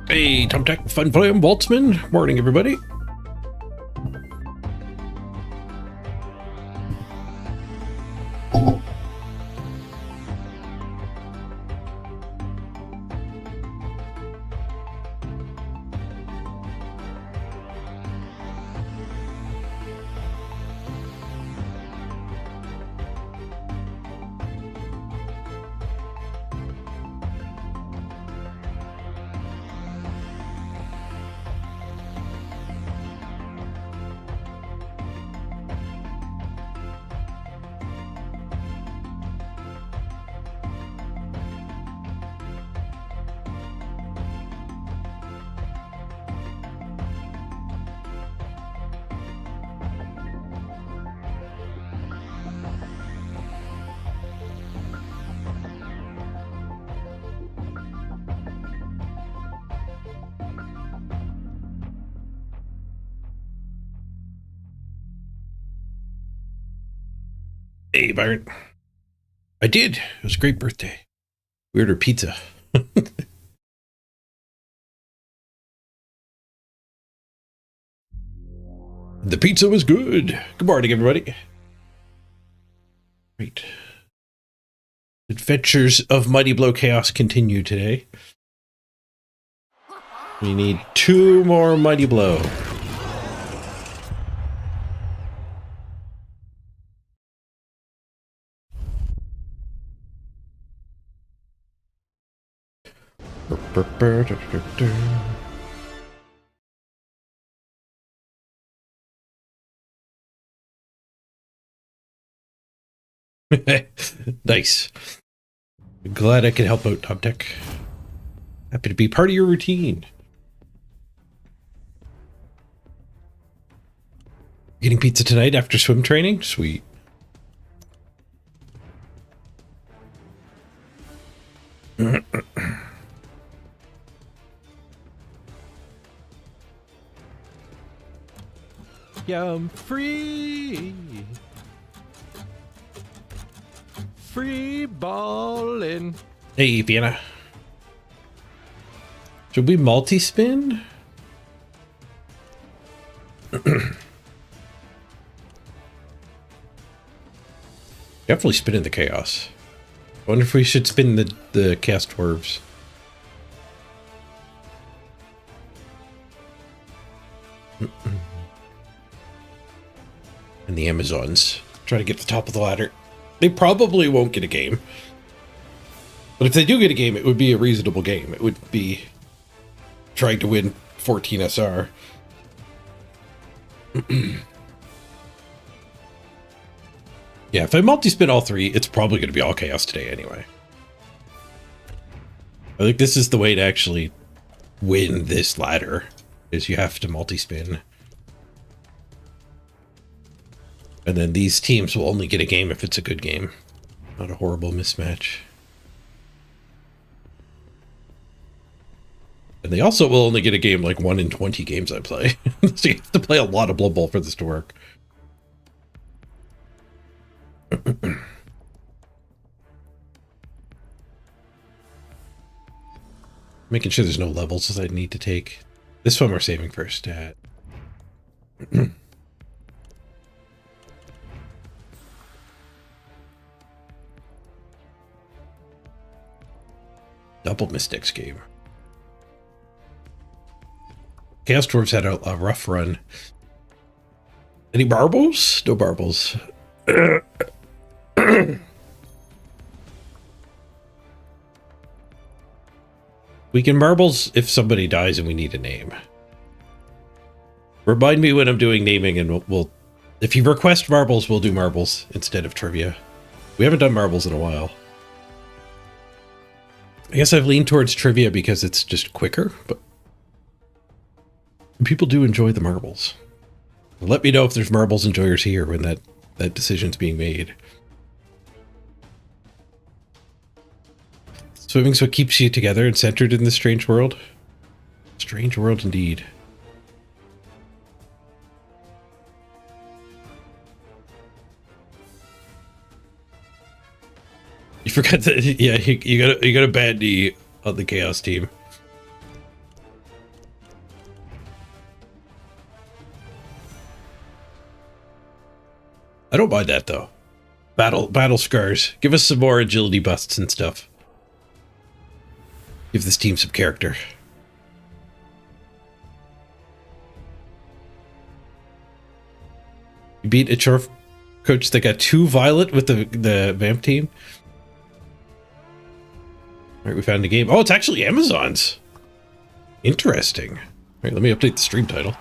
Hey, Tom Tech, Fun Flame, Waltzman. Morning, everybody. Hey, Byron. I did. It was a great birthday. We ordered pizza. The pizza was good. Good morning, everybody. Great. Adventures of Mighty Blow Chaos continue today. We need 2 more Mighty Blow. Nice. Glad I could help out, Top Tech. Happy to be part of your routine. Getting pizza tonight after swim training? Sweet. Yum free. Free ballin'. Hey, Vienna. Should we multi-spin? Definitely spin in the chaos. I wonder if we should spin the cast dwarves. And the Amazons. Try to get to the top of the ladder. They probably won't get a game. But if they do get a game, it would be a reasonable game. It would be trying to win 14 SR. Yeah, if I multi-spin all 3, it's probably going to be all chaos today anyway. I think this is the way to actually win this ladder, is you have to multi-spin. And then these teams will only get a game if it's a good game. Not a horrible mismatch. And they also will only get a game like 1 in 20 games I play. So you have to play a lot of Blood Bowl for this to work. Making sure there's no levels that I need to take. This one we're saving for a stat. Double Mystics game. Chaos Dwarves had a rough run. Any marbles? No marbles. We can marbles if somebody dies and we need a name. Remind me when I'm doing naming and we'll if you request marbles, we'll do marbles instead of trivia. We haven't done marbles in a while. I guess I've leaned towards trivia because it's just quicker, but people do enjoy the marbles. Let me know if there's marbles enjoyers here when that decision's being made. Swimming's what keeps you together and centered in this strange world. Strange world indeed. You forgot that. Yeah, you got a bad knee on the Chaos team. I don't mind that though. Battle scars. Give us some more agility busts and stuff. Give this team some character. You beat a Chorf coach that got 2 violet with the vamp team. All right, we found a game. Oh, it's actually Amazon's. Interesting. All right, let me update the stream title.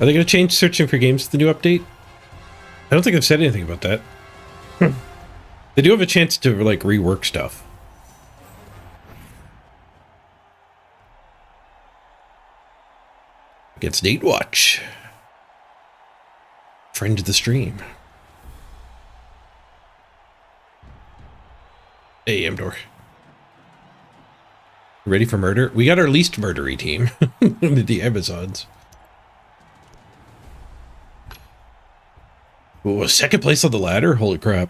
Are they going to change searching for games with the new update? I don't think I've said anything about that. They do have a chance to like rework stuff. Against Nate Watch. Friend of the stream. Hey, Amdor. Ready for murder? We got our least murdery team. The Amazons. Ooh, second place on the ladder? Holy crap.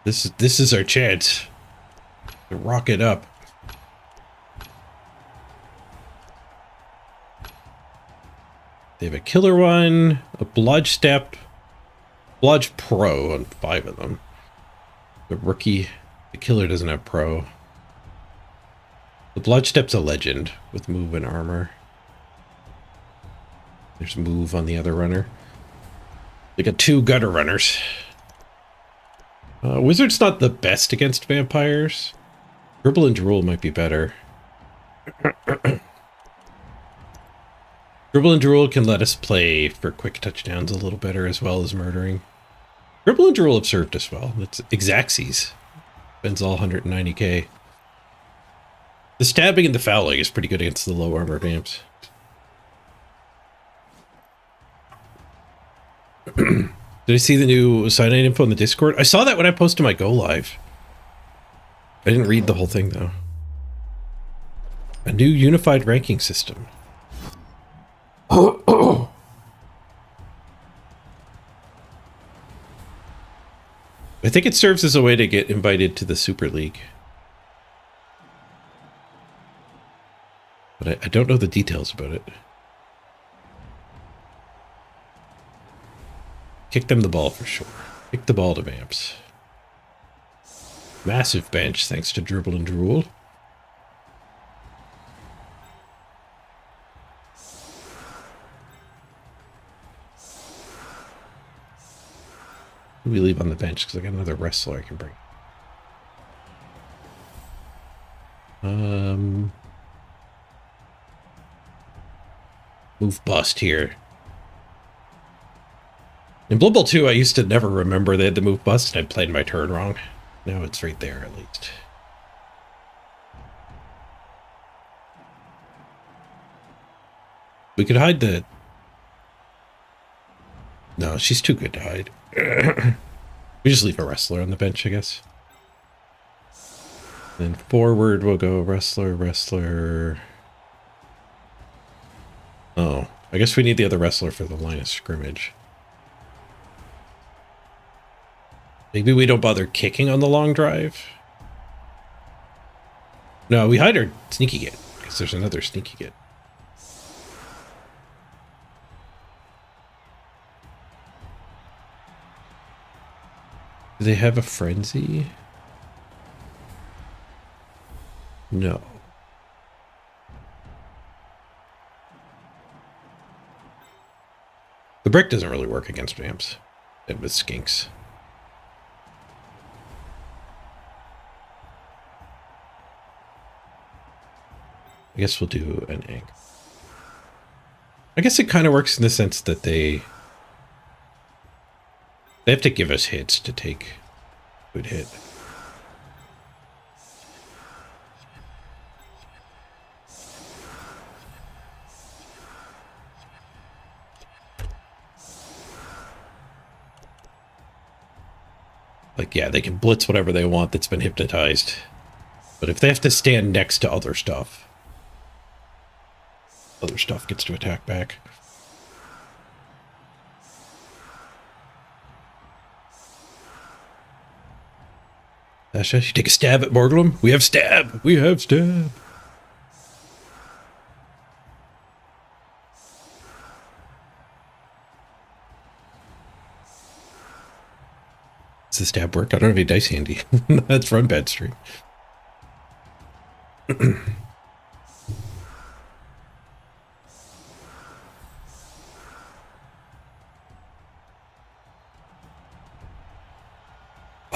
This is our chance to rock it up. They have a killer one, a blodge step, blodge pro on 5 of them. The rookie, the killer doesn't have pro. The blodge step's a legend with move and armor. There's move on the other runner. They got 2 gutter runners. Wizard's not the best against vampires. Dribble and Drool might be better. Dribble and Drool can let us play for quick touchdowns a little better as well as murdering. Dribble and Drool have served us well. It's Exaxes. Spends all 190k. The stabbing and the fouling is pretty good against the low armor vamps. Did I see the new sign-in info in the Discord? I saw that when I posted my Go Live. I didn't read the whole thing, though. A new unified ranking system. I think it serves as a way to get invited to the Super League. But I don't know the details about it. Kick them the ball for sure. Kick the ball to vamps. Massive bench thanks to Dribble and Drool. We leave on the bench because I got another wrestler I can bring. Move bust here. In Blood Bowl 2, I used to never remember they had the move bust, and I played my turn wrong. Now it's right there, at least. We could hide the... No, she's too good to hide. We just leave a wrestler on the bench, I guess. Then forward, we'll go wrestler, wrestler... Oh, I guess we need the other wrestler for the line of scrimmage. Maybe we don't bother kicking on the long drive. No, we hide our sneaky git, because there's another sneaky git. Do they have a frenzy? No. The brick doesn't really work against vamps. It was skinks. I guess we'll do an egg. I guess it kind of works in the sense that they have to give us hits to take good hit. Like, yeah, they can blitz whatever they want that's been hypnotized. But if they have to stand next to other stuff gets to attack back. Dasha, you take a stab at Morglum? We have stab! We have stab! Does the stab work? I don't have any dice handy. That's from bad stream.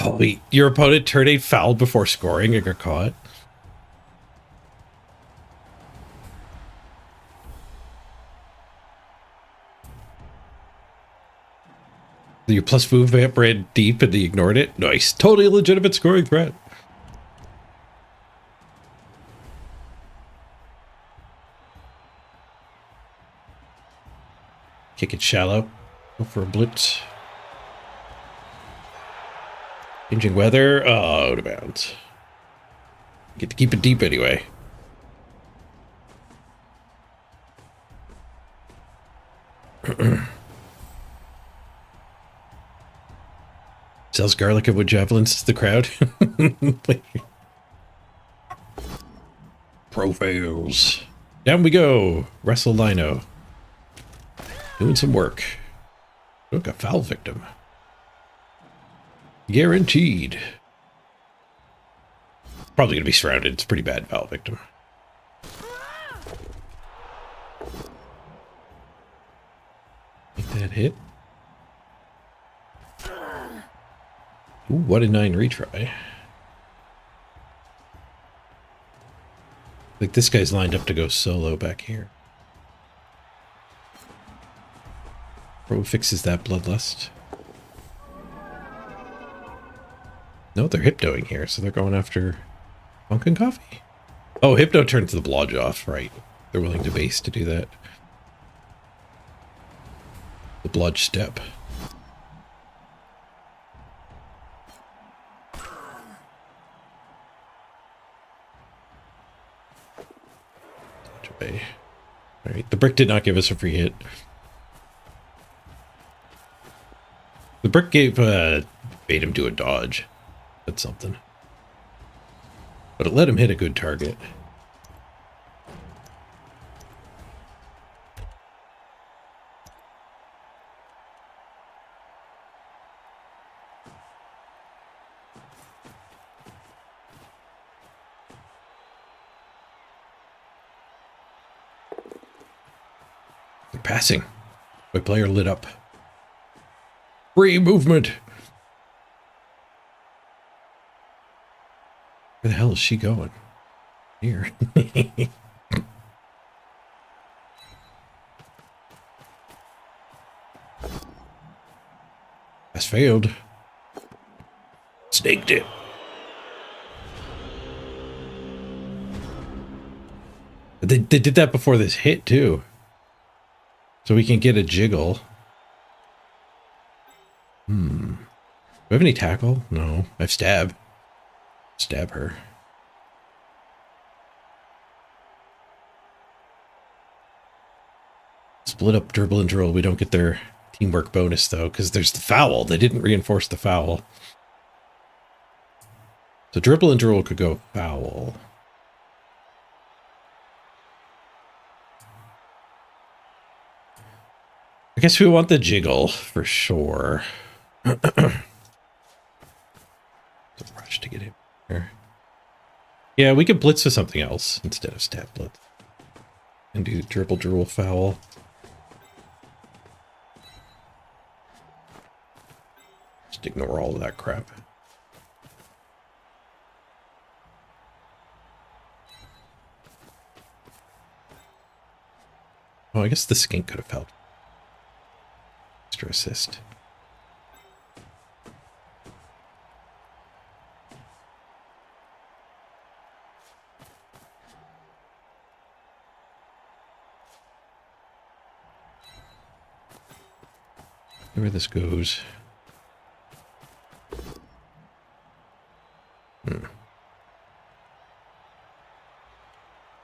Oh, wait. Your opponent turned a foul before scoring and got caught? You plus movement ran deep and they ignored it? Nice. Totally legitimate scoring threat. Kick it shallow. Go for a blitz. Changing weather. Oh, out of bounds. Get to keep it deep anyway. Sells garlic and wood javelins to the crowd. Pro fails. Down we go. Wrestle Lino. Doing some work. Look, a foul victim. Guaranteed. Probably going to be surrounded. It's a pretty bad foul victim. Make that hit. Ooh, what a 9 retry. Like this guy's lined up to go solo back here. Pro fixes that bloodlust. No, they're hypnoing here, so they're going after Pumpkin Coffee. Oh, Hypno turns the blodge off, right. They're willing to base to do that. The blodge step. Alright, the brick did not give us a free hit. The brick gave, made him do a dodge. That's something. But it let him hit a good target. They're passing. My player lit up. Free movement! Where the hell is she going? Here. Has failed. Snaked it. They did that before this hit, too. So we can get a jiggle. Do we have any tackle? No. I have stab. Stab her. Split up dribble and drill. We don't get their teamwork bonus, though, because there's the foul. They didn't reinforce the foul. So dribble and drill could go foul. I guess we want the jiggle for sure. The rush to get him here. Yeah, we could blitz with something else instead of stab blitz. And do dribble drill foul. Just ignore all of that crap. Oh, I guess the skink could have helped. Extra assist. Where this goes.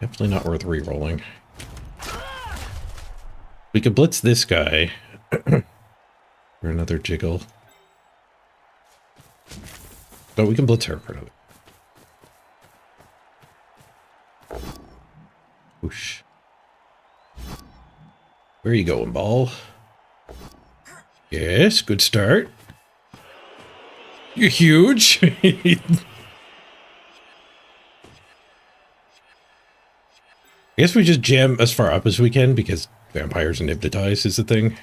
Definitely not worth re-rolling. We could blitz this guy for another jiggle. But we can blitz her for another. Whoosh. Where are you going, ball? Yes, good start. You're huge. I guess we just jam as far up as we can because vampires and hypnotize is the thing.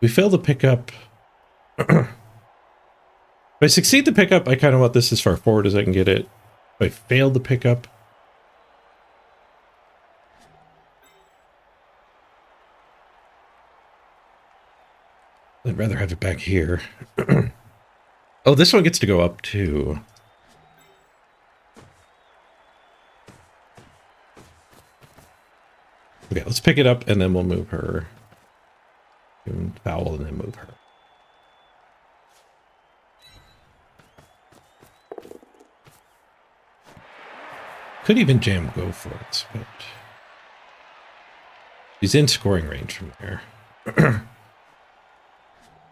We fail to pick up. If I succeed to pick up, I kind of want this as far forward as I can get it. If I fail to pick up, I'd rather have it back here. Oh, this one gets to go up too. Okay, let's pick it up and then we'll move her. Foul and then move her. Could even jam go for it, but he's in scoring range from there.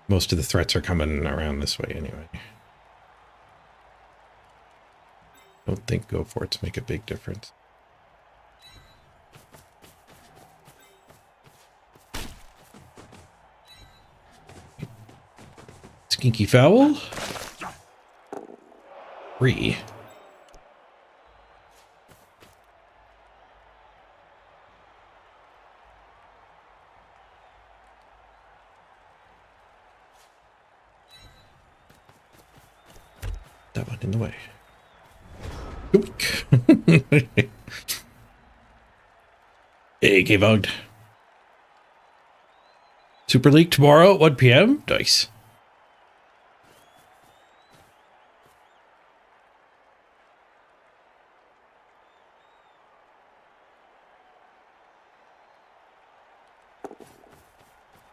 Most of the threats are coming around this way anyway. Don't think go for it's make a big difference. Skinky foul. 3. That one in the way. Hey, K-Vogged. Super League tomorrow at 1 p.m. Nice.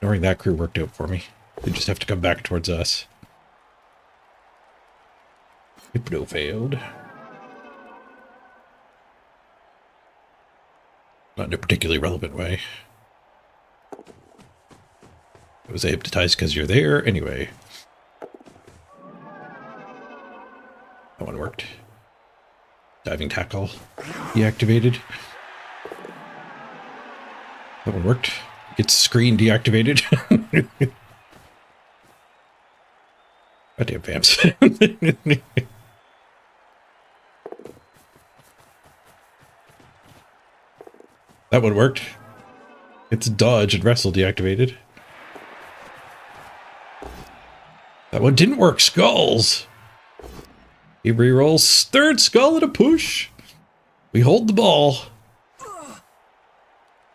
Ignoring that crew worked out for me. They just have to come back towards us. Hypno failed. Not in a particularly relevant way. I was hypnotized because you're there anyway. That one worked. Diving tackle deactivated. That one worked. Gets screen deactivated. Goddamn vamps. That one worked. It's dodge and wrestle deactivated. That one didn't work. Skulls. He rerolls third skull at a push. We hold the ball.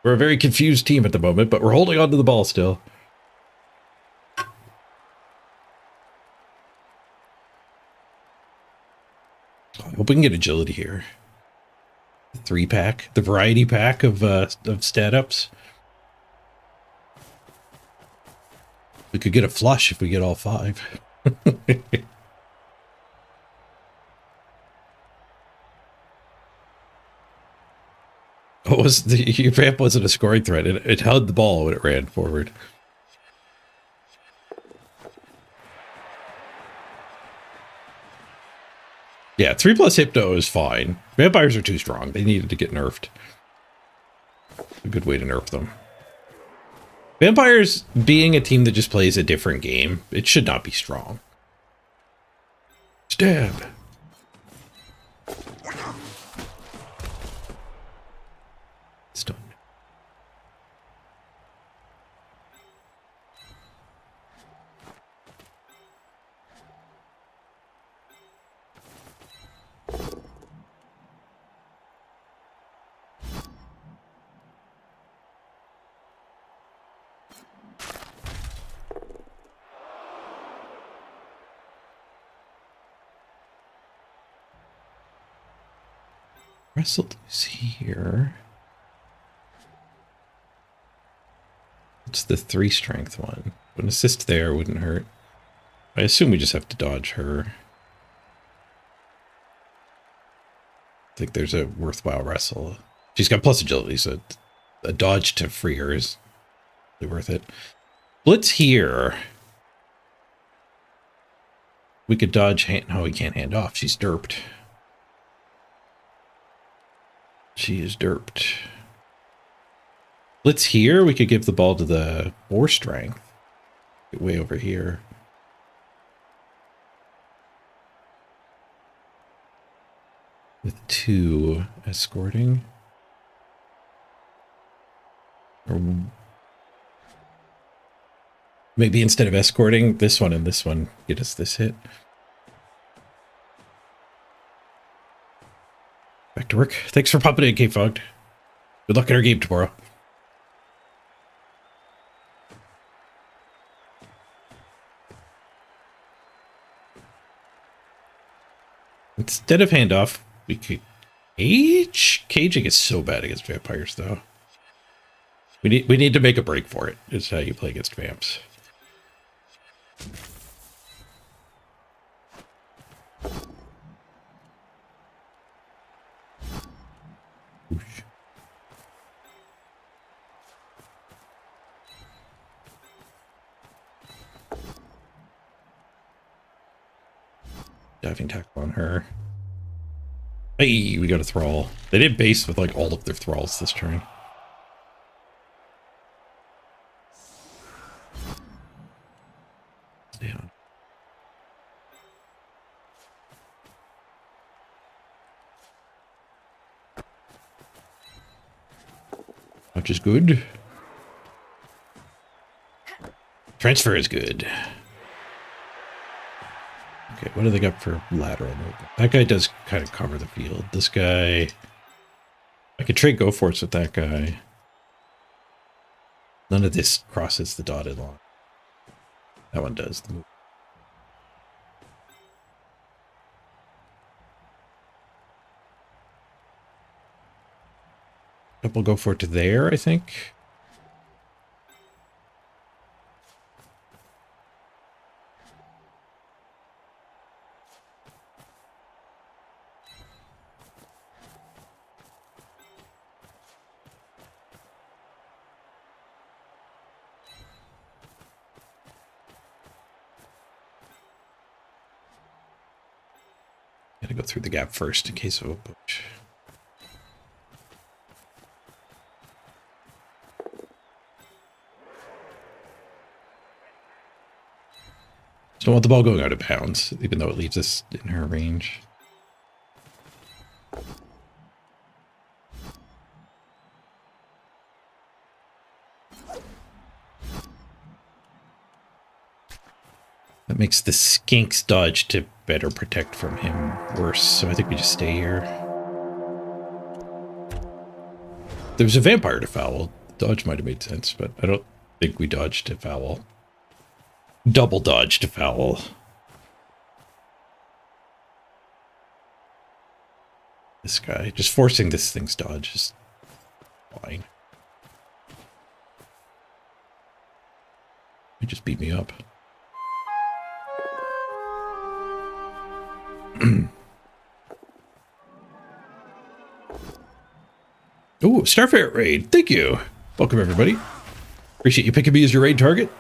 We're a very confused team at the moment, but we're holding on to the ball still. I hope we can get agility here. The 3-pack, the variety pack of stat ups. We could get a flush if we get all 5. What was your vamp wasn't a scoring threat. It held the ball when it ran forward. Yeah, 3+ hypno is fine. Vampires are too strong. They needed to get nerfed. A good way to nerf them. Vampires, being a team that just plays a different game, it should not be strong. Stab. Stun. Wrestled is here. What's the 3 strength one? An assist there wouldn't hurt. I assume we just have to dodge her. I think there's a worthwhile wrestle. She's got plus agility, so a dodge to free her is really worth it. Blitz here. We could dodge hand. No, we can't hand off. She's derped. She is derped. Blitz here. We could give the ball to the 4 strength. Get way over here. With 2 escorting. Or maybe instead of escorting, this one and this one get us this hit. Back to work. Thanks for popping in, K-Fogged. Good luck in our game tomorrow. Instead of handoff, we could cage. Caging is so bad against vampires, though. We need to make a break for it. It's how you play against vamps. Oosh. Diving tackle on her. Hey, we got a thrall. They did base with like all of their thralls this turn. Down. Which is good. Transfer is good. Okay, what do they got for lateral movement? That guy does kind of cover the field. This guy... I could trade go force with that guy. None of this crosses the dotted line. That one does. The move. We'll go for it to there, I think. Gotta go through the gap first in case of a push. Don't want the ball going out of bounds, even though it leaves us in her range. That makes the Skink's dodge to better protect from him worse, so I think we just stay here. There's a vampire to foul. Dodge might have made sense, but I don't think we dodged to foul. Double dodge to foul. This guy, just forcing this thing's dodge is fine. He just beat me up. Oh, Starfare raid. Thank you. Welcome, everybody. Appreciate you picking me as your raid target.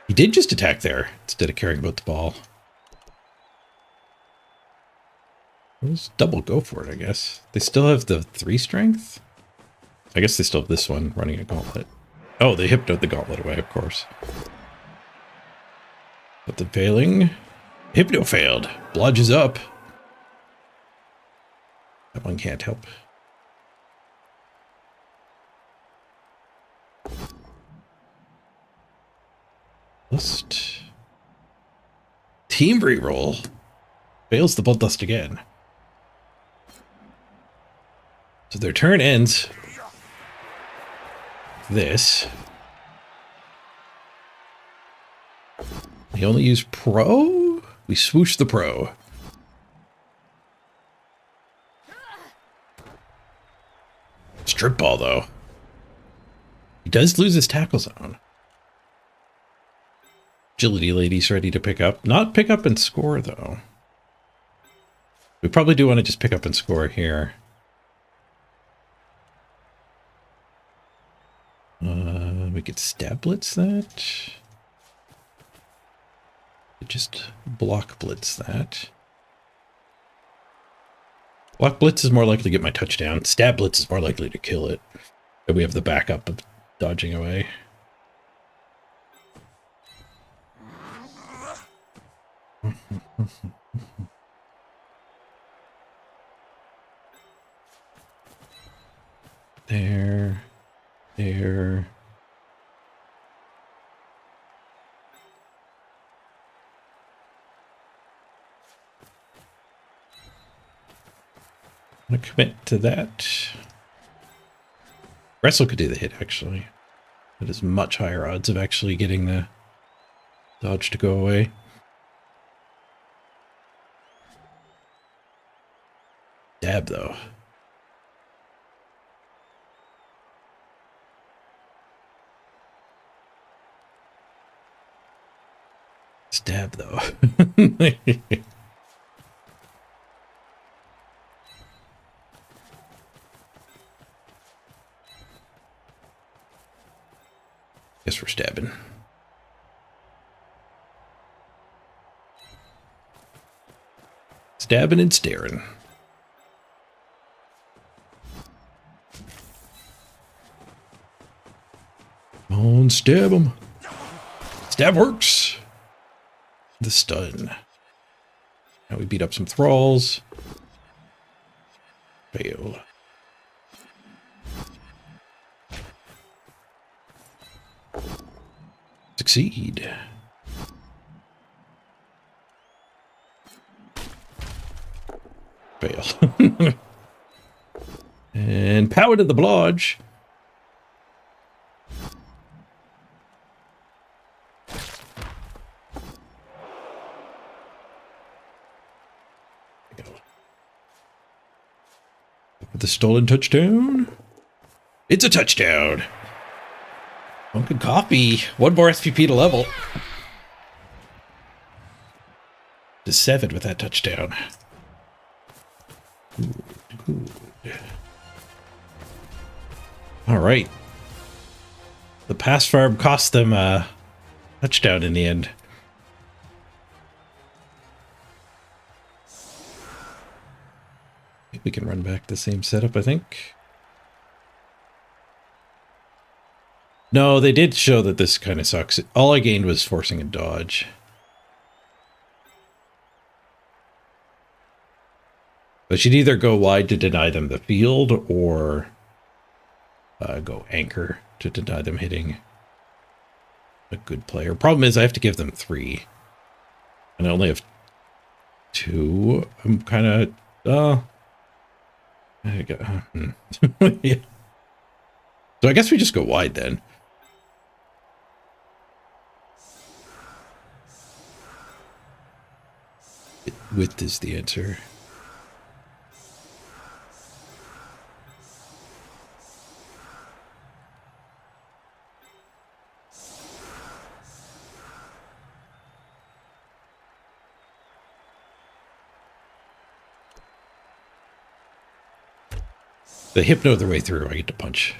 He did just attack there instead of caring about the ball. Let's double go for it, I guess. They still have the 3 strength? I guess they still have this one running a gauntlet. Oh, they hypnoed the gauntlet away, of course. But the failing. Hypno failed. Blodge is up. That one can't help. Lust. Team reroll. Fails the bloodlust again. So their turn ends. This. They only use pro? We swoosh the pro. strip ball, though. He does lose his tackle zone. Agility lady's ready to pick up. Not pick up and score, though. We probably do want to just pick up and score here. We could stab blitz that. Just block blitz that. Block blitz is more likely to get my touchdown. Stab blitz is more likely to kill it. But we have the backup of dodging away. There. There. I'm gonna commit to that. Wrestle could do the hit, actually. It is much higher odds of actually getting the dodge to go away. Dab, though. Stab, though. Guess we're stabbing. Stabbing and staring. Come on, stab him. Stab works. The stun. Now we beat up some thralls. Fail. Succeed. Fail. And power to the blodge. With the stolen touchdown. It's a touchdown. One good copy. One more SPP to level. To 7 with that touchdown. Good. All right. The pass farm cost them a touchdown in the end. We can run back the same setup, I think. No, they did show that this kind of sucks. All I gained was forcing a dodge. I should either go wide to deny them the field or go anchor to deny them hitting a good player. Problem is I have to give them 3. And I only have 2. I'm kind of... yeah. So I guess we just go wide then. Width is the answer. The hypno their way through, I get to punch.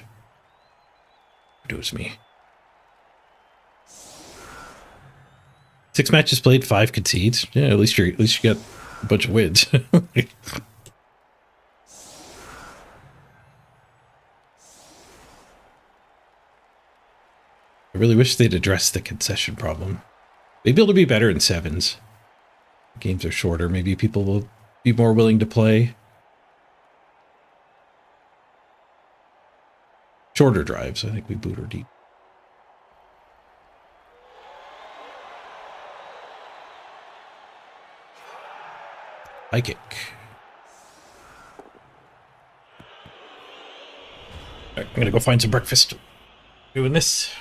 It was me. 6 matches played, 5 concedes. Yeah, at least you got a bunch of wins. I really wish they'd address the concession problem. Maybe it'll be better in 7s. Games are shorter. Maybe people will be more willing to play. Shorter drives. I think we boot her deep. High kick. All right, I'm gonna go find some breakfast. Doing this.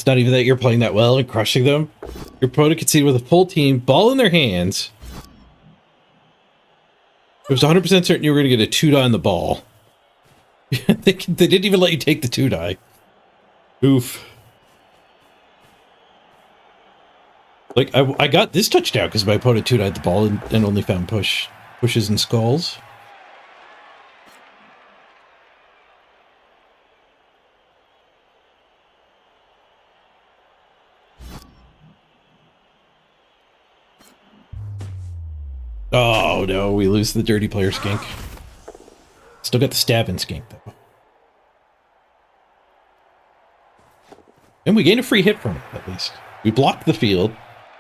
It's not even that you're playing that well and crushing them. Your opponent conceded with a full team, ball in their hands. It was 100% certain you were going to get a 2-die on the ball. they didn't even let you take the 2-die. Oof. Like, I got this touchdown because my opponent 2-died the ball and only found pushes and skulls. Oh no, we lose the dirty player skink. Still got the stabbing skink though. And we gained a free hit from it, at least. We blocked the field.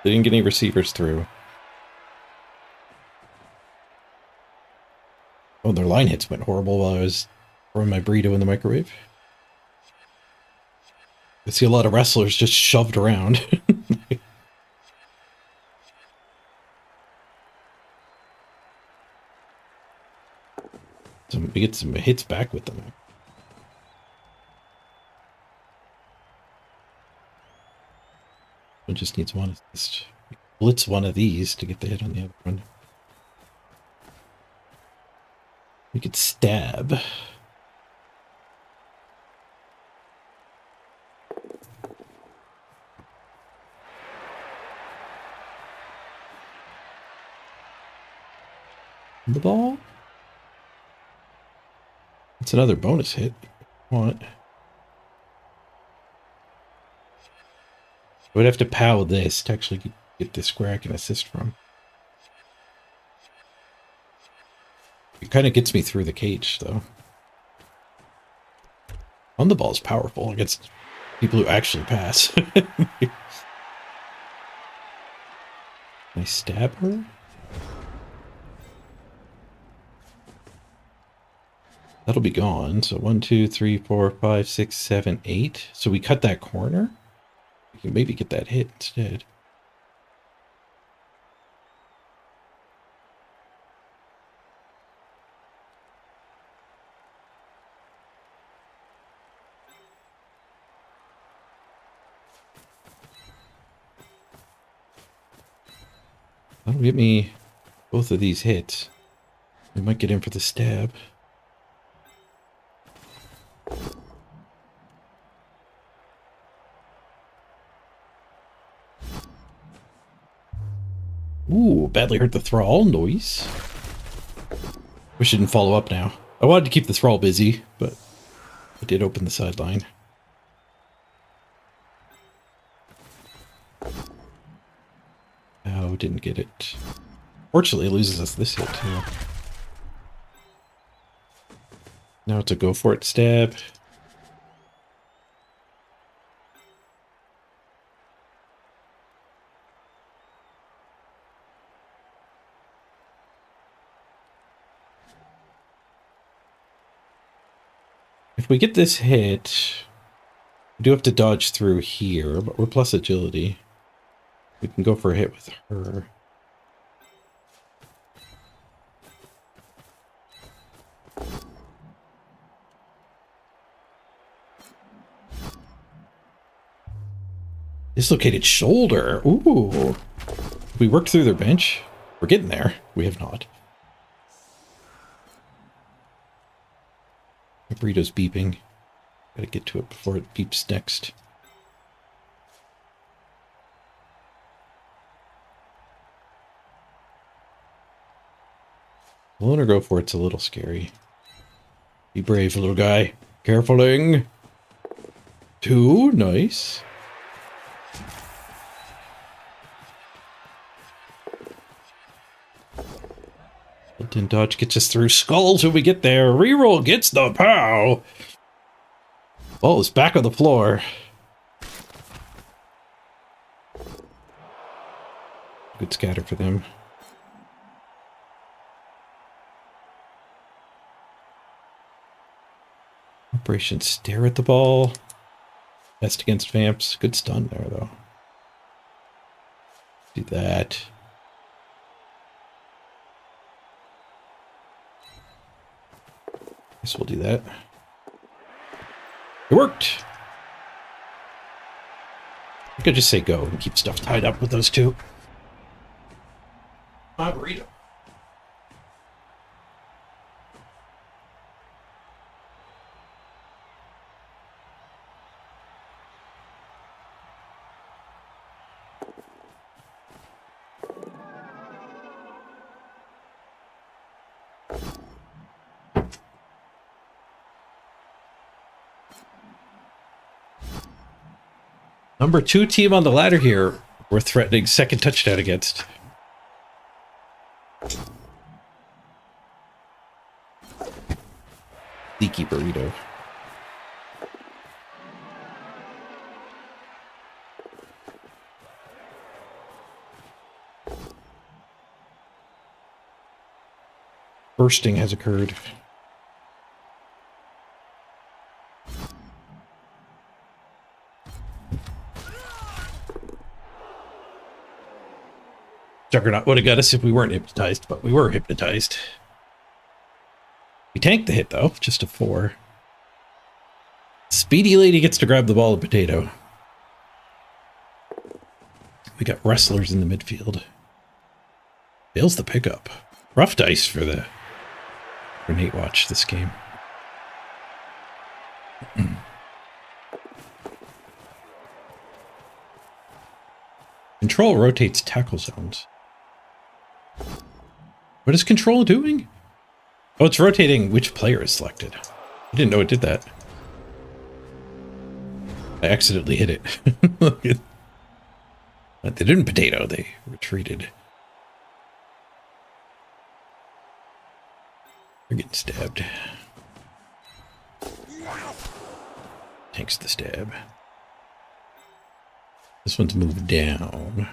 They didn't get any receivers through. Oh, their line hits went horrible while I was throwing my burrito in the microwave. I see a lot of wrestlers just shoved around. We get some hits back with them. It just needs one assist. Blitz one of these to get the hit on the other one. We could stab. The ball. It's another bonus hit. What? I would have to POW this to actually get this where I can assist from. It kind of gets me through the cage, though. On the ball is powerful against people who actually pass. Can I stab her? That'll be gone. So 1, 2, 3, 4, 5, 6, 7, 8. So we cut that corner. We can maybe get that hit instead. That'll get me both of these hits. We might get in for the stab. Ooh, badly hurt the thrall. Noise. Wish it didn't follow up now. I wanted to keep the thrall busy, but I did open the sideline. Oh, didn't get it. Fortunately, it loses us this hit, too. Now it's a go for it stab. If we get this hit, we do have to dodge through here, but we're plus agility. We can go for a hit with her. Dislocated shoulder. Ooh. We worked through their bench. We're getting there. We have not. My burrito's beeping. Gotta get to it before it beeps next. Alone or go for it's a little scary. Be brave, little guy. Carefuling. 2, nice. Built-in dodge gets us through skulls when we get there. Reroll gets the POW. Ball is back on the floor. Good scatter for them. Operation stare at the ball. Best against vamps. Good stun there, though. Do that. Guess we'll do that. It worked. I could just say go and keep stuff tied up with those two. Burrito. Number 2 team on the ladder here. We're threatening second touchdown against. Leaky burrito. Bursting has occurred. Juggernaut would have got us if we weren't hypnotized, but we were hypnotized. We tanked the hit, though. Just a 4. Speedy Lady gets to grab the ball of potato. We got wrestlers in the midfield. Fails the pickup. Rough dice for Nate Watch this game. Control rotates tackle zones. What is control doing? Oh, it's rotating which player is selected. I didn't know it did that. I accidentally hit it. But they didn't potato, they retreated. They're getting stabbed. Tanks the stab. This one's moved down.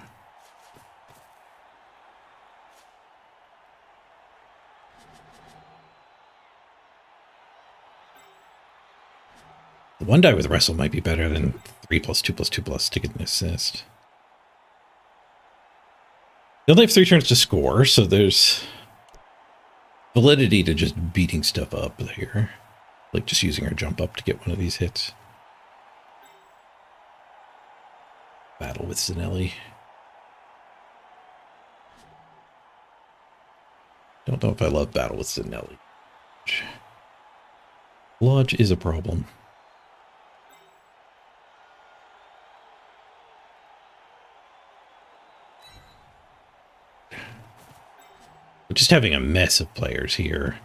The one die with wrestle might be better than 3+2+2+ to get an assist. They only have 3 turns to score, so there's validity to just beating stuff up here. Like just using our jump up to get one of these hits. Battle with Zanelli. Don't know if I love battle with Zanelli. Lodge is a problem. We're just having a mess of players here.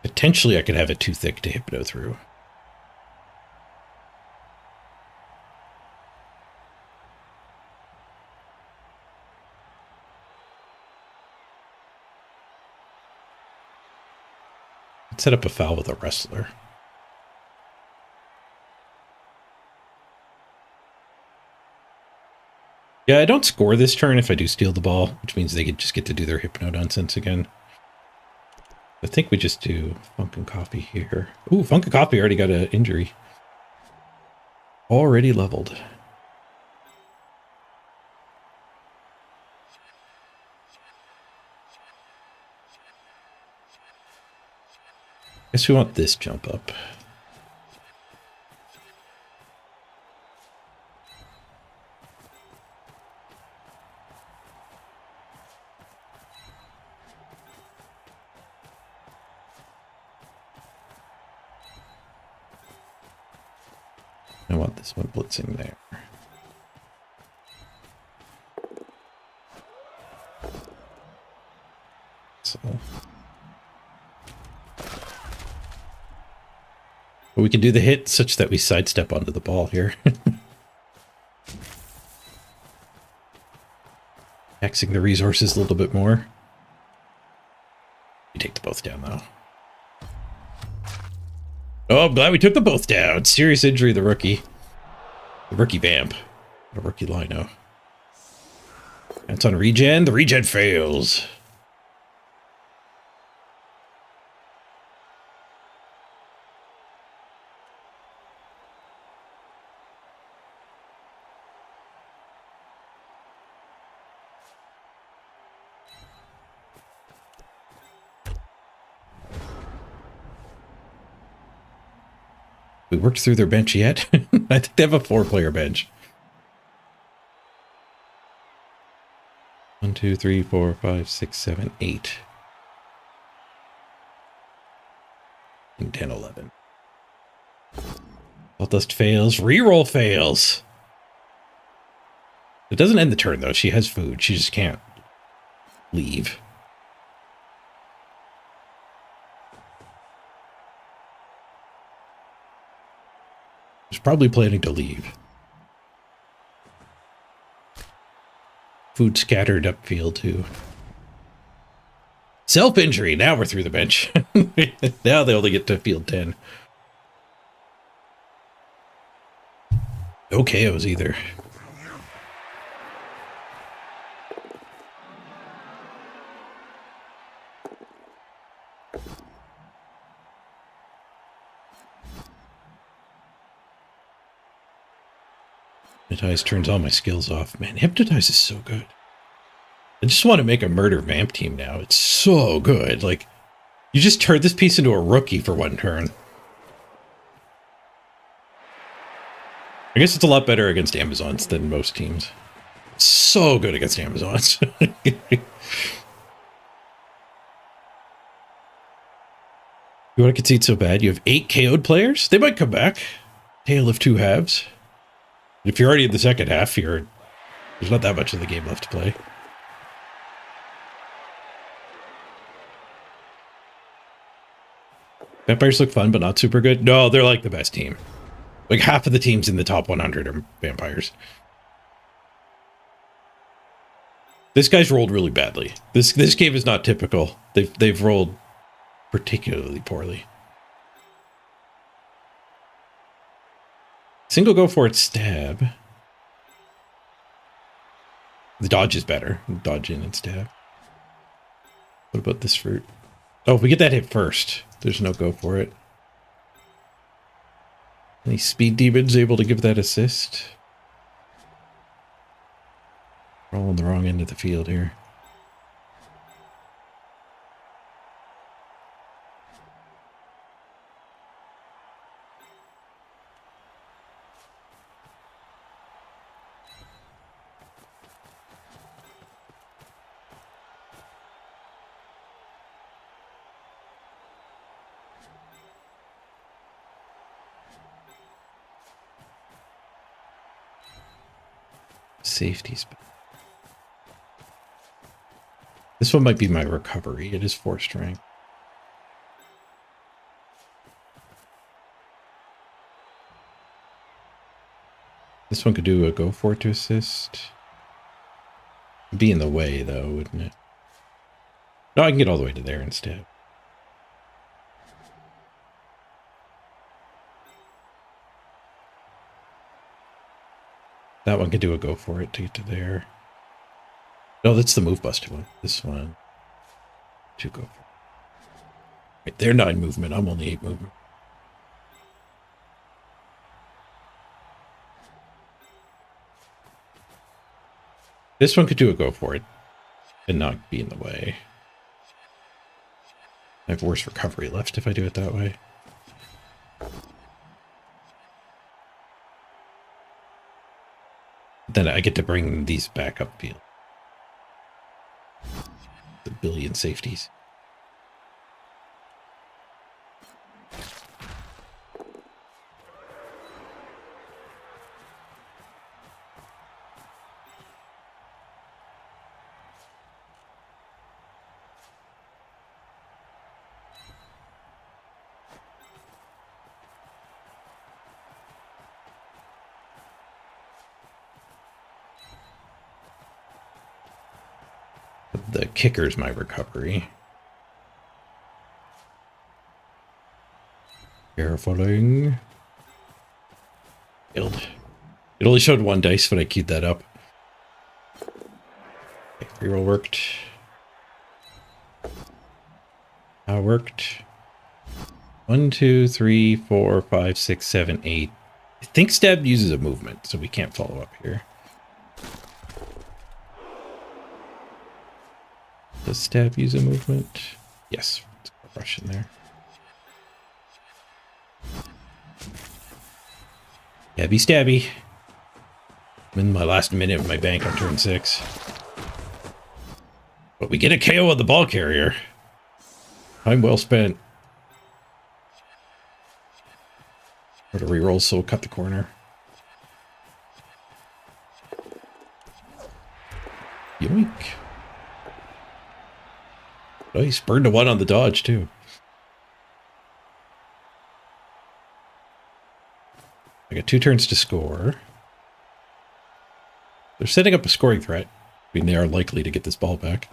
Potentially I could have it too thick to hypno through. Let's set up a foul with a wrestler. Yeah, I don't score this turn if I do steal the ball, which means they could just get to do their hypno nonsense again. I think we just do Funk and Coffee here. Ooh, Funk and Coffee already got an injury. Already leveled. Guess we want this jump up. I want this one blitzing there. So. But we can do the hit such that we sidestep onto the ball here. Taxing the resources a little bit more. We take the both down though. Oh, I'm glad we took the both down. Serious injury, the rookie. The rookie vamp. The rookie lino. That's on regen. The regen fails. We worked through their bench yet? I think they have a 4-player bench. 1, 2, 3, 4, 5, 6, 7, 8. And 10, 11. All dust fails. Reroll fails. It doesn't end the turn, though. She has food. She just can't leave. She's probably planning to leave. Food scattered upfield, too. Self-injury. Now we're through the bench. Now they only get to field 10. No KOs either. Hypnotize turns all my skills off. Man, Hypnotize is so good. I just want to make a murder vamp team now. It's so good. Like, you just turn this piece into a rookie for one turn. I guess it's a lot better against Amazons than most teams. It's so good against Amazons. You want to concede so bad? You have 8 KO'd players? They might come back. Tale of two halves. If you're already in the second half, there's not that much of the game left to play. Vampires look fun, but not super good. No, they're like the best team. Like half of the teams in the top 100 are vampires. This guy's rolled really badly. This game is not typical. They've rolled particularly poorly. Single go for it, stab. The dodge is better. Dodge in and stab. What about this fruit? Oh, if we get that hit first, there's no go for it. Any speed demons able to give that assist? We're all on the wrong end of the field here. Safeties. This one might be my recovery. It is 4 strength. This one could do a go for it to assist. Be in the way though, wouldn't it? No, I can get all the way to there instead. That one could do a go for it to get to there. No, that's the move buster one. This one. 2 go for it. Right, they're 9 movement. I'm only 8 movement. This one could do a go for it and not be in the way. I have worse recovery left if I do it that way. Then I get to bring these back upfield. The billion safeties. The kicker's my recovery. Carefuling. Failed. It only showed 1 dice, but I queued that up. Okay, reroll worked. How worked? 1, 2, 3, 4, 5, 6, 7, 8. I think stab uses a movement, so we can't follow up here. Does stab use a movement? Yes. Let's go rush in there. Stabby stabby. I'm in my last minute of my bank on turn 6. But we get a KO on the ball carrier. Time well spent. Or to reroll, so we'll cut the corner. Yoink. Nice. Burned a 1 on the dodge, too. I got 2 turns to score. They're setting up a scoring threat. I mean, they are likely to get this ball back.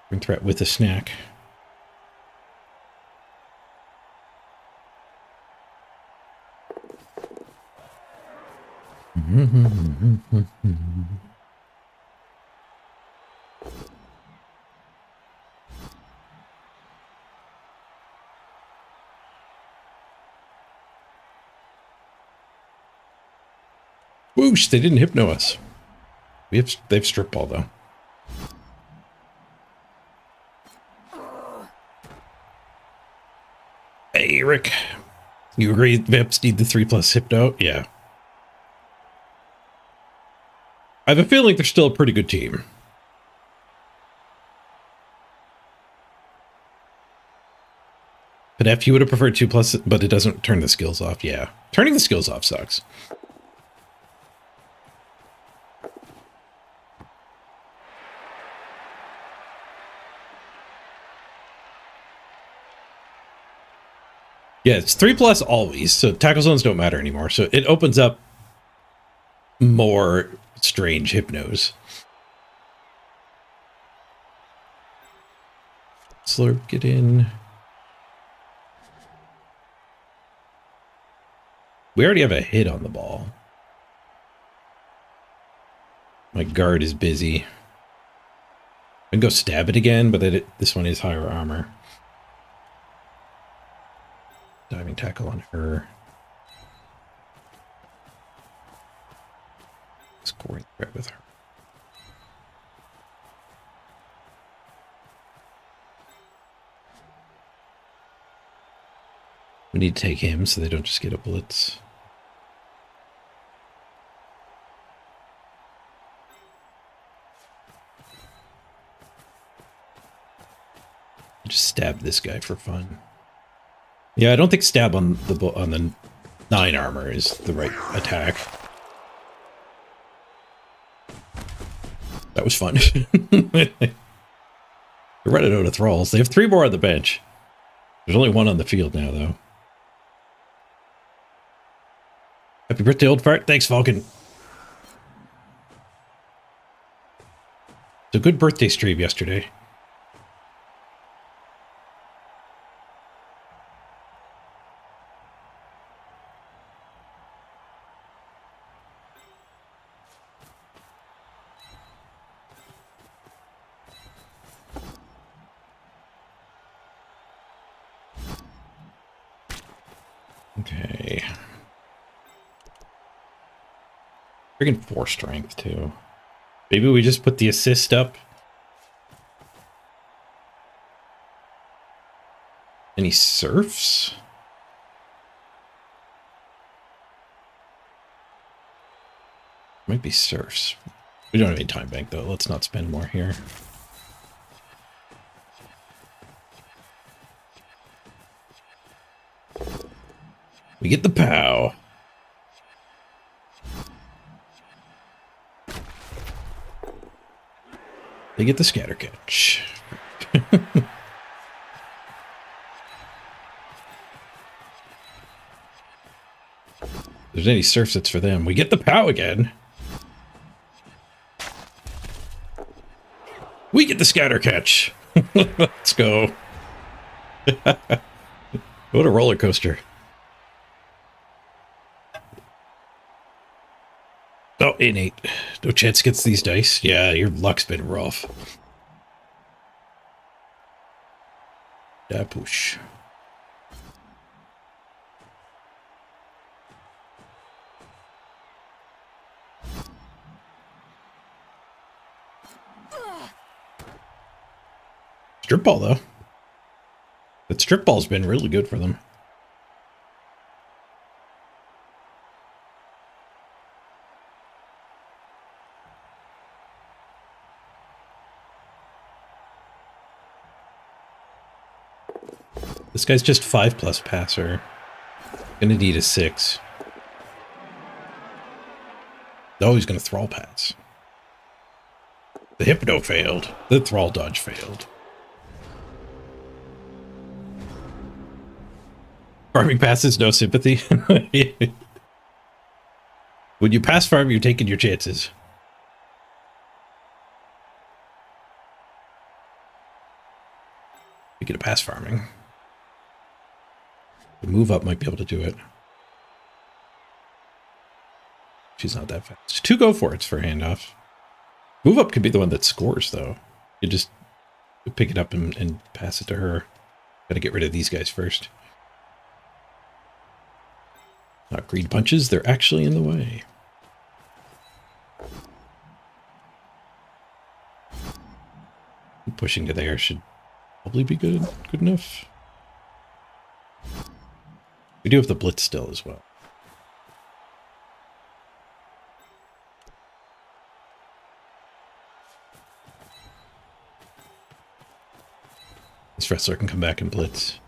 Scoring threat with a snack. Whoosh, they didn't hypno us. They've strip ball though. Hey, Rick. You agree Vips need the 3+ hypno? Yeah. I have a feeling they're still a pretty good team. But F, you would have preferred 2+, but it doesn't turn the skills off. Yeah. Turning the skills off sucks. Yeah, it's 3+ always, so tackle zones don't matter anymore. So it opens up more strange hypnos. Slurp, get in. We already have a hit on the ball. My guard is busy. I can go stab it again, but this one is higher armor. Diving tackle on her. Scoring threat with her. We need to take him so they don't just get a blitz. Just stab this guy for fun. Yeah, I don't think stab on the 9 armor is the right attack. That was fun. They're running out of thralls. They have 3 more on the bench. There's only 1 on the field now, though. Happy birthday, old fart. Thanks, Falcon. It's a good birthday stream yesterday. Okay. Freaking 4 strength, too. Maybe we just put the assist up. Any serfs? Might be serfs. We don't have any time bank, though. Let's not spend more here. We get the POW. They get the scatter catch. If there's any serfs, it's for them. We get the POW again. We get the scatter catch. Let's go. What a roller coaster. Oh, 8-8. No chance gets these dice. Yeah, your luck's been rough. Da push. Strip ball, though. The strip ball's been really good for them. This guy's just 5+ passer. Gonna need a 6. Oh, he's gonna thrall pass. The hypno failed. The thrall dodge failed. Farming passes, no sympathy. When you pass farm, you're taking your chances. We get a pass farming. The move up might be able to do it. She's not that fast. 2 go for it's for handoff. Move up could be the one that scores, though. You just pick it up and pass it to her. Gotta get rid of these guys first. Not greed punches, they're actually in the way. Pushing to there should probably be good enough. We do have the blitz still as well. This wrestler can come back and blitz.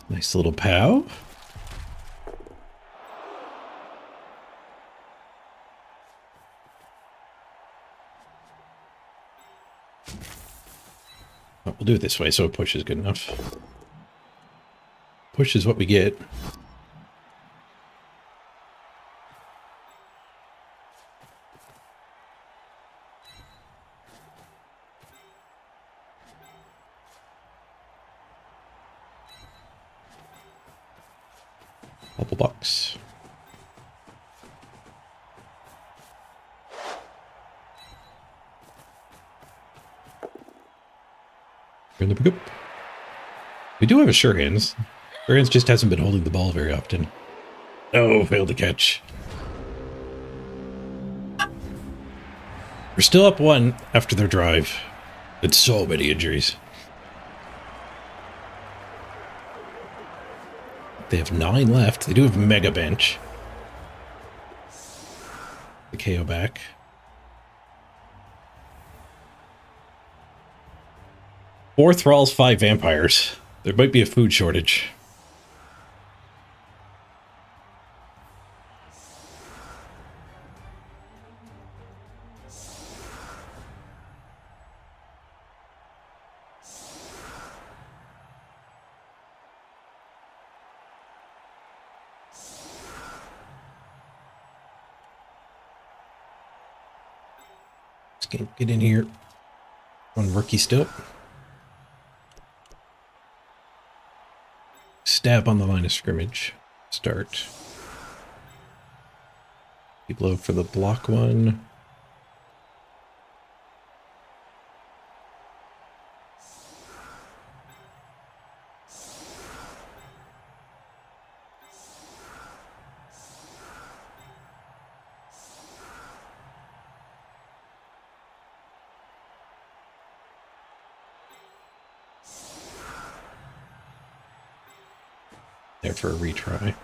Nice little pow. Well, we'll do it this way so a push is good enough. Push is what we get. Bubble box. We're in the pickup. We do have a sure hands. Sure hands just hasn't been holding the ball very often. Oh, failed to catch. We're still up 1 after their drive. It's so many injuries. They have 9 left. They do have mega bench. The KO back. Four thralls, 5 vampires. There might be a food shortage. Get in here. One rookie still. Stab on the line of scrimmage. Start. MIGHTYBLOW for the block one. There for a retry.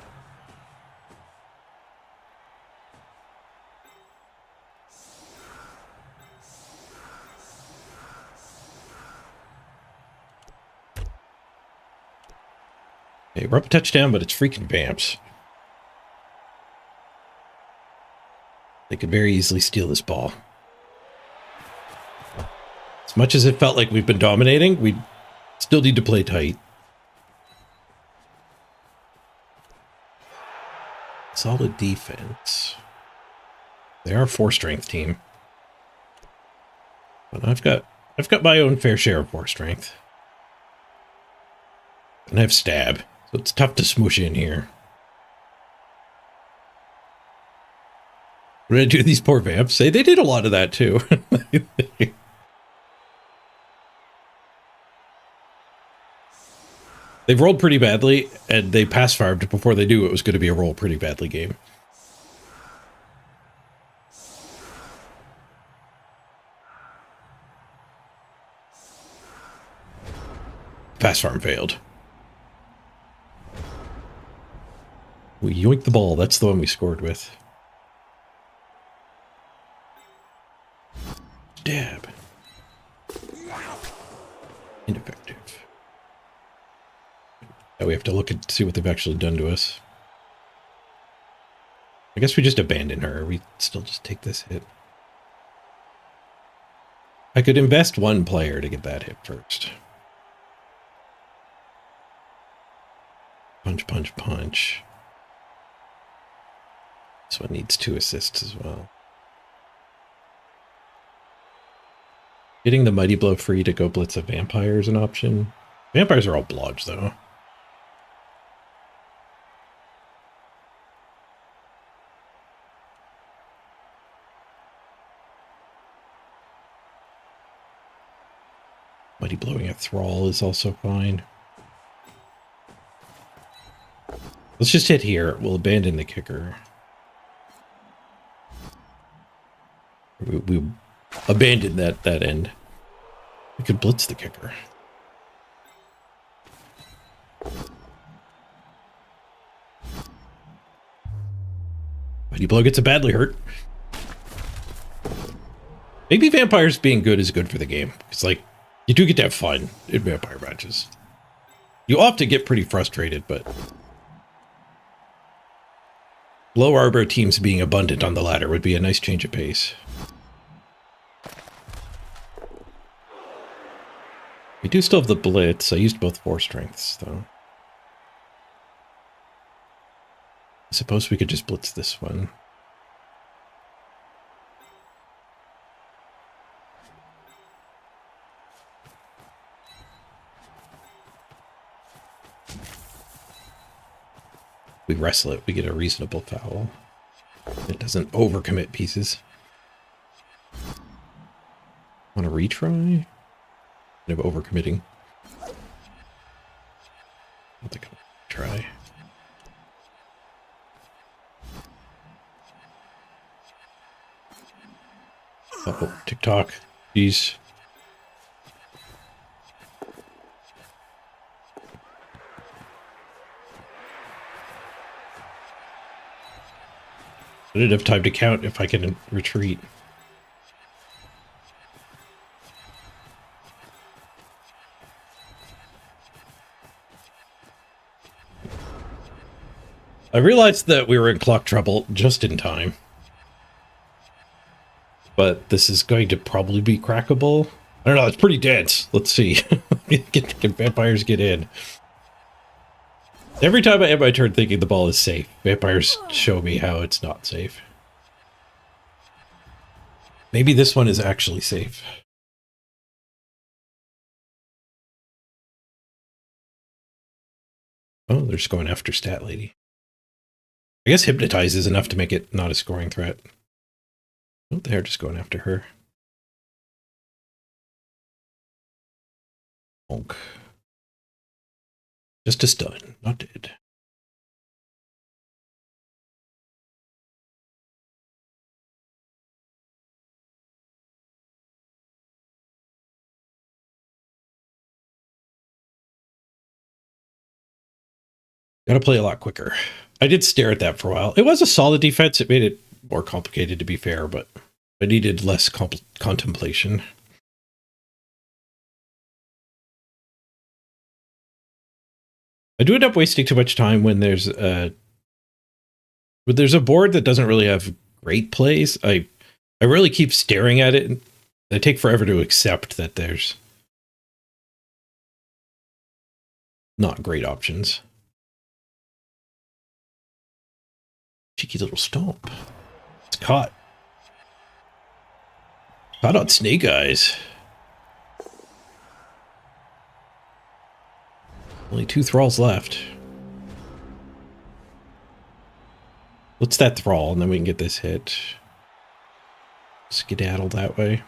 Okay, we're up a touchdown, but it's freaking vamps. They could very easily steal this ball. As much as it felt like we've been dominating, we still need to play tight. Solid defense. They are a 4-strength team. But I've got my own fair share of 4-strength. And I have stab, so it's tough to smoosh in here. What did I do to these poor vamps? Say they did a lot of that too. They've rolled pretty badly, and they pass farmed before they knew it was going to be a roll pretty badly game. Fast farm failed. We yoinked the ball. That's the one we scored with. Dab. Ineffective. Now we have to look and see what they've actually done to us. I guess we just abandon her. We still just take this hit. I could invest one player to get that hit first. Punch, punch, punch. This one needs 2 assists as well. Getting the Mighty Blow free to go blitz a vampire is an option. Vampires are all blodge, though. Mighty Blowing a Thrall is also fine. Let's just hit here. We'll abandon the kicker. We abandoned that end. We could blitz the kicker. Mighty Blow gets a badly hurt. Maybe vampires being good is good for the game. It's like, you do get to have fun in vampire matches. You often get pretty frustrated, but low arbor teams being abundant on the ladder would be a nice change of pace. We do still have the blitz. I used both 4 strengths, though. I suppose we could just blitz this one. We wrestle it, we get a reasonable foul. It doesn't overcommit pieces. Want to retry? Of overcommitting. I don't think I'll try. Uh-oh, TikTok. Jeez. I didn't have time to count if I can retreat. I realized that we were in clock trouble just in time. But this is going to probably be crackable. I don't know, it's pretty dense. Let's see. Can vampires get in? Every time I end my turn thinking the ball is safe, vampires show me how it's not safe. Maybe this one is actually safe. Oh, they're just going after Stat Lady. I guess Hypnotize is enough to make it not a scoring threat. Oh, they're just going after her. Bonk. Just a stun, not dead. Gotta play a lot quicker. I did stare at that for a while. It was a solid defense. It made it more complicated, to be fair, but I needed less contemplation. I do end up wasting too much time when there's a board that doesn't really have great plays. I really keep staring at it, and I take forever to accept that there's not great options. Cheeky little stomp. It's caught. Caught on Snake Eyes. Only 2 thralls left. What's that thrall? And then we can get this hit. Skedaddle that way.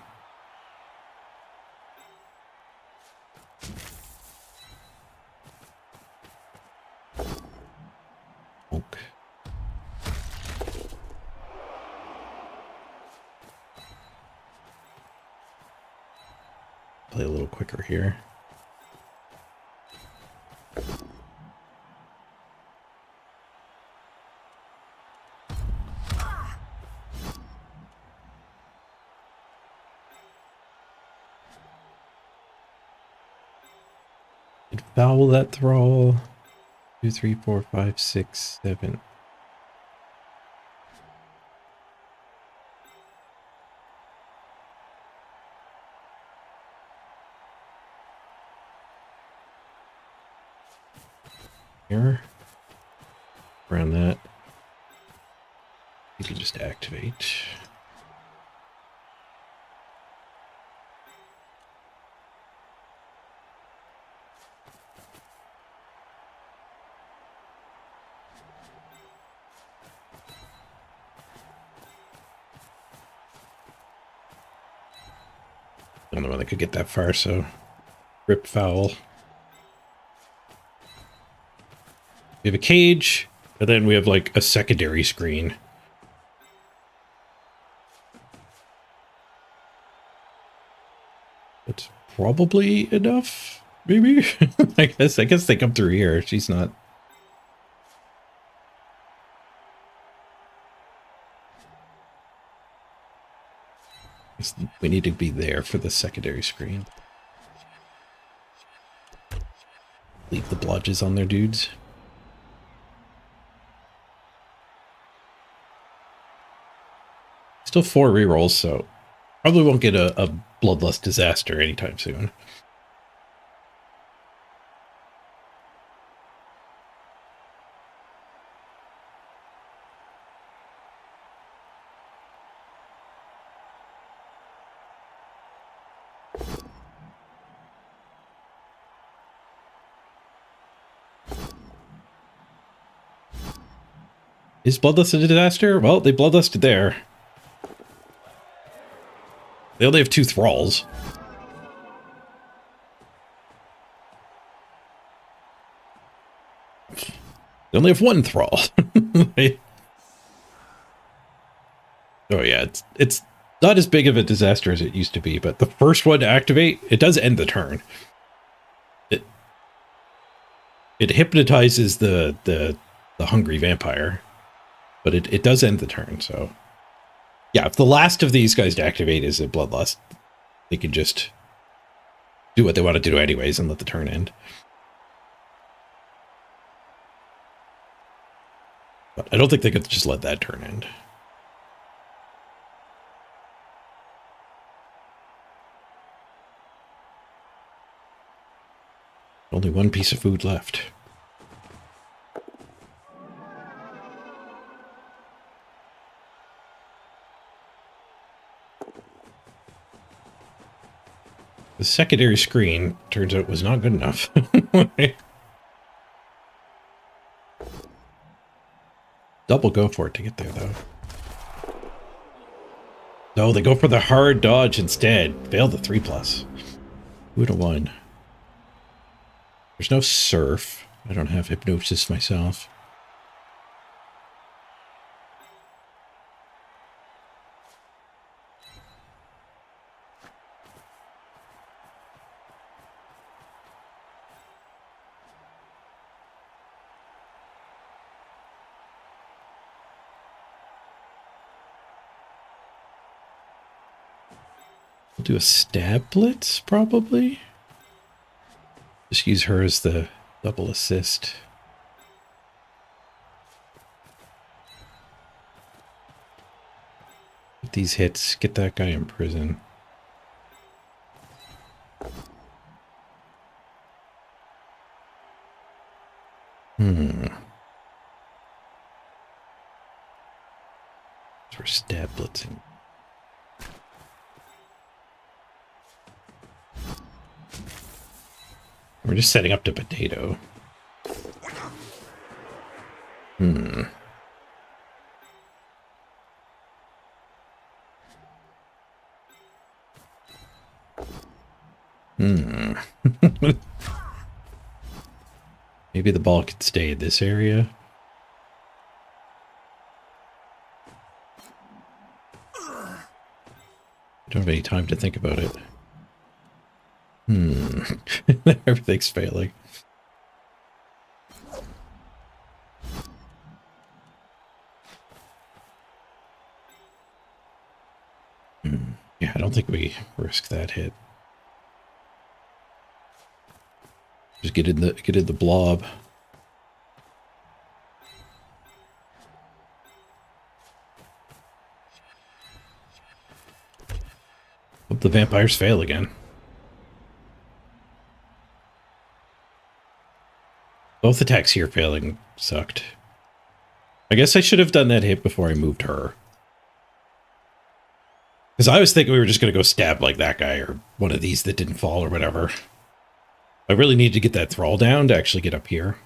Okay. Play a little quicker here. Foul that thrall. 2, 3, 4, 5, 6, 7. Here. Around that. You can just activate. The only one that could get that far, so rip foul. We have a cage, and then we have like a secondary screen. That's probably enough, maybe? I guess they come through here. She's not. We need to be there for the secondary screen. Leave the blodges on their dudes. Still 4 rerolls, so probably won't get a Bloodlust Disaster anytime soon. Is Bloodlust a disaster? Well, they bloodlusted there. They only have 2 thralls. They only have 1 thrall. Oh yeah, it's not as big of a disaster as it used to be, but the first one to activate, it does end the turn. It hypnotizes the hungry vampire, but it does end the turn, so yeah, if the last of these guys to activate is a Bloodlust, they can just do what they want to do anyways and let the turn end. But I don't think they could just let that turn end. Only 1 piece of food left. The secondary screen, turns out, was not good enough. Double go for it to get there, though. No, they go for the hard dodge instead. Fail the 3+. Who would have won? There's no surf. I don't have hypnosis myself. We'll do a stab blitz, probably. Just use her as the double assist. Get these hits, get that guy in prison. So we're stab blitzing. We're just setting up to potato. Maybe the ball could stay in this area. I don't have any time to think about it. Everything's failing. Yeah, I don't think we risk that hit. Just get in the blob. Hope the vampires fail again. Both attacks here failing sucked. I guess I should have done that hit before I moved her. Because I was thinking we were just going to go stab like that guy or one of these that didn't fall or whatever. I really need to get that thrall down to actually get up here.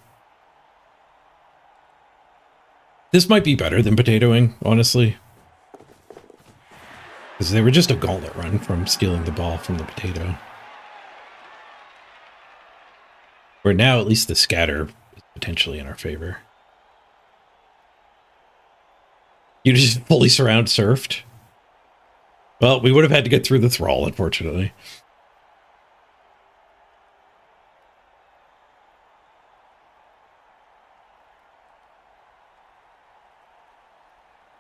This might be better than potatoing, honestly. Because they were just a gauntlet run from stealing the ball from the potato. Where now at least the scatter is potentially in our favor. You just fully surround surfed. Well, we would have had to get through the thrall, unfortunately.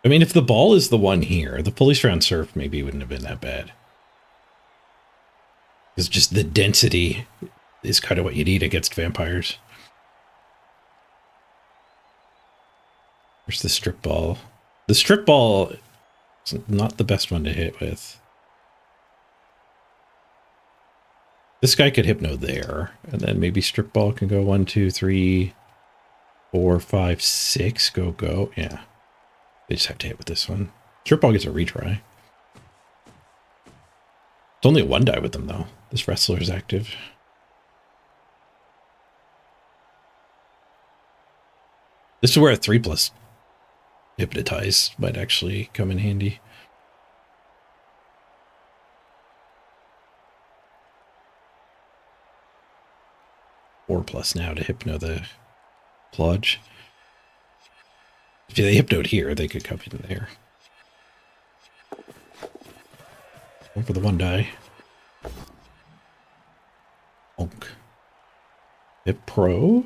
I mean, if the ball is the one here, the fully surround surf maybe wouldn't have been that bad. It's just the density is kind of what you need against vampires. Where's the strip ball? The strip ball is not the best one to hit with. This guy could hypno there, and then maybe strip ball can go 1, 2, 3, 4, 5, 6. Go, go. Yeah. They just have to hit with this one. Strip ball gets a retry. It's only a 1 die with them, though. This wrestler is active. This is where a 3+ hypnotize might actually come in handy. Four plus now to hypno the plodge. If they hypnoed here, they could come in there. One for the 1 die. Bonk. Hit pro.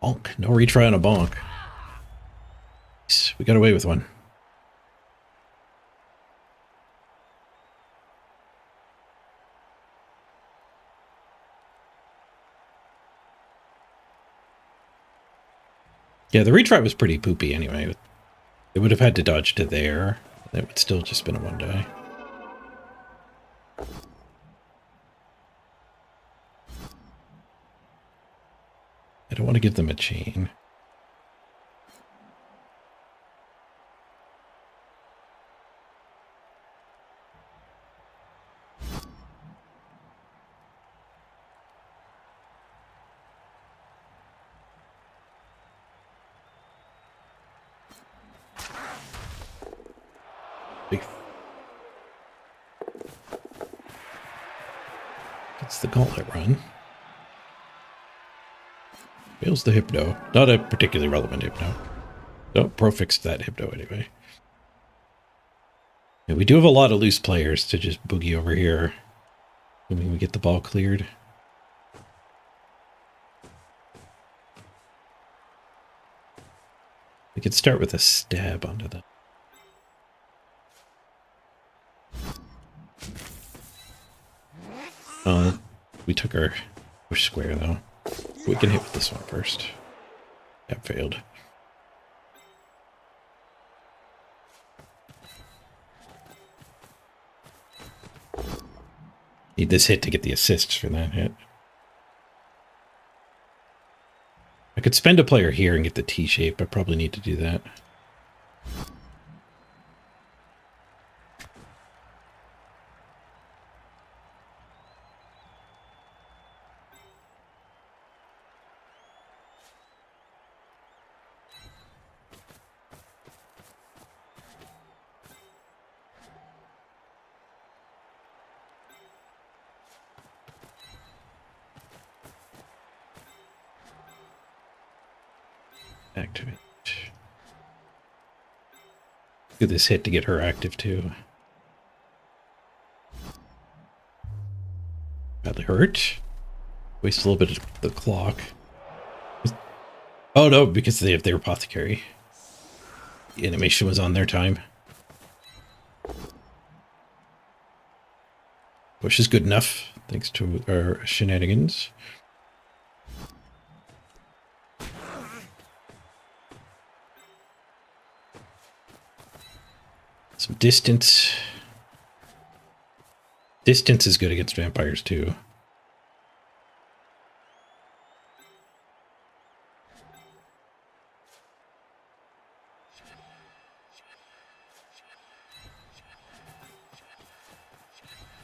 Bonk. No retry on a bonk. We got away with one. Yeah, the retry was pretty poopy anyway. They would have had to dodge to there. That would still just been a 1 die. I don't want to give them a chain. It's the gauntlet run. Fails the hypno. Not a particularly relevant hypno. No, pro fixed that hypno anyway. Yeah, we do have a lot of loose players to just boogie over here. Assuming we get the ball cleared. We could start with a stab onto them. We took our push square though. We can hit with this one first. That failed. Need this hit to get the assists for that hit. I could spend a player here and get the T-shape. I probably need to do that. Activate. Do this hit to get her active too. Badly hurt. Waste a little bit of the clock. Oh no, because they have their apothecary. The animation was on their time. Push is good enough, thanks to our shenanigans. Some distance. Distance is good against vampires, too.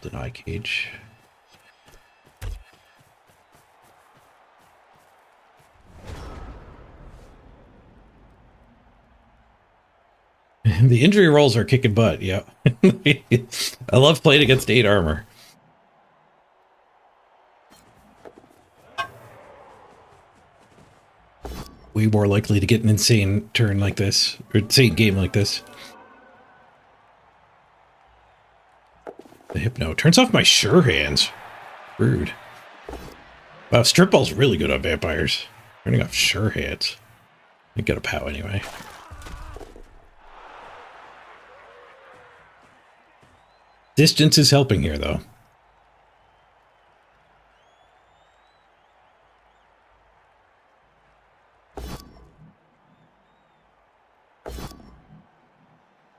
Deny cage. The injury rolls are kicking butt, yeah. I love playing against 8 armor. Way more likely to get an insane turn like this, or insane game like this. The Hypno turns off my sure hands. Rude. Wow, Strip Ball's really good on vampires. Turning off sure hands. I got a POW anyway. Distance is helping here, though.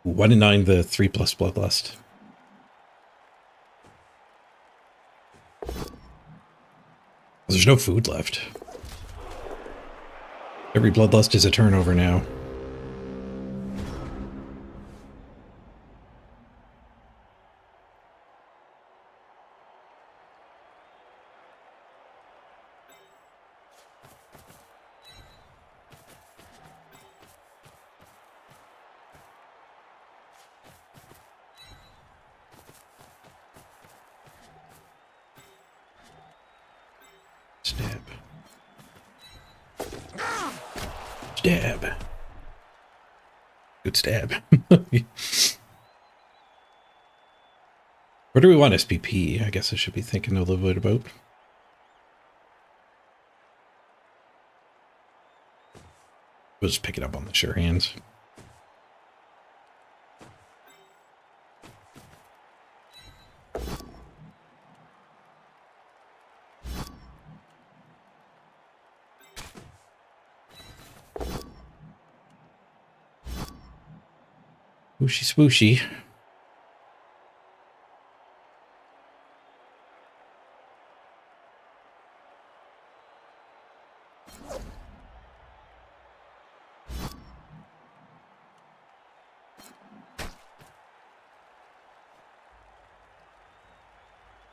Ooh, 1 in 9, the 3+ Bloodlust. There's no food left. Every Bloodlust is a turnover now. Stab. Stab. Good stab. Where do we want SPP? I guess I should be thinking a little bit about. We'll just pick it up on the sure hands. Swooshy swooshy.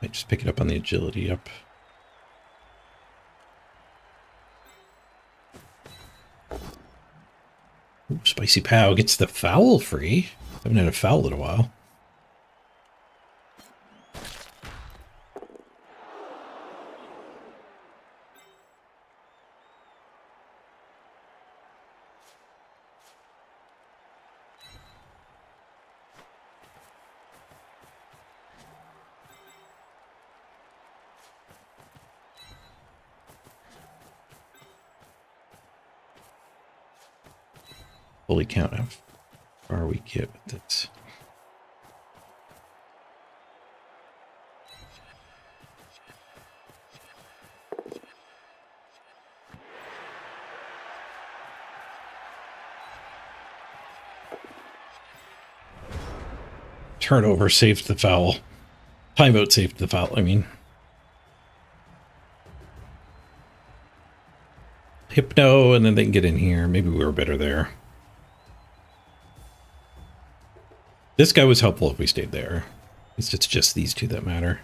Might just pick it up on the agility up. Ooh, Spicy Pow gets the foul free. Haven't had a foul in a while. Fully count how far we get with this. Turnover saved the foul. Timeout saved the foul, I mean. Hypno, and then they can get in here. Maybe we were better there. This guy was helpful if we stayed there. At least it's just these two that matter.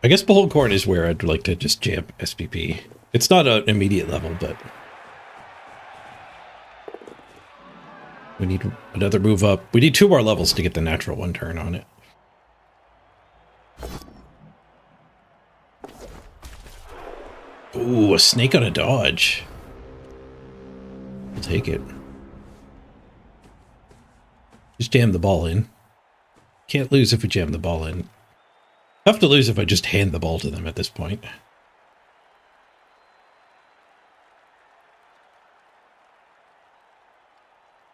I guess Behold Corn is where I'd like to just jam SPP. It's not an immediate level, but we need another move up. We need 2 more levels to get the natural 1 turn on it. Ooh, a snake on a dodge. We'll take it. Just jam the ball in. Can't lose if we jam the ball in. Tough to lose if I just hand the ball to them at this point.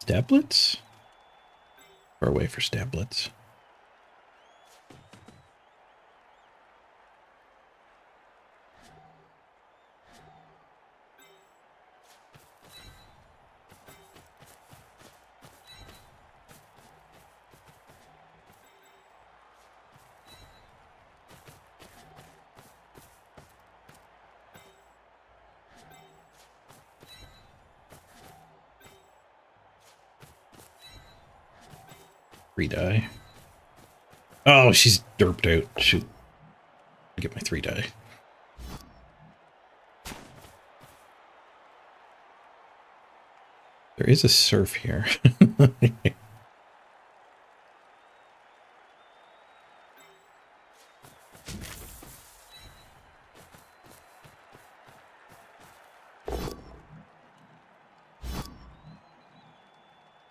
Stablets? Far away for stablets. Three die. Oh, she's derped out. Shoot. Get my 3 die. There is a surf here. Did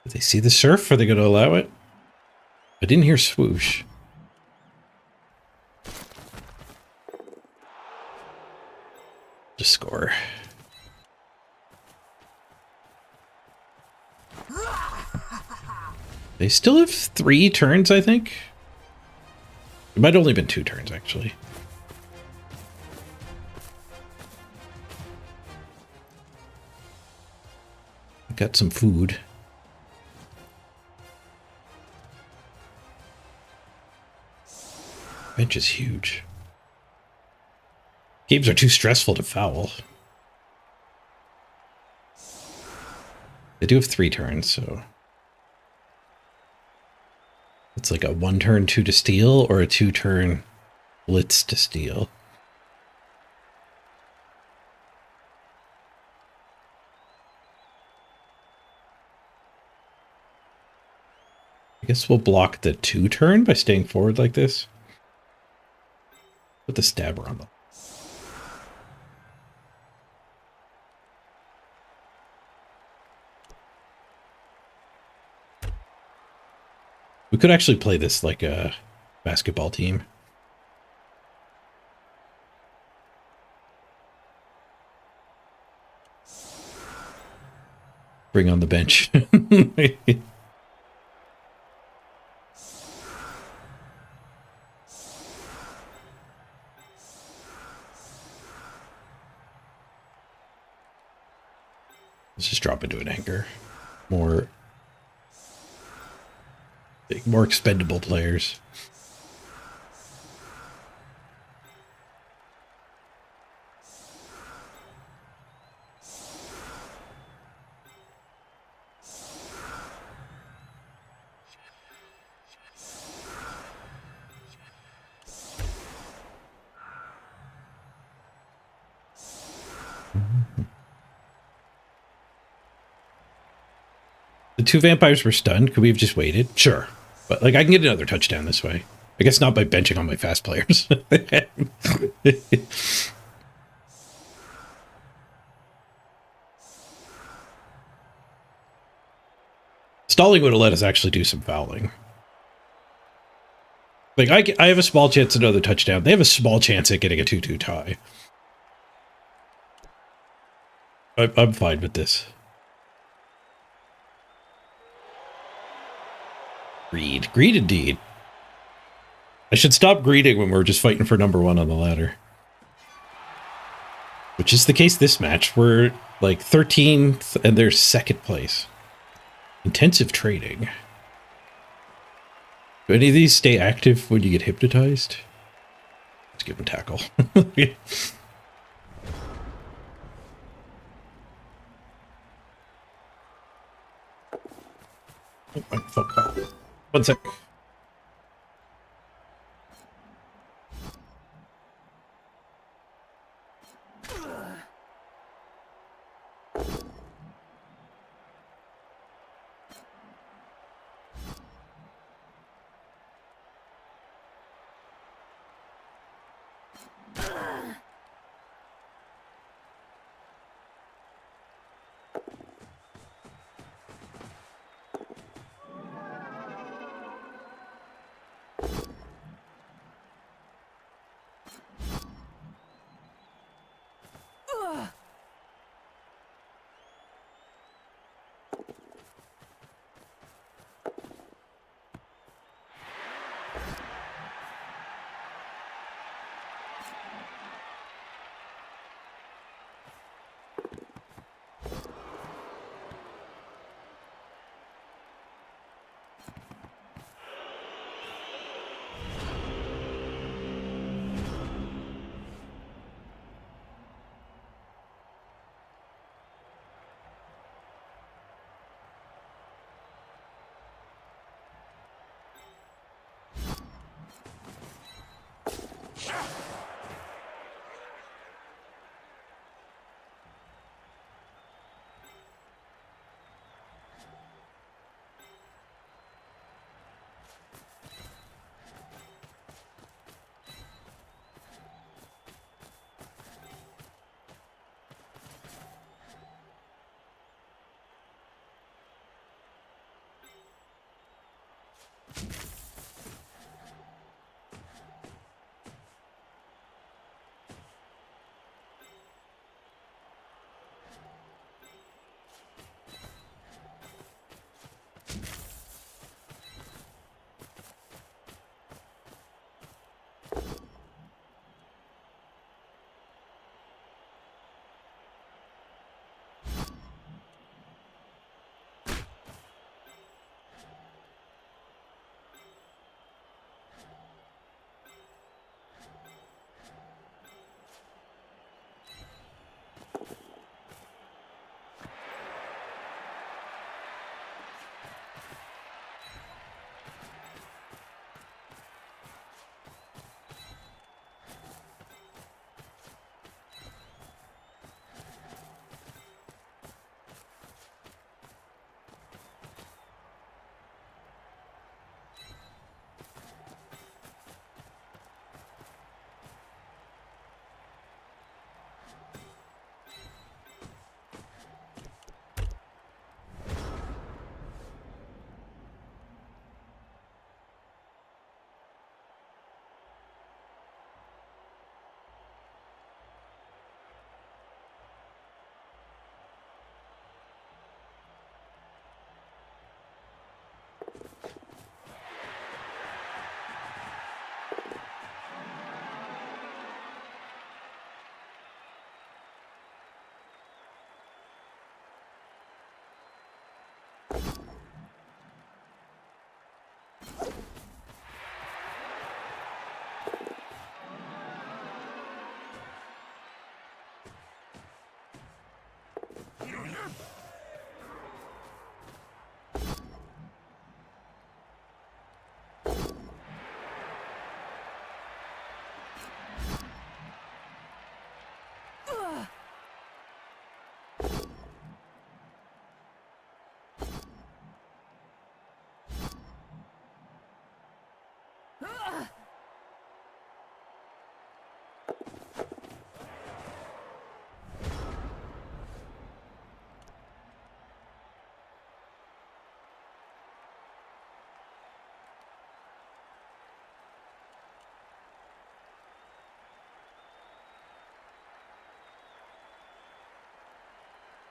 they see the surf? Are they going to allow it? I didn't hear swoosh. Just score. They still have 3 turns, I think. It might have only been 2 turns, actually. Got some food. Bench is huge. Games are too stressful to foul. They do have 3 turns, so... It's like a 1 turn 2 to steal or a 2 turn blitz to steal. I guess we'll block the 2 turn by staying forward like this. Put the stabber on them. We could actually play this like a basketball team. Bring on the bench. Let's just drop into an anchor. More expendable players. The 2 vampires were stunned. Could we have just waited? Sure. But, like, I can get another touchdown this way. I guess not by benching on my fast players. Stalling would have let us actually do some fouling. Like, I have a small chance at another touchdown. They have a small chance at getting a 2-2 tie. I'm fine with this. Greed. Greed indeed. I should stop greeting when we're just fighting for number 1 on the ladder. Which is the case this match. We're like 13th and they're 2nd place. Intensive trading. Do any of these stay active when you get hypnotized? Let's give them tackle. Oh, 1 sec.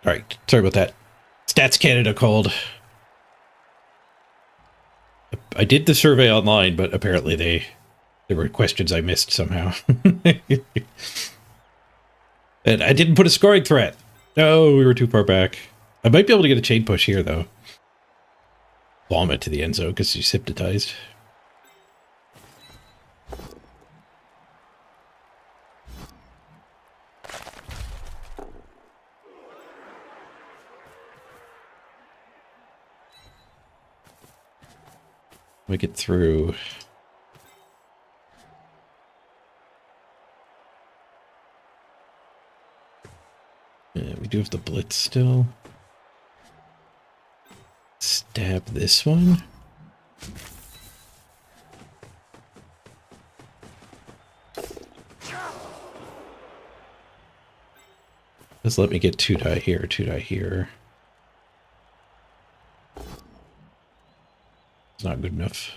All right, sorry about that. Stats Canada called. I did the survey online, but apparently there were questions I missed somehow. And I didn't put a scoring threat. No, we were too far back. I might be able to get a chain push here, though. Bomb it to the end zone because he's hypnotized. We get through. Yeah, we do have the blitz still. Stab this one. Just let me get 2-die here, 2-die here. It's not good enough.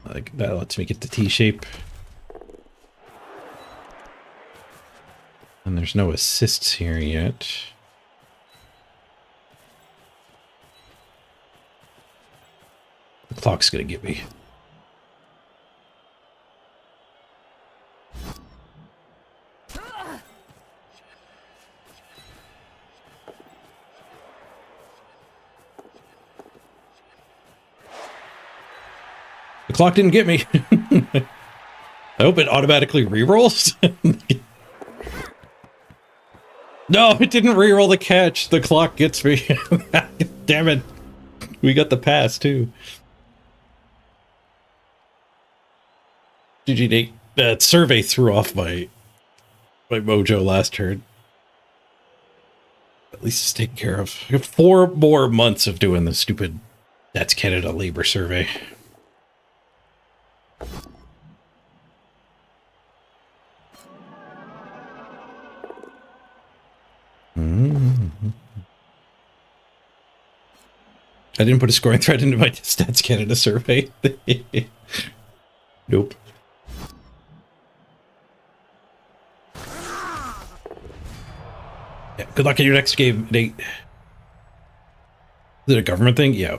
Like that lets me get the T shape. And there's no assists here yet. The clock's gonna get me. The clock didn't get me. I hope it automatically re-rolls. No, it didn't reroll the catch. The clock gets me. Damn it. We got the pass, too. GG, Nate. That survey threw off my mojo last turn. At least it's taken care of. I have 4 more months of doing the stupid That's Canada labor survey. I didn't put a scoring thread into my Stats Canada survey. Nope. Yeah, good luck in your next game, Nate. Is it a government thing? Yeah.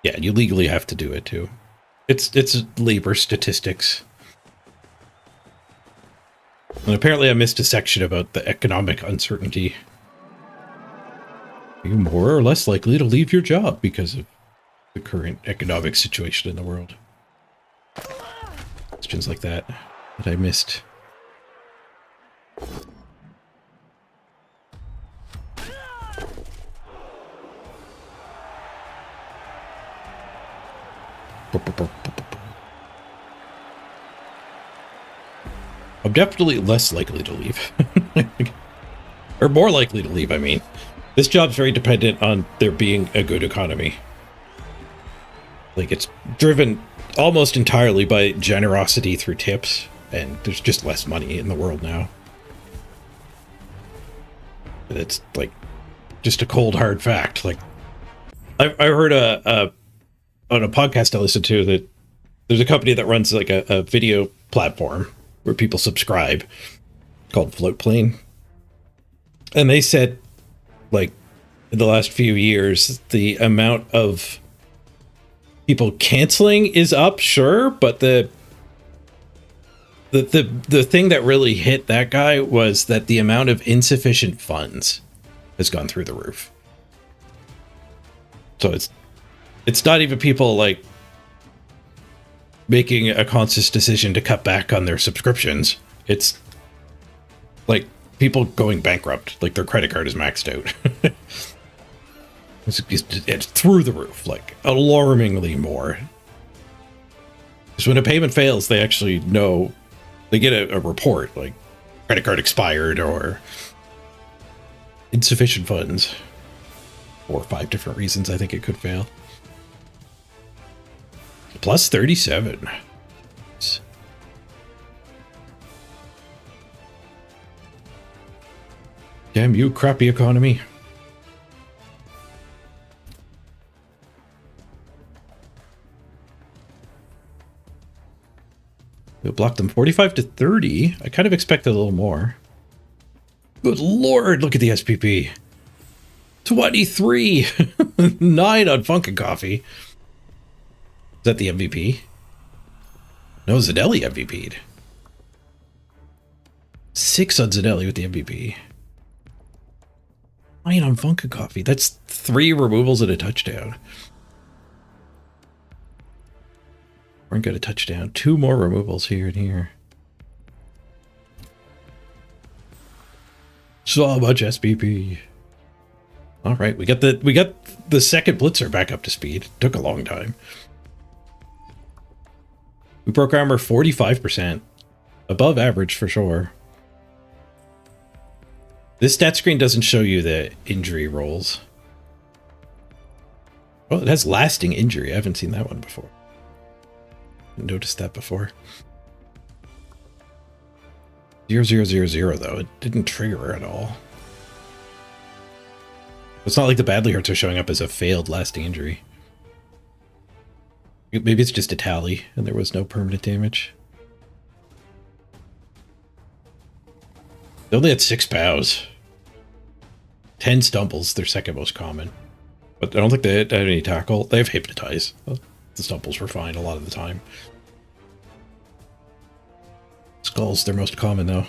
Yeah, you legally have to do it too. It's labor statistics. And apparently I missed a section about the economic uncertainty. Are you more or less likely to leave your job because of the current economic situation in the world? Questions like that I missed. I'm definitely less likely to leave. Or more likely to leave, I mean. This job's very dependent on there being a good economy. Like, it's driven almost entirely by generosity through tips, and there's just less money in the world now. And it's, like, just a cold, hard fact. Like, I heard on a podcast I listened to that there's a company that runs, like, a video platform where people subscribe called Floatplane. And they said, like, in the last few years, the amount of people canceling is up, sure, but the thing that really hit that guy was that the amount of insufficient funds has gone through the roof. So it's not even people like making a conscious decision to cut back on their subscriptions. It's like people going bankrupt, like their credit card is maxed out. It's through the roof, like alarmingly more. Because when a payment fails, they actually know, they get a report, like credit card expired or insufficient funds. 4 or 5 different reasons I think it could fail. Plus 37. Damn you, crappy economy. We'll block them 45 to 30. I kind of expected a little more. Good lord, look at the SPP. 23. 9 on Funkin' Coffee. Is that the MVP? No, Zanelli MVP'd. 6 on Zanelli with the MVP. 9 on Funkin' Coffee. That's 3 removals and a touchdown. We're gonna get a touchdown. 2 more removals here and here. So much SPP. All right, we got the second blitzer back up to speed. Took a long time. We broke armor 45%. Above average for sure. This stat screen doesn't show you the injury rolls. Well, it has lasting injury. I haven't seen that one before. Noticed that before. 0000 though. It didn't trigger at all. It's not like the badly hurts are showing up as a failed lasting injury. Maybe it's just a tally and there was no permanent damage. They only had 6 POWs. 10 stumbles, their second most common. But I don't think they had any tackle. They have hypnotize. The stumbles were fine a lot of the time. Skulls, they're most common though.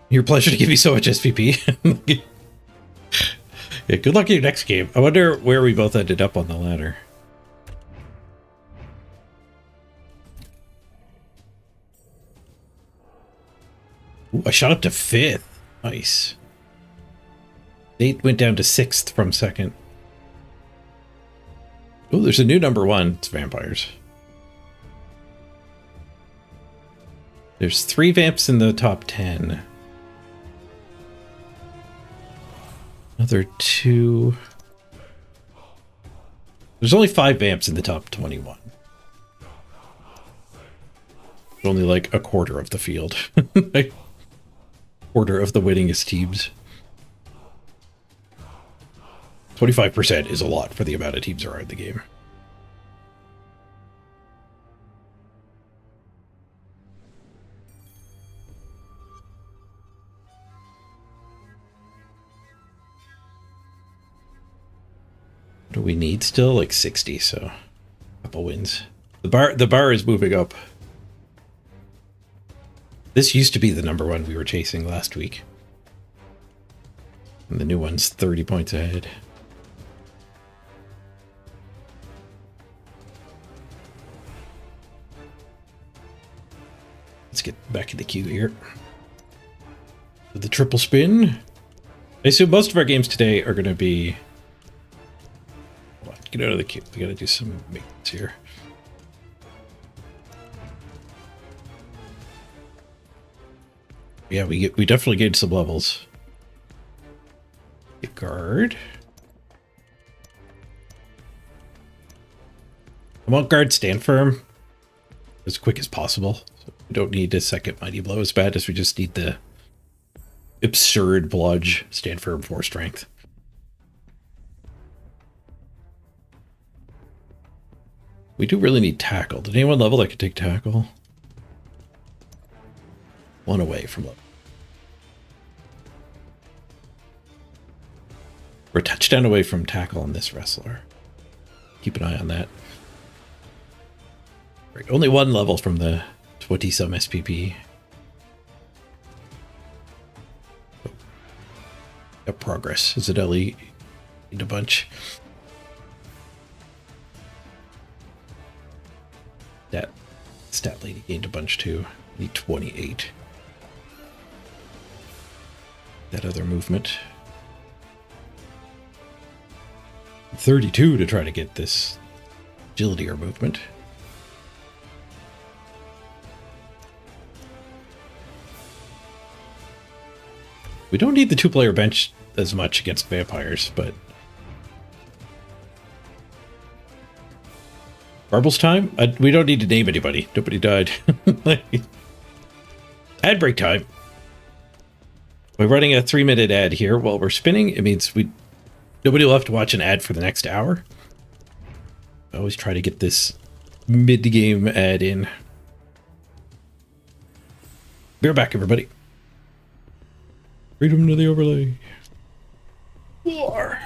Your pleasure to give me so much SPP. Yeah, good luck in your next game. I wonder where we both ended up on the ladder. Ooh, I shot up to 5th. Nice. 8 went down to 6th from 2nd. Oh, there's a new number 1. It's vampires. There's 3 vamps in the top 10. Another 2. There's only 5 vamps in the top 21. Only like a quarter of the field. A quarter of the winningest teams. 25% is a lot for the amount of teams that are in the game. What do we need still? Like 60, so a couple wins. The bar is moving up. This used to be the number 1 we were chasing last week. And the new one's 30 points ahead. Let's get back in the queue here. With the triple spin. I assume most of our games today are going to be... Get out of the queue. We got to do some maintenance here. Yeah, we definitely gained some levels. Get guard. I want guard stand firm as quick as possible. So we don't need a second mighty blow as bad as we just need the absurd bludge stand firm 4 strength. We do really need tackle. Did anyone level that could take tackle? 1 away from level. We're a touchdown away from tackle on this wrestler. Keep an eye on that. Right, only 1 level from the 20-some SPP. Oh. Got progress. Zideli gained a bunch. That stat lady gained a bunch too. Need 28. That other movement. 32 to try to get this agility or movement. We don't need the 2-player bench as much against vampires, but... Barble's time? We don't need to name anybody. Nobody died. Ad break time. We're running a 3-minute ad here while we're spinning. It means nobody will have to watch an ad for the next hour. I always try to get this mid-game ad in. Be right back, everybody. Freedom to the overlay. War.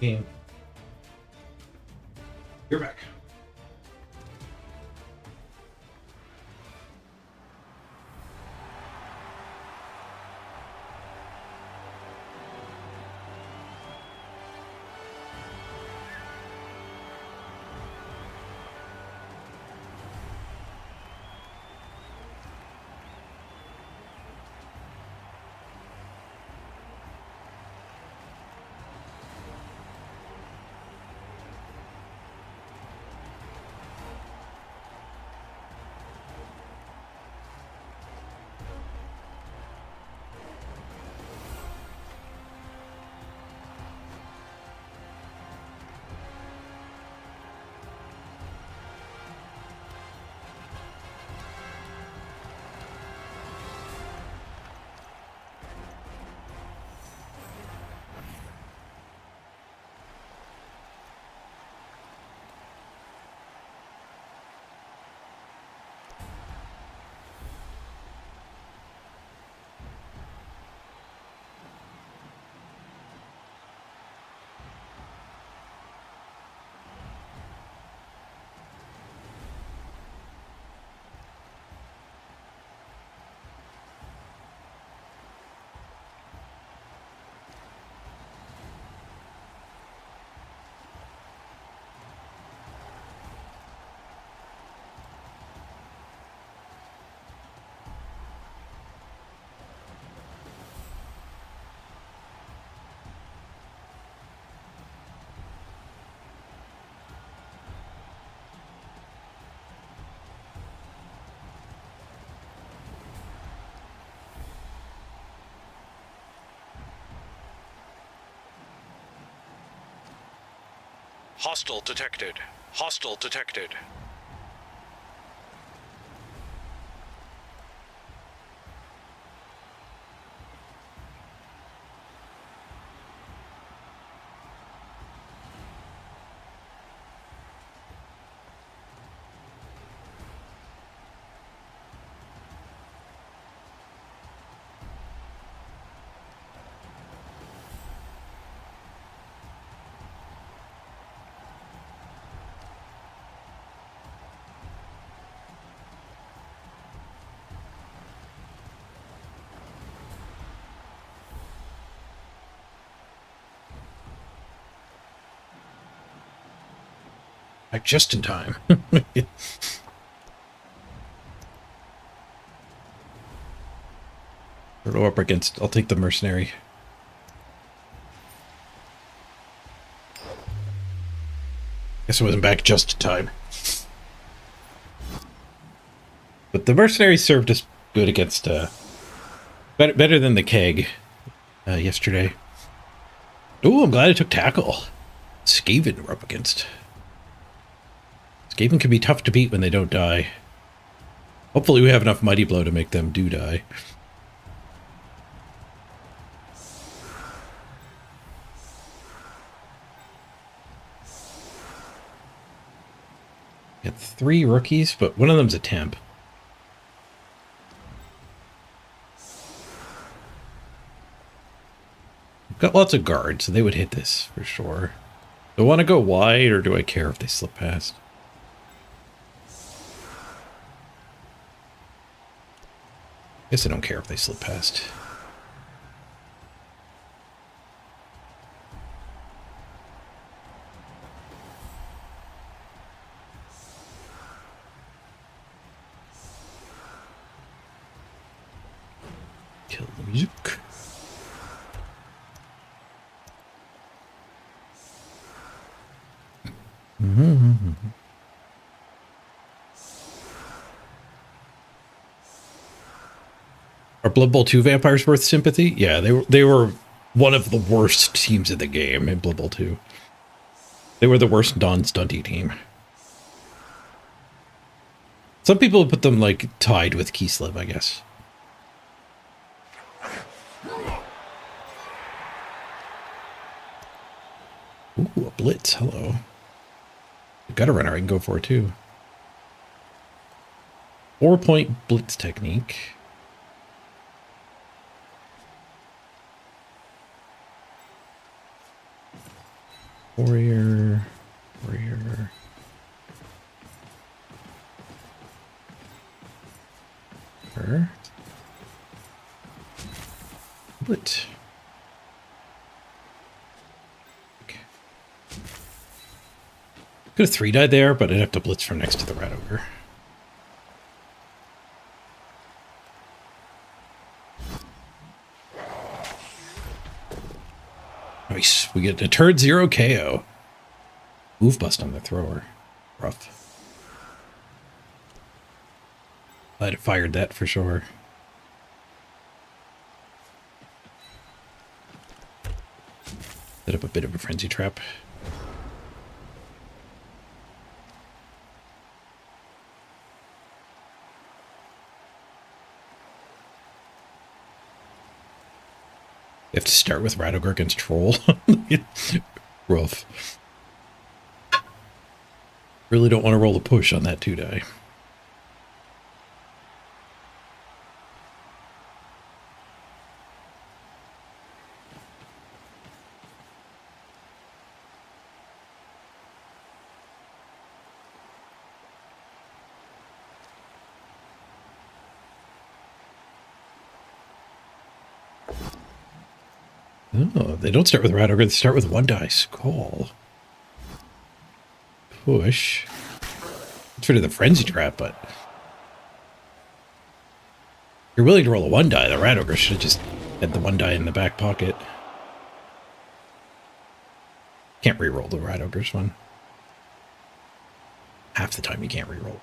Game. You're back. Hostile detected. Hostile detected. Back just in time. Go up against. I'll take the mercenary. Guess I wasn't back just in time. But the mercenary served us good against better than the keg yesterday. Ooh, I'm glad I took tackle. Skaven we're up against. Skaven can be tough to beat when they don't die. Hopefully we have enough Mighty Blow to make them do die. Got 3 rookies, but one of them's a temp. Got lots of guards, so they would hit this for sure. Do I want to go wide, or do I care if they slip past? Guess I don't care if they slip past. Kill the music. Are Blood Bowl 2 vampires worth sympathy? Yeah, they were one of the worst teams in the game in Blood Bowl 2. They were the worst non-stunty team. Some people put them like tied with Kislev, I guess. Ooh, a blitz. Hello. Got a runner. I can go for it too. 4-point blitz technique. Warrior. Warrior. Her. What? Okay. Could have 3-died there, but I'd have to blitz from next to the rat ogre. Nice. We get a turn 0 KO. Move bust on the thrower. Rough. I'd have fired that for sure. Set up a bit of a frenzy trap. You have to start with rat ogre against troll. Rough. Really don't want to roll a push on that 2-die. Oh, they don't start with rat ogre, they start with 1-die skull. Push. It's rid of the frenzy trap, but you're willing to roll a 1-die. The rat ogre should have just had the 1-die in the back pocket. Can't re-roll the rat ogre's one. Half the time you can't re-roll.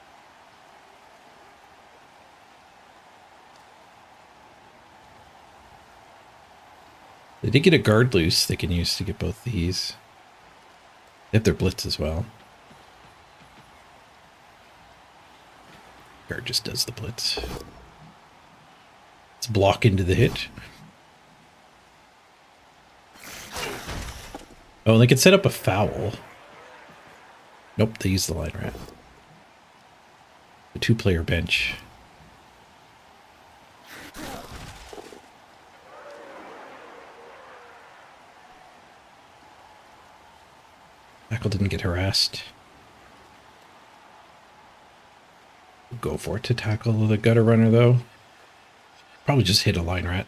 They did get a guard loose they can use to get both these. They have their blitz as well. Guard just does the blitz. Let's block into the hit. Oh, and they can set up a foul. Nope, they use the line rat. The 2-player bench. Tackle didn't get harassed. Go for it to tackle the gutter runner, though. Probably just hit a line rat.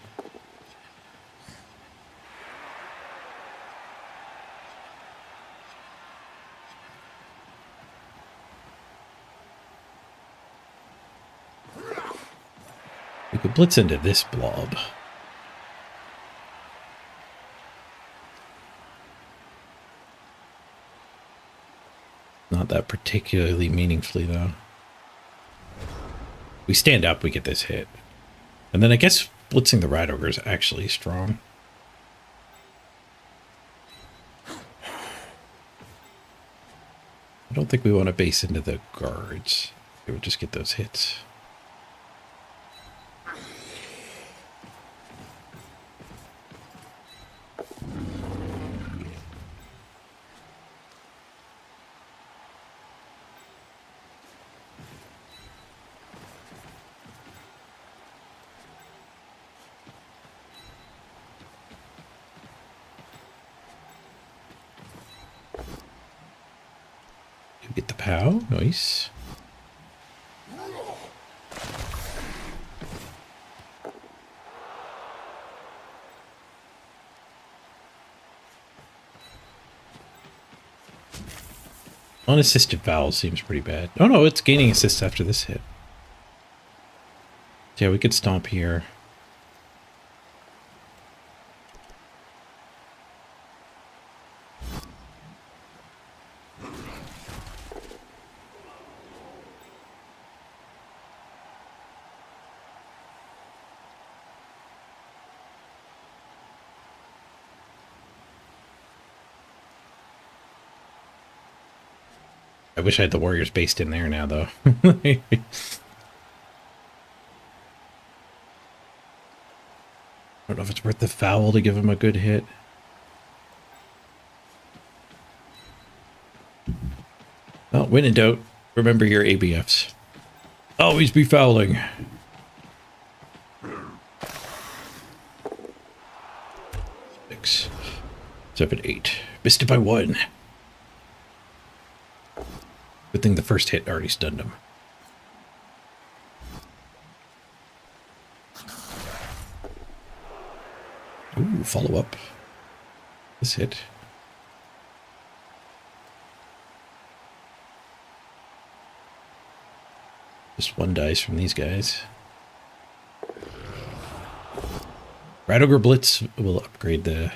We could blitz into this blob. Not that particularly meaningfully, though. We stand up, we get this hit. And then I guess blitzing the rat ogre is actually strong. I don't think we want to base into the guards. It would just get those hits. Get the POW. Nice. Unassisted foul seems pretty bad. Oh no, it's gaining assists after this hit. Yeah, we could stomp here. I wish I had the warriors based in there now, though. I don't know if it's worth the foul to give him a good hit. Well, when in doubt, remember your ABFs. Always be fouling. 6, 7, 8. Missed it by 1. Good thing the first hit already stunned him. Ooh, follow up. This hit. Just one dice from these guys. Rat Ogre Blitz will upgrade the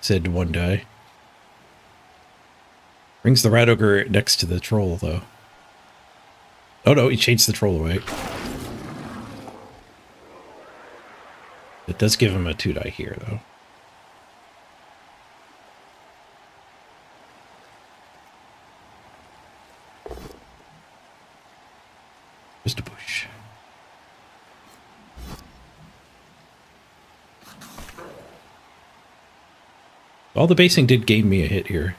said one die. Brings the Rat Ogre next to the troll, though. Oh no, he chased the troll away. It does give him a 2 die here, though. Just a push. All the basing did gain me a hit here.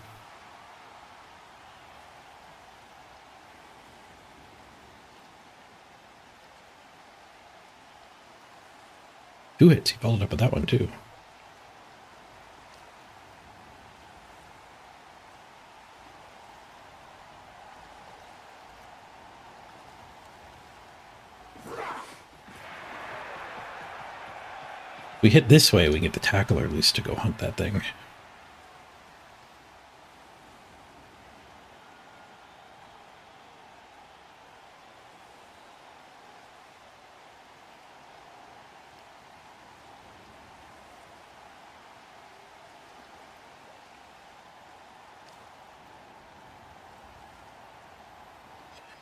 Two hits. He followed up with that one, too. If we hit this way, we get the tackler at least to go hunt that thing.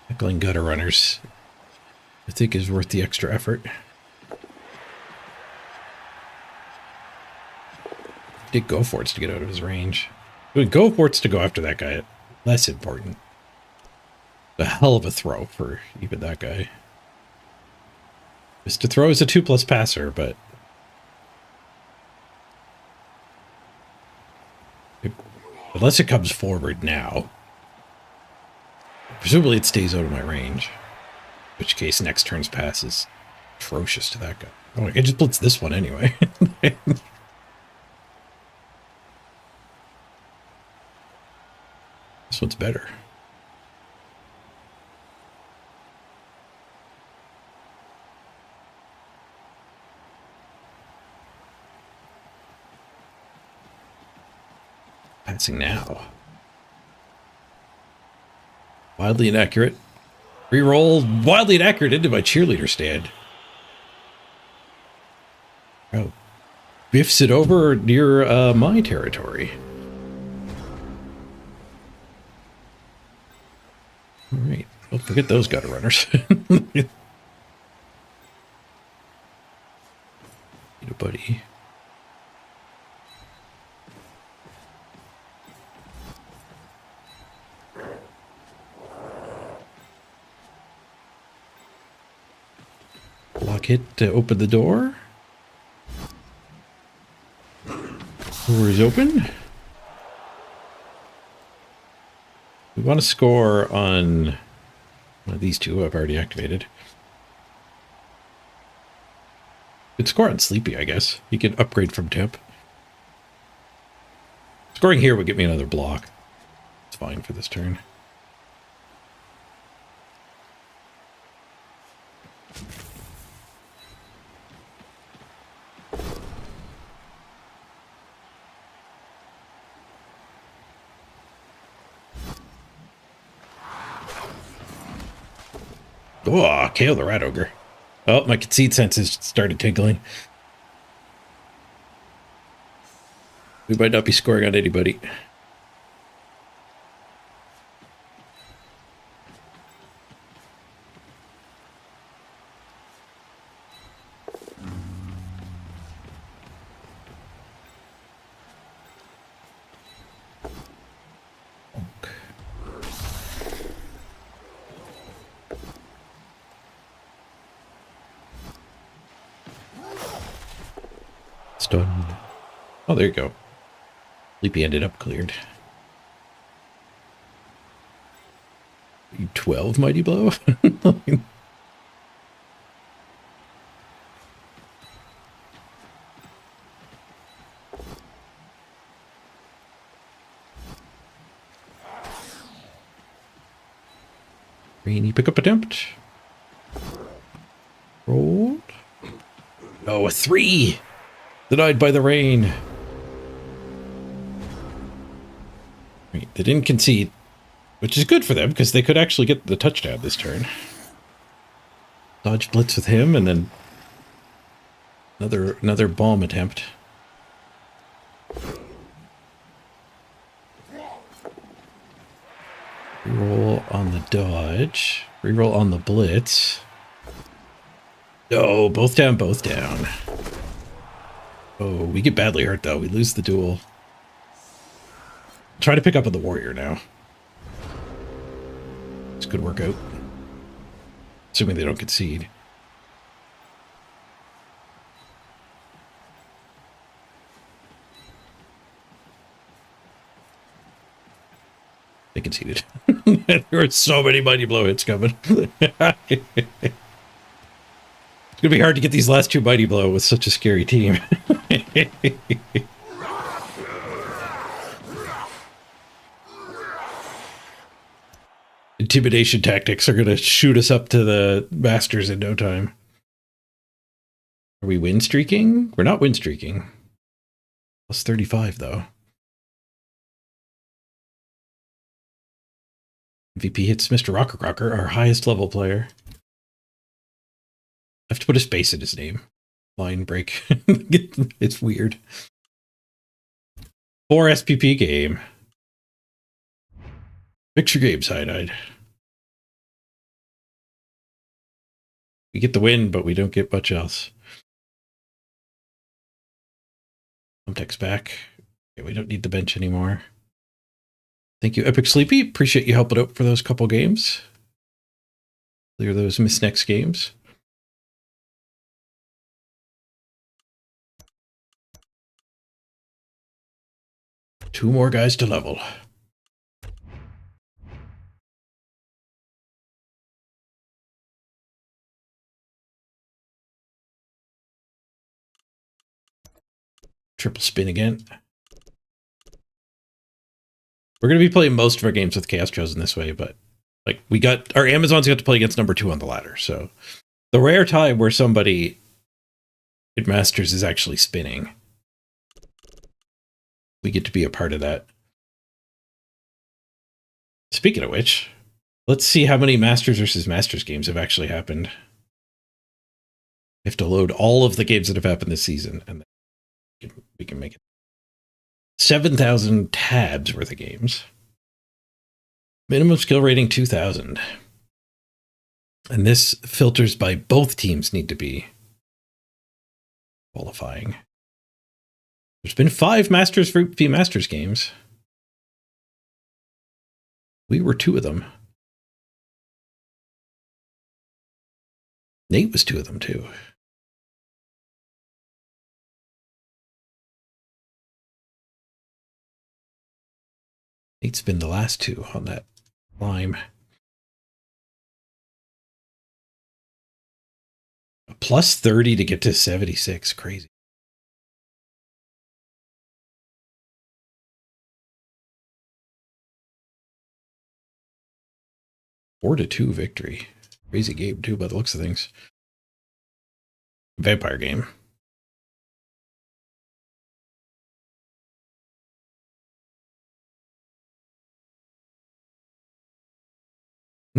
Tackling gutter runners, I think, is worth the extra effort. Did go for it to get out of his range. Doing go for it to go after that guy, less important. A hell of a throw for even that guy. Just to throw is a 2+ passer, but unless it comes forward now, presumably it stays out of my range. In which case, next turn's pass is atrocious to that guy. Oh, I can just blitz this one anyway. This one's better. Passing now. Wildly inaccurate. Reroll wildly inaccurate into my cheerleader stand. Oh. Biffs it over near my territory. Alright. Don't forget those gutter runners. Need a buddy. Block hit to open the door. Door is open. We want to score on one of these two I've already activated. Could score on Sleepy, I guess. He can upgrade from temp. Scoring here would get me another block. It's fine for this turn. Oh, KO the Rat Ogre. Oh, my conceit senses started tinkling. We might not be scoring on anybody. Stunned. Oh, there you go. Sleepy ended up cleared. 12 Mighty Blow? Rainy pickup attempt. Rolled. Oh, a 3! Denied by the rain. Right, they didn't concede, which is good for them because they could actually get the touchdown this turn. Dodge blitz with him, and then another bomb attempt. Reroll on the dodge. Reroll on the blitz. Oh, both down, both down. Oh, we get badly hurt, though. We lose the duel. Try to pick up on the warrior now. This could work out. Assuming they don't concede. They conceded. There were so many Mighty Blow hits coming. It's gonna be hard to get these last two Mighty Blow with such a scary team. Intimidation tactics are gonna shoot us up to the Masters in no time. Are we win streaking? We're not win streaking. Plus 35 though. MVP hits Mr. Rocker, our highest level player. I have to put a space in his name. Line break. It's weird. 4 SPP game. Picture game side-eyed. We get the win, but we don't get much else. Thumbtack's back. Okay, we don't need the bench anymore. Thank you, Epic Sleepy. Appreciate you helping out for those couple games. Clear those miss next games. Two more guys to level. Triple spin again. We're going to be playing most of our games with Chaos Chosen this way, but like we got our Amazons got to play against number 2 on the ladder. So the rare time where somebody in Masters is actually spinning, we get to be a part of that. Speaking of which, let's see how many Masters versus Masters games have actually happened. We have to load all of the games that have happened this season, and then we can make it. 7,000 tabs worth of games. Minimum skill rating 2,000. And this filters by both teams need to be qualifying. There's been 5 Masters for V Masters games. We were 2 of them. Nate was 2 of them too. Nate's been the last 2 on that climb. A plus 30 to get to 76. Crazy. A 4-2 victory. Crazy game too by the looks of things. Vampire game.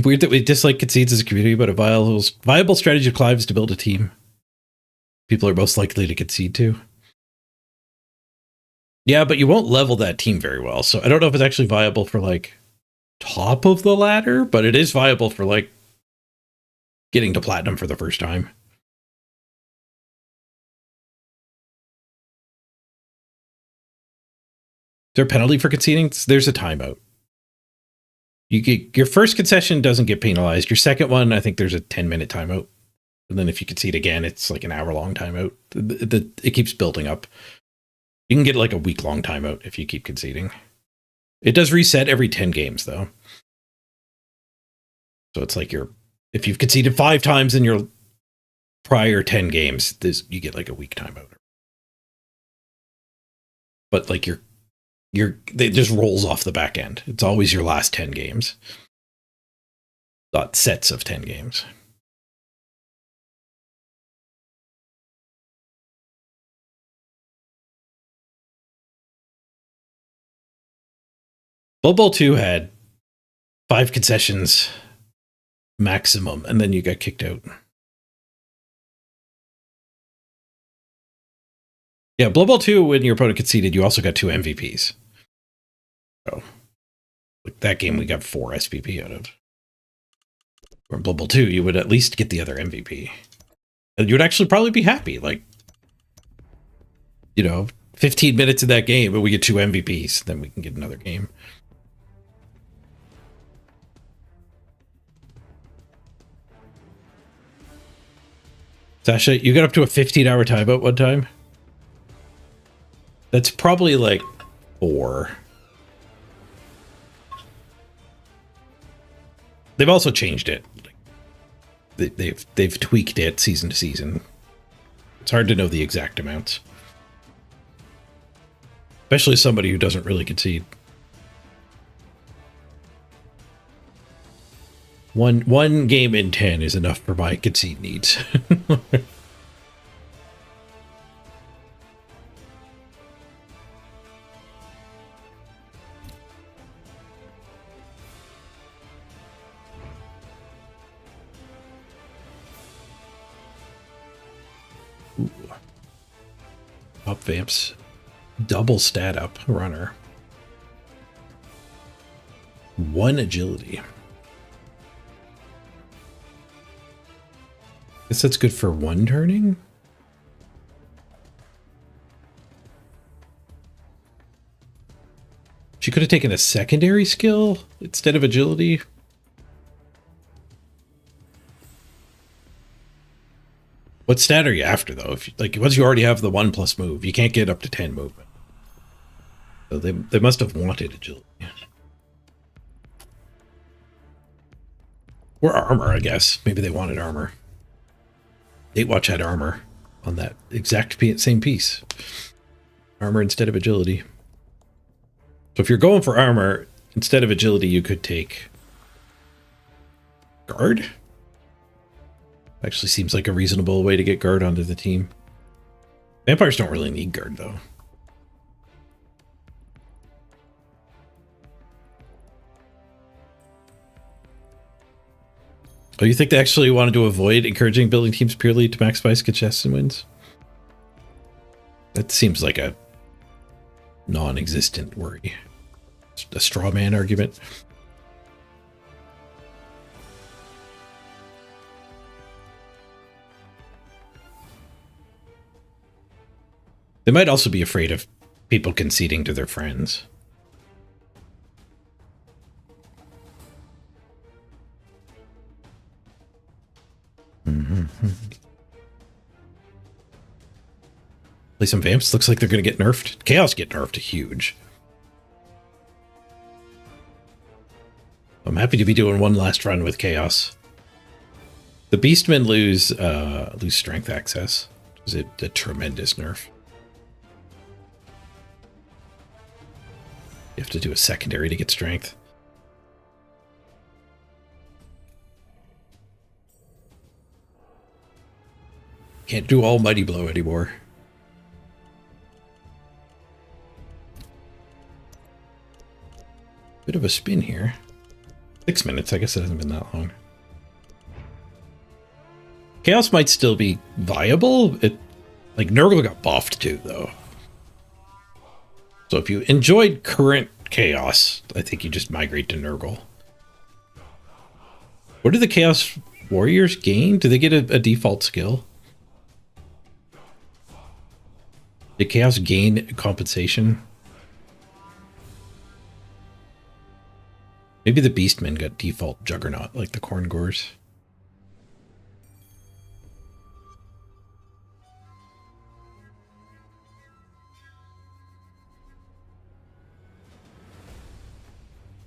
Weird that we dislike concedes as a community, but a viable strategy of Clive is to build a team people are most likely to concede to. Yeah, but you won't level that team very well. So I don't know if it's actually viable for like top of the ladder, but it is viable for like getting to platinum for the first time. Is there a penalty for conceding? There's a timeout. You get your first concession doesn't get penalized. Your second one, I think there's a 10-minute timeout. And then if you concede again, it's like an hour-long timeout. It keeps building up. You can get like a week-long timeout if you keep conceding. It does reset every 10 games, though. So it's like if you've conceded 5 times in your prior 10 games, you get like a week timeout. But like it just rolls off the back end. It's always your last 10 games. Not sets of 10 games. Blood Bowl 2 had 5 concessions maximum, and then you got kicked out. Yeah, Blood Bowl 2, when your opponent conceded, you also got 2 MVPs. So, like that game, we got 4 SPP out of. Or in Blood Bowl 2, you would at least get the other MVP. And you would actually probably be happy. Like, 15 minutes in that game, but we get 2 MVPs, then we can get another game. Sasha, you got up to a 15-hour timeout one time? That's probably like 4. They've also changed it. They've tweaked it season to season. It's hard to know the exact amounts. Especially somebody who doesn't really concede. One game in 10 is enough for my concede needs. Ooh. Up vamps. Double stat up runner. 1 agility. Guess that's good for 1 turning. She could have taken a secondary skill instead of agility. What stat are you after, though? If once you already have the 1+ move, you can't get up to 10 movement. So they must have wanted agility. Or armor, I guess. Maybe they wanted armor. Watch had armor on that exact same piece. Armor instead of agility. So if you're going for armor, instead of agility, you could take guard. Actually seems like a reasonable way to get guard onto the team. Vampires don't really need guard, though. Oh, you think they actually wanted to avoid encouraging building teams purely to maximize contestant wins? That seems like a non-existent worry. A straw man argument. They might also be afraid of people conceding to their friends. Play some vamps. Looks like they're going to get nerfed. Chaos get nerfed huge. I'm happy to be doing one last run with Chaos. The Beastmen lose strength access. Is it a tremendous nerf? You have to do a secondary to get strength. Can't do all Mighty Blow anymore. Bit of a spin here. 6 minutes, I guess it hasn't been that long. Chaos might still be viable. Like Nurgle got buffed too, though. So if you enjoyed current Chaos, I think you just migrate to Nurgle. What do the Chaos Warriors gain? Do they get a default skill? Did Chaos gain compensation? Maybe the Beastmen got default Juggernaut, like the Corn Gores.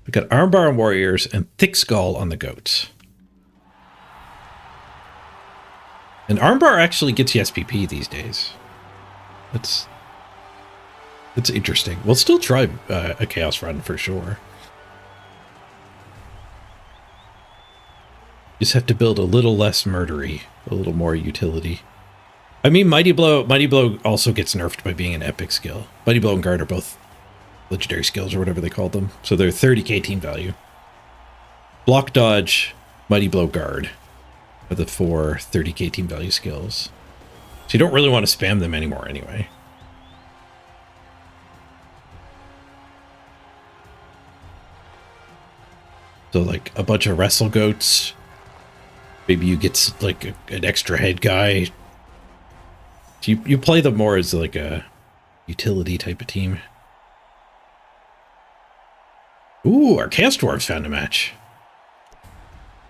We got Armbar on Warriors and Thick Skull on the Goats. And Armbar actually gets you SPP these days. That's interesting. We'll still try a Chaos run for sure. Just have to build a little less murdery, a little more utility. I mean, Mighty Blow also gets nerfed by being an epic skill. Mighty Blow and Guard are both legendary skills or whatever they called them. So they're 30k team value. Block, Dodge, Mighty Blow, Guard are the 4 30k team value skills. So you don't really want to spam them anymore anyway. So like a bunch of Wrestle Goats. Maybe you get like an extra head guy. So you play them more as like a utility type of team. Ooh, our Chaos Dwarves found a match.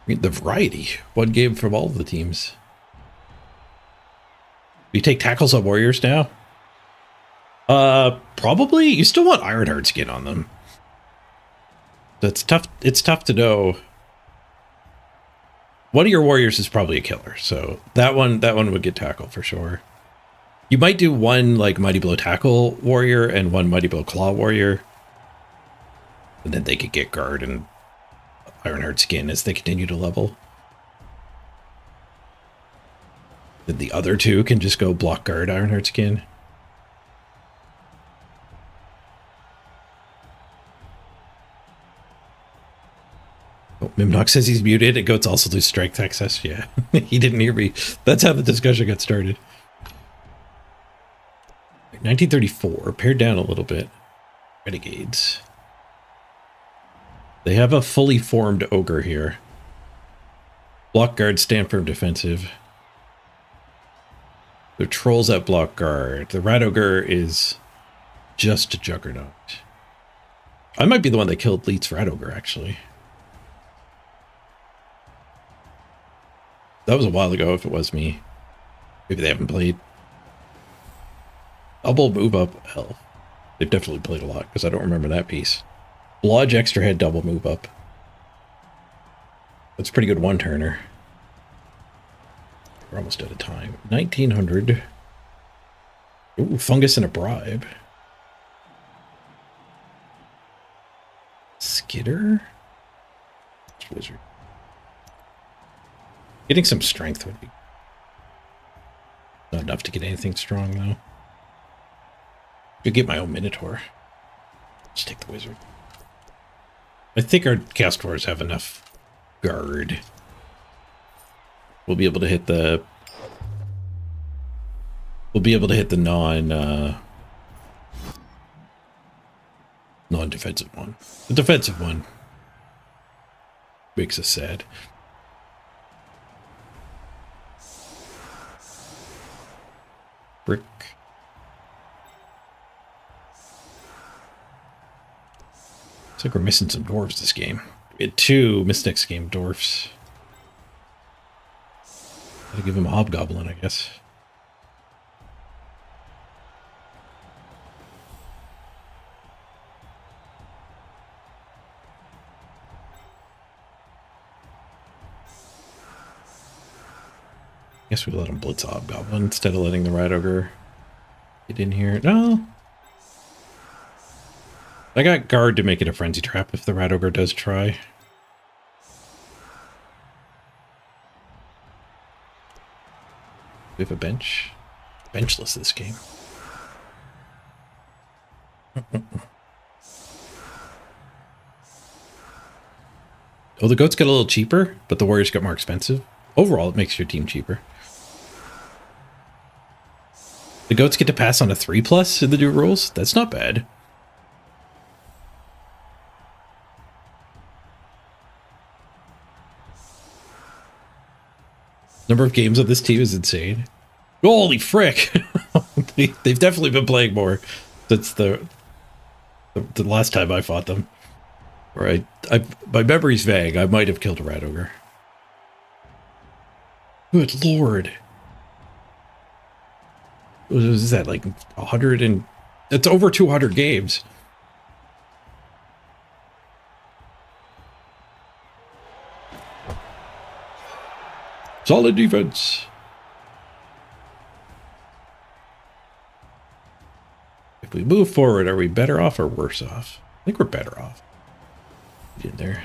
The variety. One game from all of the teams. You take tackles on warriors now? Probably. You still want Ironheart skin on them. That's tough. It's tough to know. One of your warriors is probably a killer, so that one would get tackle for sure. You might do one like Mighty Blow tackle warrior and one Mighty Blow claw warrior, and then they could get guard and Ironheart skin as they continue to level. Then the other two can just go block, guard, Ironheart skin. Oh, Mimnock says he's muted. And Goats also lose strength access. Yeah, he didn't hear me. That's how the discussion got started. 1934, pared down a little bit. Renegades. They have a fully formed ogre here. Block, guard, stand firm, defensive. The trolls at block, guard. The rat ogre is just a juggernaut. I might be the one that killed Leet's rat ogre, actually. That was a while ago if it was me. Maybe they haven't played. Double move up elf. They've definitely played a lot because I don't remember that piece. Blodge extra head double move up. That's a pretty good one-turner. We're almost out of time. 1900. Ooh, fungus and a bribe. Skitter? Wizard. Getting some strength would be not enough to get anything strong, though. Could get my own Minotaur. Just take the wizard. I think our Chaos Dwarves have enough guard. We'll be able to hit the... We'll be able to hit the non-defensive one. The defensive one makes us sad. Brick. Looks like we're missing some dwarves this game. We had 2 missed next game dwarfs. Gotta give him a hobgoblin, I guess. Guess we let him blitz hobgoblin instead of letting the rat ogre get in here. No. I got guard to make it a frenzy trap if the rat ogre does try. We have a bench. Benchless this game. Oh, the goats got a little cheaper, but the warriors got more expensive. Overall, it makes your team cheaper. The goats get to pass on a 3+ in the new rules. That's not bad. Number of games on this team is insane. Holy frick! They've definitely been playing more since the last time I fought them. Right, my memory's vague. I might have killed a rat ogre. Good lord! What is that, like 100 and... It's over 200 games. Solid defense. If we move forward, are we better off or worse off? I think we're better off. Get in there.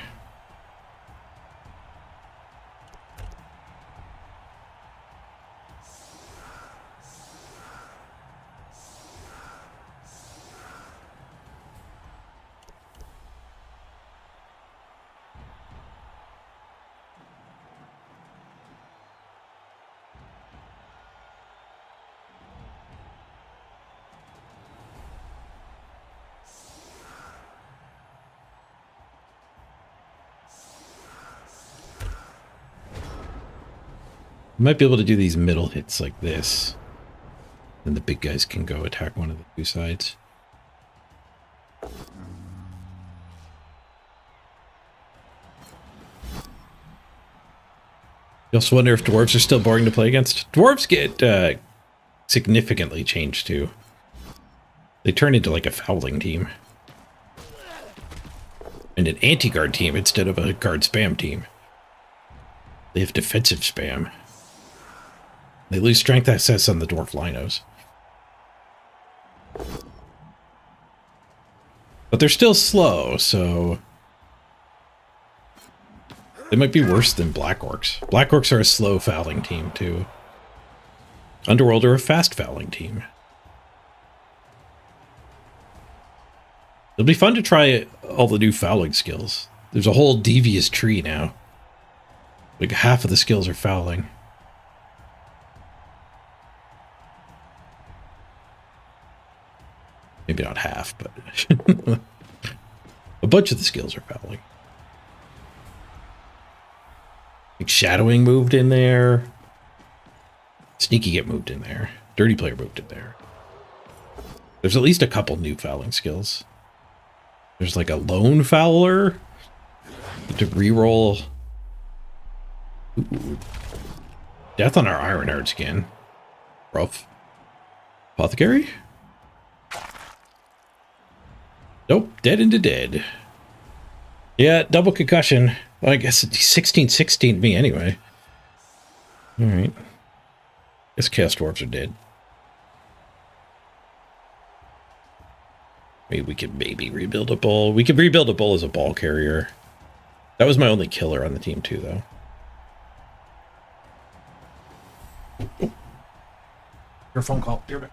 We might be able to do these middle hits like this. Then the big guys can go attack one of the two sides. You also wonder if dwarves are still boring to play against. Dwarves get significantly changed too. They turn into like a fouling team. And an anti-guard team instead of a guard spam team. They have defensive spam. They lose strength access on the dwarf linos. But they're still slow, so... They might be worse than Black Orcs. Black Orcs are a slow fouling team, too. Underworld are a fast fouling team. It'll be fun to try all the new fouling skills. There's a whole devious tree now. Like half of the skills are fouling. Maybe not half, but a bunch of the skills are fouling. Like shadowing moved in there. Sneaky get moved in there. Dirty player moved in there. There's at least a couple new fouling skills. There's like a lone fowler to reroll. Ooh. Death on our Ironheart skin. Rough. Apothecary? Nope, dead into dead. Yeah, double concussion. Well, I guess it's 16-16 me anyway. Alright. Guess Chaos Dwarves are dead. Maybe we could rebuild a bull. We could rebuild a bull as a ball carrier. That was my only killer on the team too, though. Oh. Your phone call. You're back.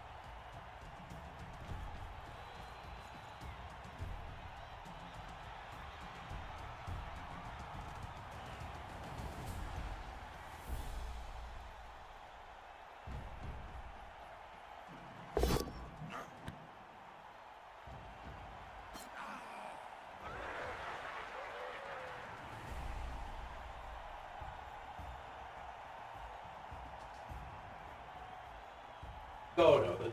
Oh, no.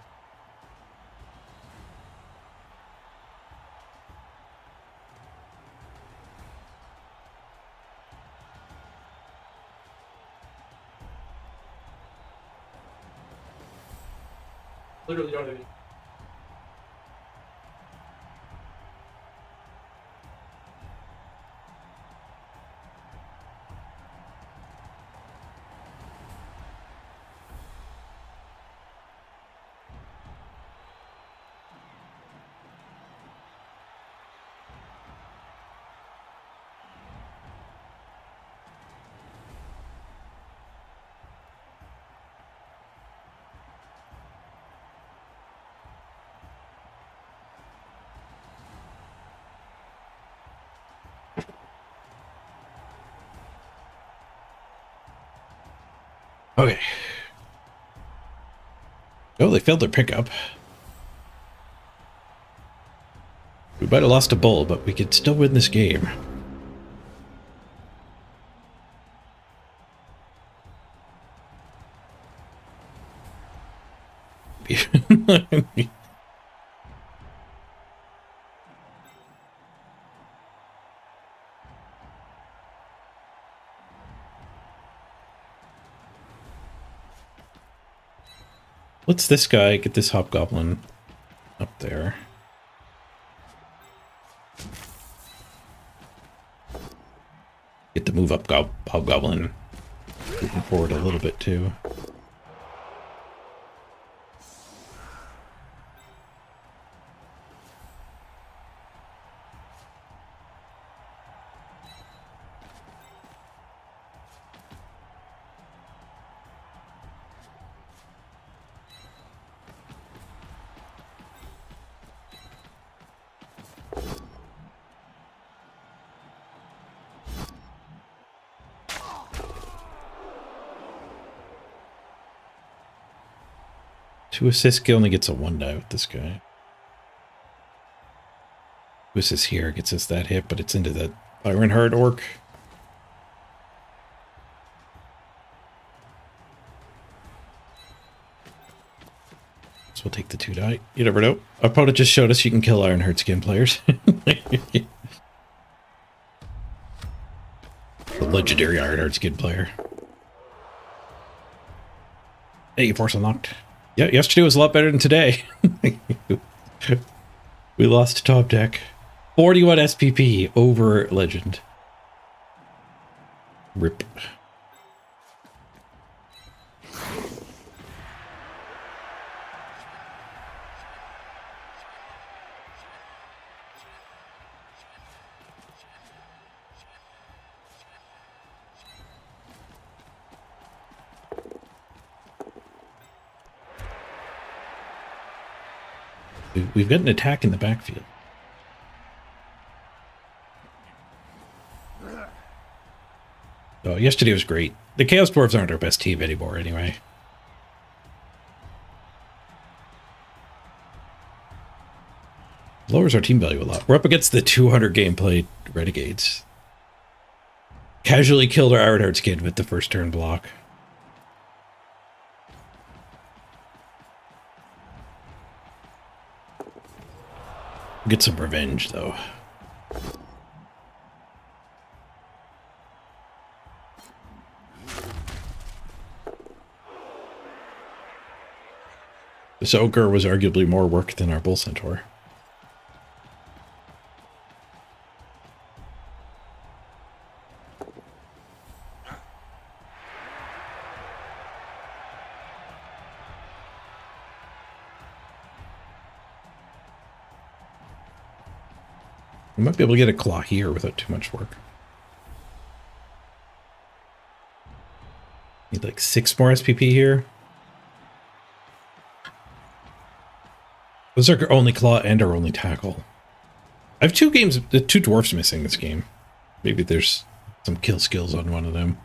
Literally don't have any. Okay. Oh, they failed their pickup. We might have lost a bull, but we could still win this game. Let's this guy get this hobgoblin up there. Get the move up hobgoblin moving forward a little bit too. Two assists, he only gets a one die with this guy. Two assists here gets us that hit, but it's into that Ironheart orc. So we'll take the 2 die. You never know. Our opponent just showed us you can kill Ironheart skin players. The legendary Ironheart skin player. Hey, force unlocked. Yeah, yesterday was a lot better than today. We lost to top deck. 41 SPP over legend. Rip. We've got an attack in the backfield. Oh, yesterday was great. The Chaos Dwarves aren't our best team anymore, anyway. Lowers our team value a lot. We're up against the 200 gameplay Renegades. Casually killed our Ironheart skin with the first turn block. Get some revenge, though. This Ogre was arguably more work than our Bull Centaur. We might be able to get a claw here without too much work. Need like 6 more SPP here. Those are our only claw and our only tackle. I have 2 games, the 2 dwarfs missing this game. Maybe there's some kill skills on one of them.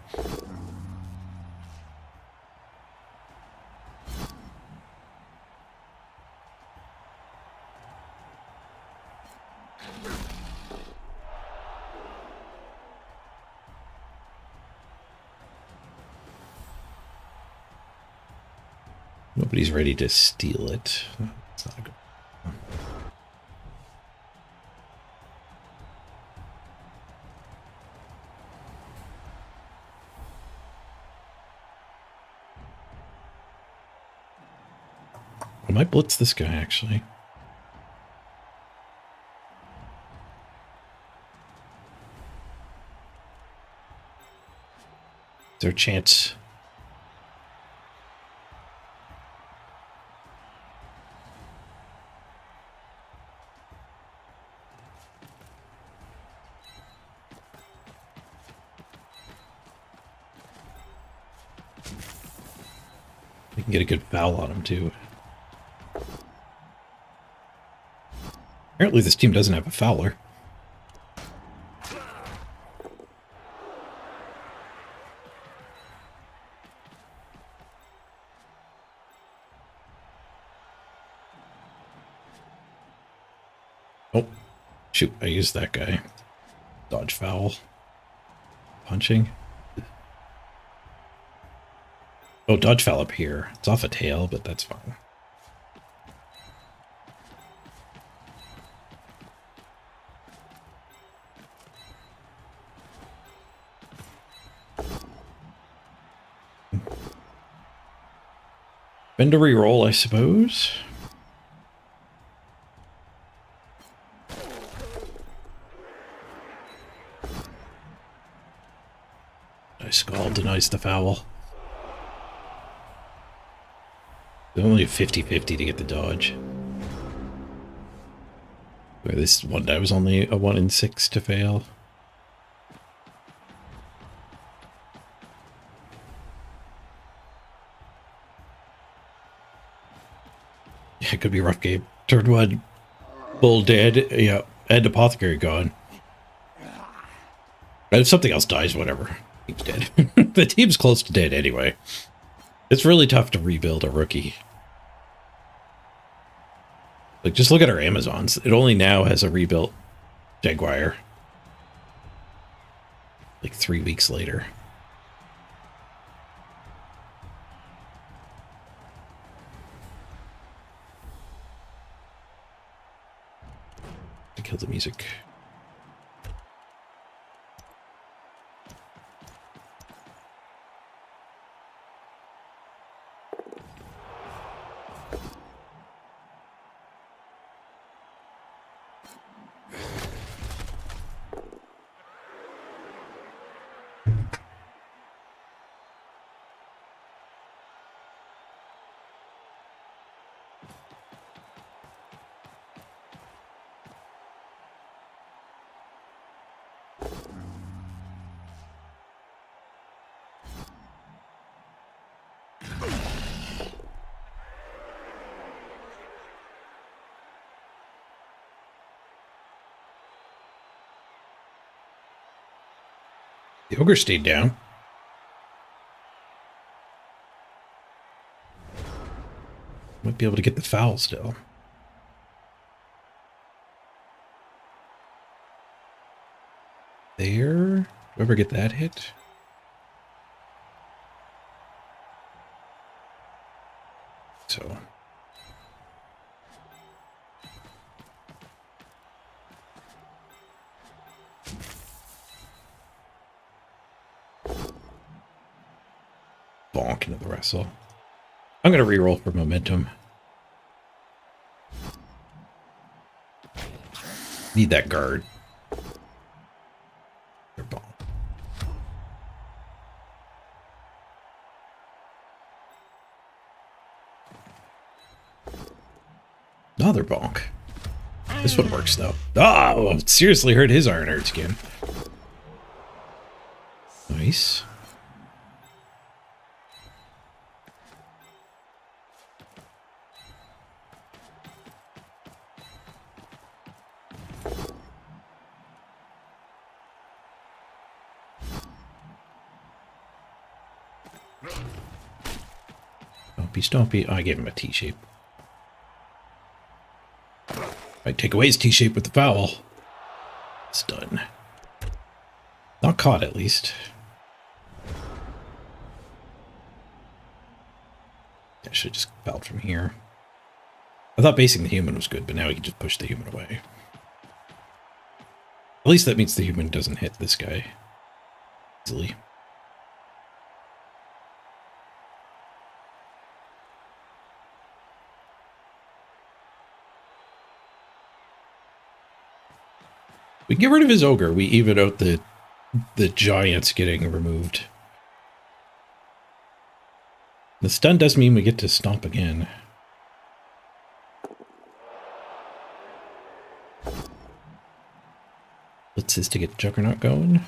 Nobody's ready to steal it. That's not good. I might blitz this guy, actually. Is there a chance? We can get a good foul on him, too. Apparently this team doesn't have a fouler. Oh, shoot, I used that guy. Dodge foul. Punching. Oh, dodge foul up here. It's off a tail, but that's fine. Bend to reroll, I suppose. Nice call, denies the foul. Only a 50-50 to get the dodge. Where this one die was only a 1 in 6 to fail. Yeah, it could be a rough game. Turn 1, Bull dead, yeah, and Apothecary gone. And if something else dies, whatever. Team's dead. The team's close to dead anyway. It's really tough to rebuild a rookie. Like, just look at our Amazons. It only now has a rebuilt Jaguar. Like 3 weeks later. To kill the music. The ogre stayed down. Might be able to get the foul still. There. Whoever get that hit? So. Bonk into the wrestle. I'm going to reroll for momentum. Need that guard. They're bonk. Another bonk. This one works though. Oh, it seriously hurt his Iron Heart skin. Nice. Stompy. Oh, I gave him a T-shape. Might take away his T-shape with the foul. It's done. Not caught, at least. I should have just fouled from here. I thought basing the human was good, but now he can just push the human away. At least that means the human doesn't hit this guy easily. We get rid of his ogre. We even out the giants getting removed. The stun does mean we get to stomp again. Blitz is to get Juggernaut going.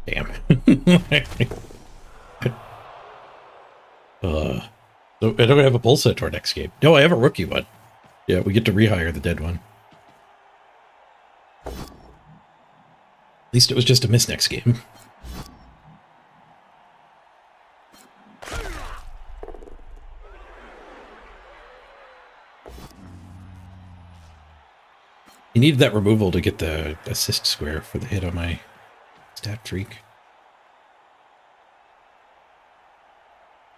Damn. So I don't have a bull set to our next game. No, I have a rookie one. Yeah, we get to rehire the dead one. At least it was just a miss next game. You needed that removal to get the assist square for the hit on my stat freak.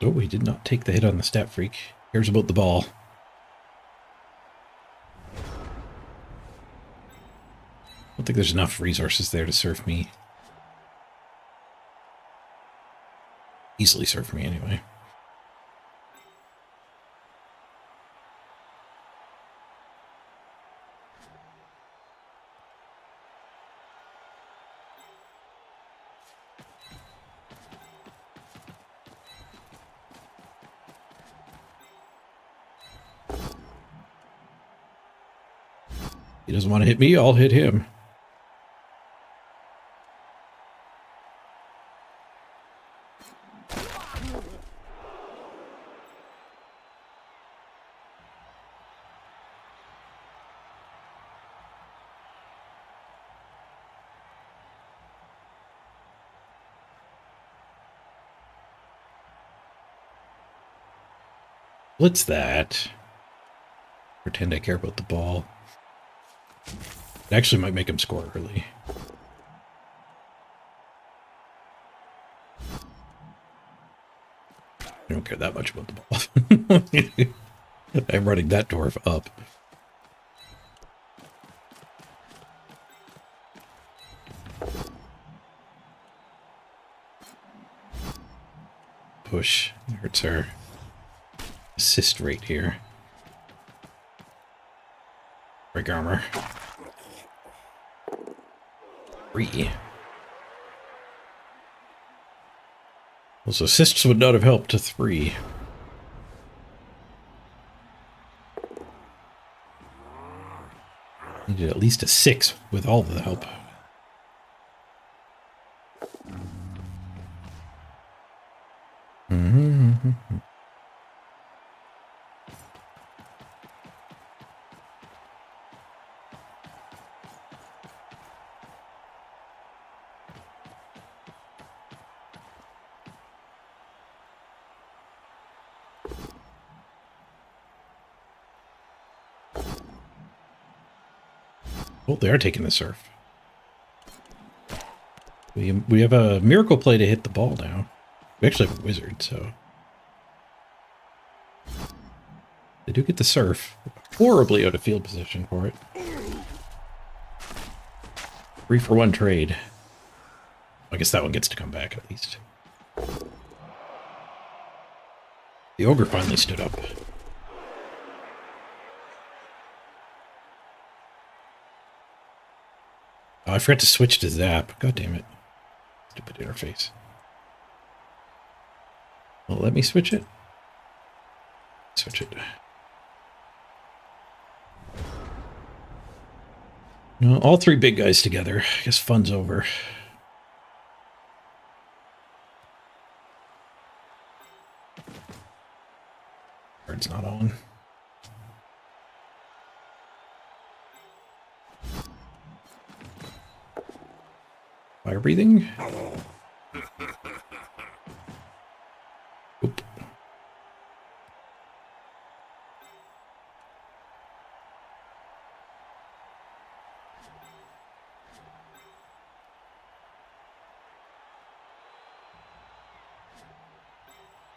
Oh, he did not take the hit on the stat freak. Cares about the ball. I don't think there's enough resources there to surf me. Easily surf me anyway. He doesn't want to hit me, I'll hit him. What's that? Pretend I care about the ball. It actually might make him score early. I don't care that much about the ball. I'm running that dwarf up. Push. Hurts our assist rate here. Break armor. 3. Those assists would not have helped to 3. Needed at least a 6 with all of the help. Oh, they are taking the surf. We have a miracle play to hit the ball now. We actually have a wizard, so... They do get the surf. Horribly out of field position for it. 3-for-1 trade. I guess that one gets to come back at least. The ogre finally stood up. Oh, I forgot to switch to zap. God damn it. Stupid interface. Well, let me switch it. Switch it. No, all 3 big guys together. I guess fun's over. Card's not on. Fire breathing. Oop.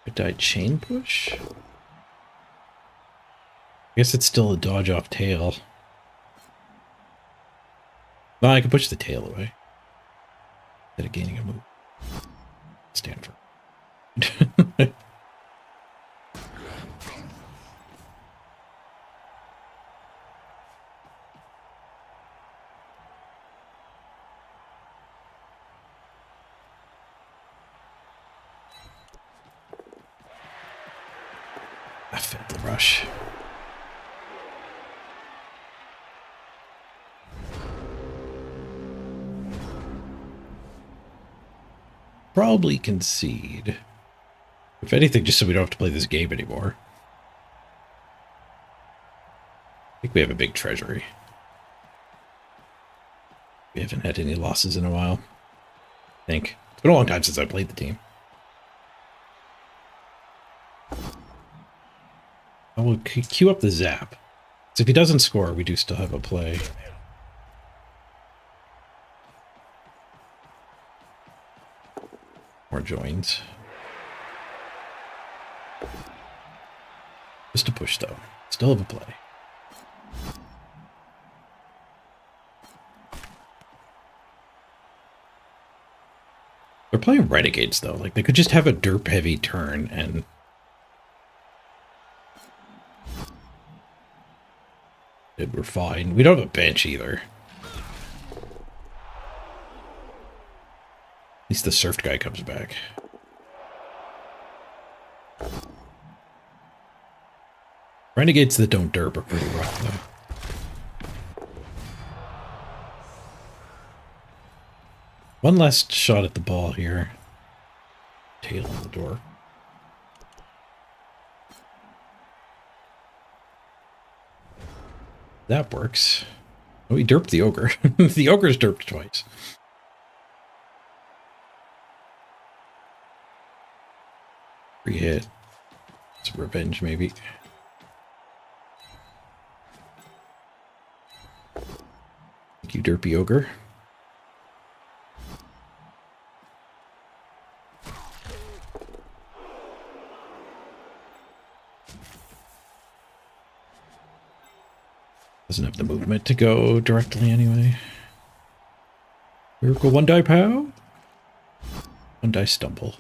Could I chain push? I guess it's still a dodge off tail. No, I can push the tail away. Instead of gaining a move. Stand for. I felt the rush. Probably concede. If anything, just so we don't have to play this game anymore. I think we have a big treasury. We haven't had any losses in a while. I think. It's been a long time since I played the team. I will queue up the zap. So if he doesn't score, we do still have a play. More joins. Just a push, though. Still have a play. They're playing Renegades, though. Like, they could just have a derp-heavy turn and... we're fine. We don't have a bench, either. At least the surfed guy comes back. Renegades that don't derp are pretty rough, though. One last shot at the ball here. Tail on the door. That works. Oh, he derped the ogre. The ogre's derped twice. Free hit. It's revenge, maybe. You derpy ogre. Doesn't have the movement to go directly anyway. Miracle 1-die pow? 1-die stumble.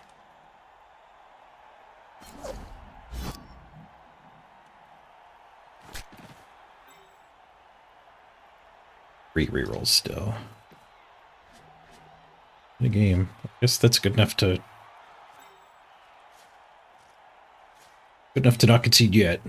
Three rerolls still. In a game. I guess that's good enough to not concede yet.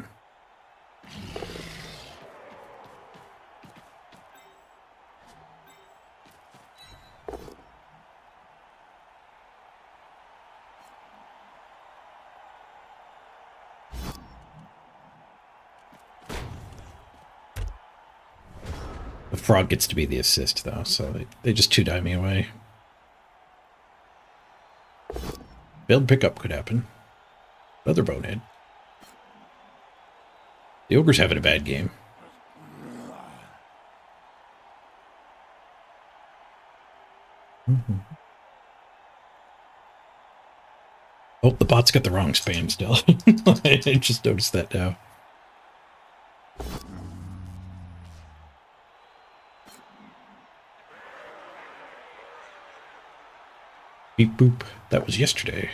The frog gets to be the assist, though, so they just 2-die me away. Failed pickup could happen. Another bonehead. The ogre's having a bad game. Oh, the bot's got the wrong spam still. I just noticed that now. Beep boop. That was yesterday.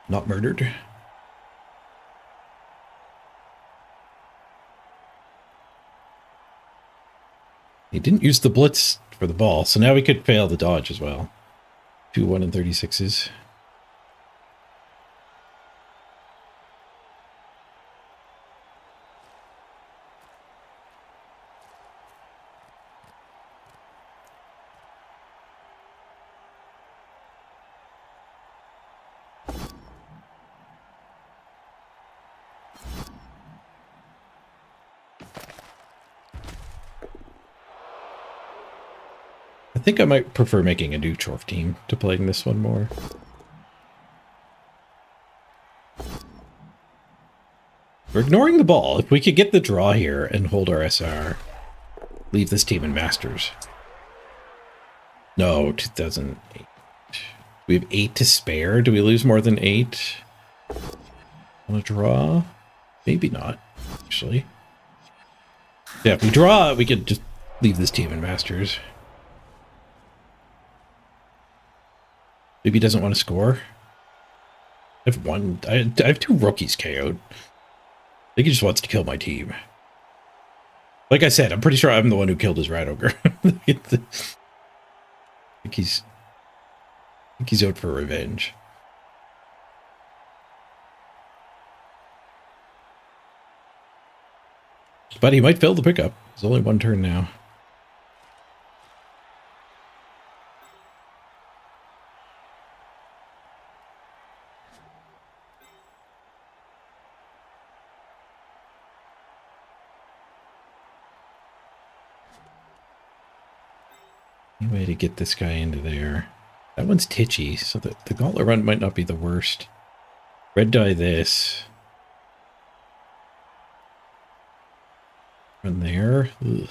Not murdered. He didn't use the blitz for the ball, so now we could fail the dodge as well. 2 1 and 36s. I think I might prefer making a new Chorf team to playing this one more. We're ignoring the ball. If we could get the draw here and hold our SR, leave this team in Masters. No, 2008. We have 8 to spare. Do we lose more than 8 on a draw? Maybe not, actually. Yeah, if we draw, we could just leave this team in Masters. Maybe he doesn't want to score. I have 2 rookies KO'd. I think he just wants to kill my team. Like I said, I'm pretty sure I'm the one who killed his rat ogre. I think he's out for revenge. But he might fail the pickup. There's only 1 turn now. Any way to get this guy into there? That one's titchy, so the gauntlet run might not be the worst. Red die this. Run there. Ugh.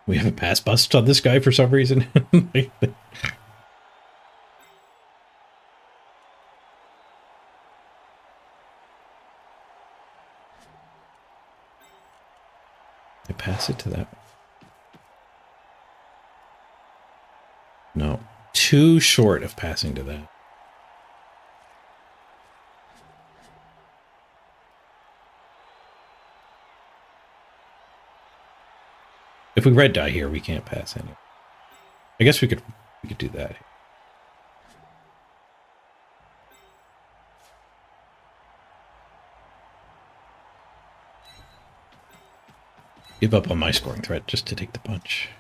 We have a pass bust on this guy for some reason. I pass it to that. No, too short of passing to that. If we red die here, we can't pass any. I guess we could do that. Give up on my scoring threat just to take the punch.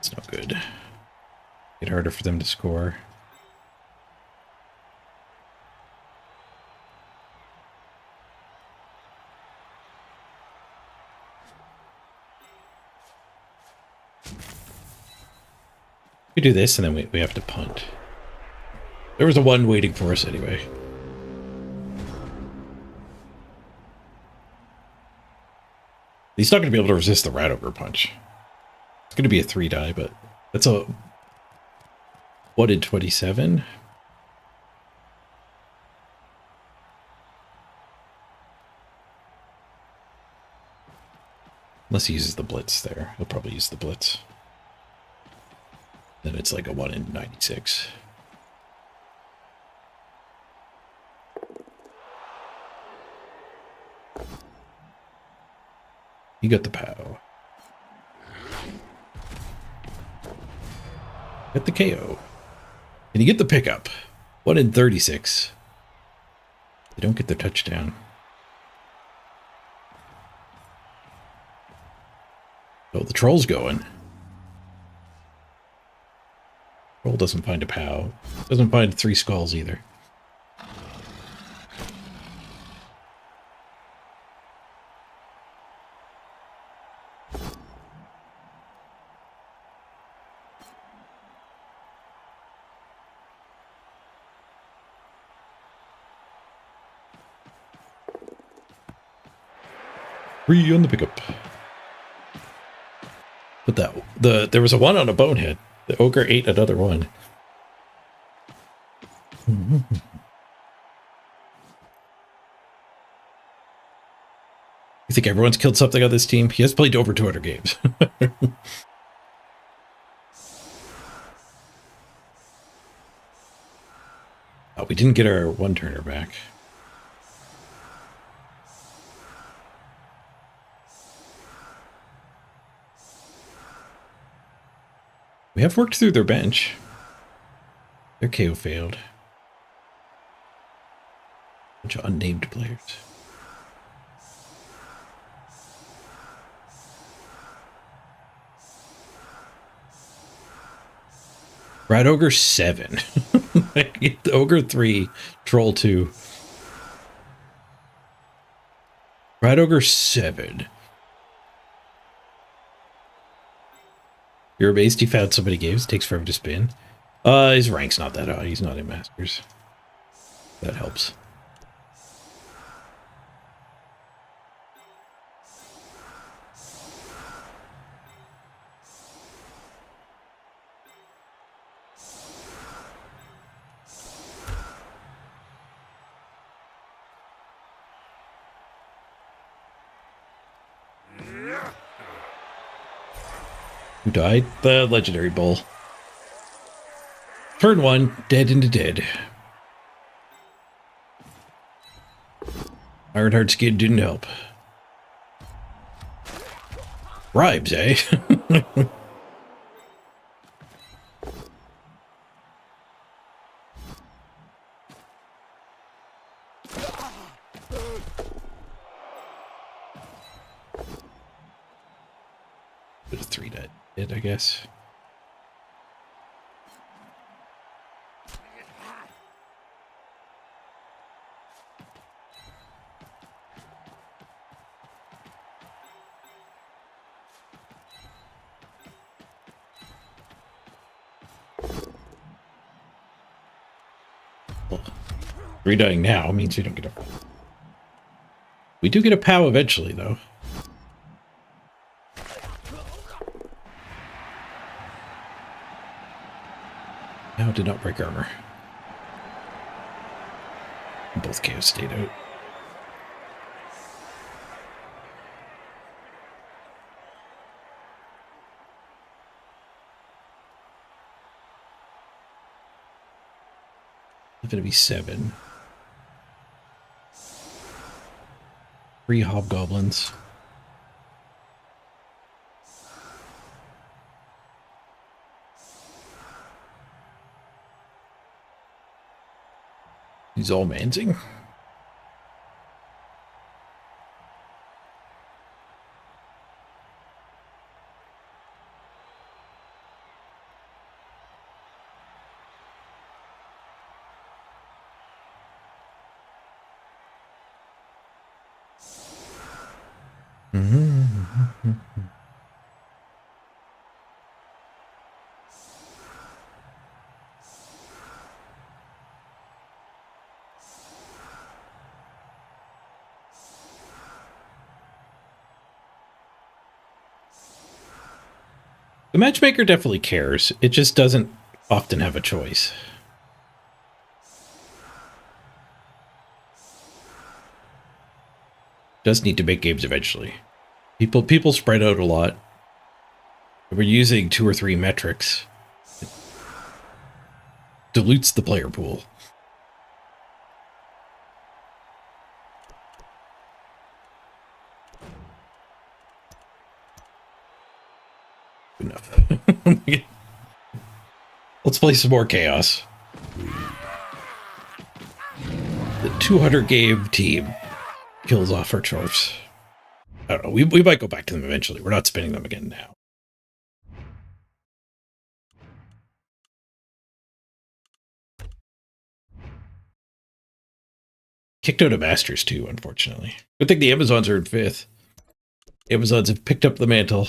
It's no good. Get harder for them to score. We do this and then we have to punt. There was a 1 waiting for us anyway. He's not going to be able to resist the rat ogre punch. It's going to be a 3 die, but that's a 1 in 27. Unless he uses the blitz there. He'll probably use the blitz. Then it's like a 1 in 96. You got the POW. Get the KO. And you get the pickup. 1 in 36. They don't get the touchdown. Oh, the troll's going. Troll doesn't find a POW. Doesn't find 3 skulls either. Free on the pickup. But there was a 1 on a bonehead. The ogre ate another 1. You think everyone's killed something on this team? He has played over 200 games. Oh, we didn't get our 1-turner back. We have worked through their bench. Their KO failed. Bunch of unnamed players. Rat Ogre 7. The Ogre 3, Troll 2. Rat Ogre 7. You're amazed he found so many games. It takes forever to spin. His rank's not that high. He's not in Masters. That helps. Who died? The legendary bull. Turn 1, dead into dead. Ironheart skin didn't help. Rhymes, eh? Bit of 3 dead, I guess. Well, 3 dying now means we don't get a... We do get a POW eventually, though. No, did not break armor. Both chaos stayed out. It's gonna be 7. 3 hobgoblins. He's all mansing. The matchmaker definitely cares. It just doesn't often have a choice. Does need to make games eventually. People spread out a lot. We're using 2 or 3 metrics. It dilutes the player pool. Enough. Let's play some more Chaos. The 200 game team kills off our dwarfs. I don't know. We might go back to them eventually. We're not spinning them again now. Kicked out of Masters too, unfortunately. Good thing the Amazons are in 5th. Amazons have picked up the mantle.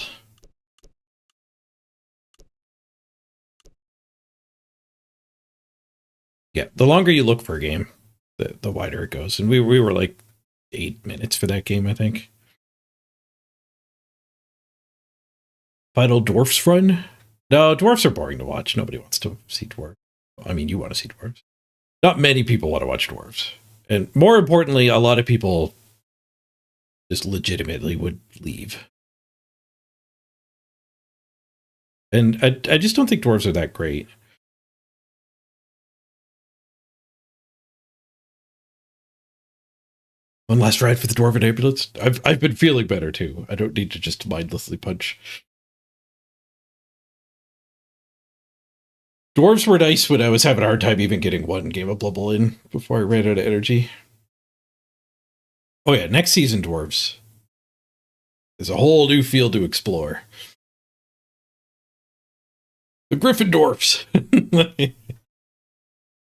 Yeah, the longer you look for a game, the wider it goes. And we were like 8 minutes for that game, I think. Final Dwarfs run? No, dwarfs are boring to watch. Nobody wants to see dwarves. I mean, you want to see dwarves. Not many people want to watch dwarves. And more importantly, a lot of people just legitimately would leave. And I just don't think dwarves are that great. One last ride for the Dwarven Ambulance. I've been feeling better too. I don't need to just mindlessly punch. Dwarves were nice when I was having a hard time even getting one game of Blubble in before I ran out of energy. Oh yeah, next season dwarves. There's a whole new field to explore. The Griffin Dwarfs. I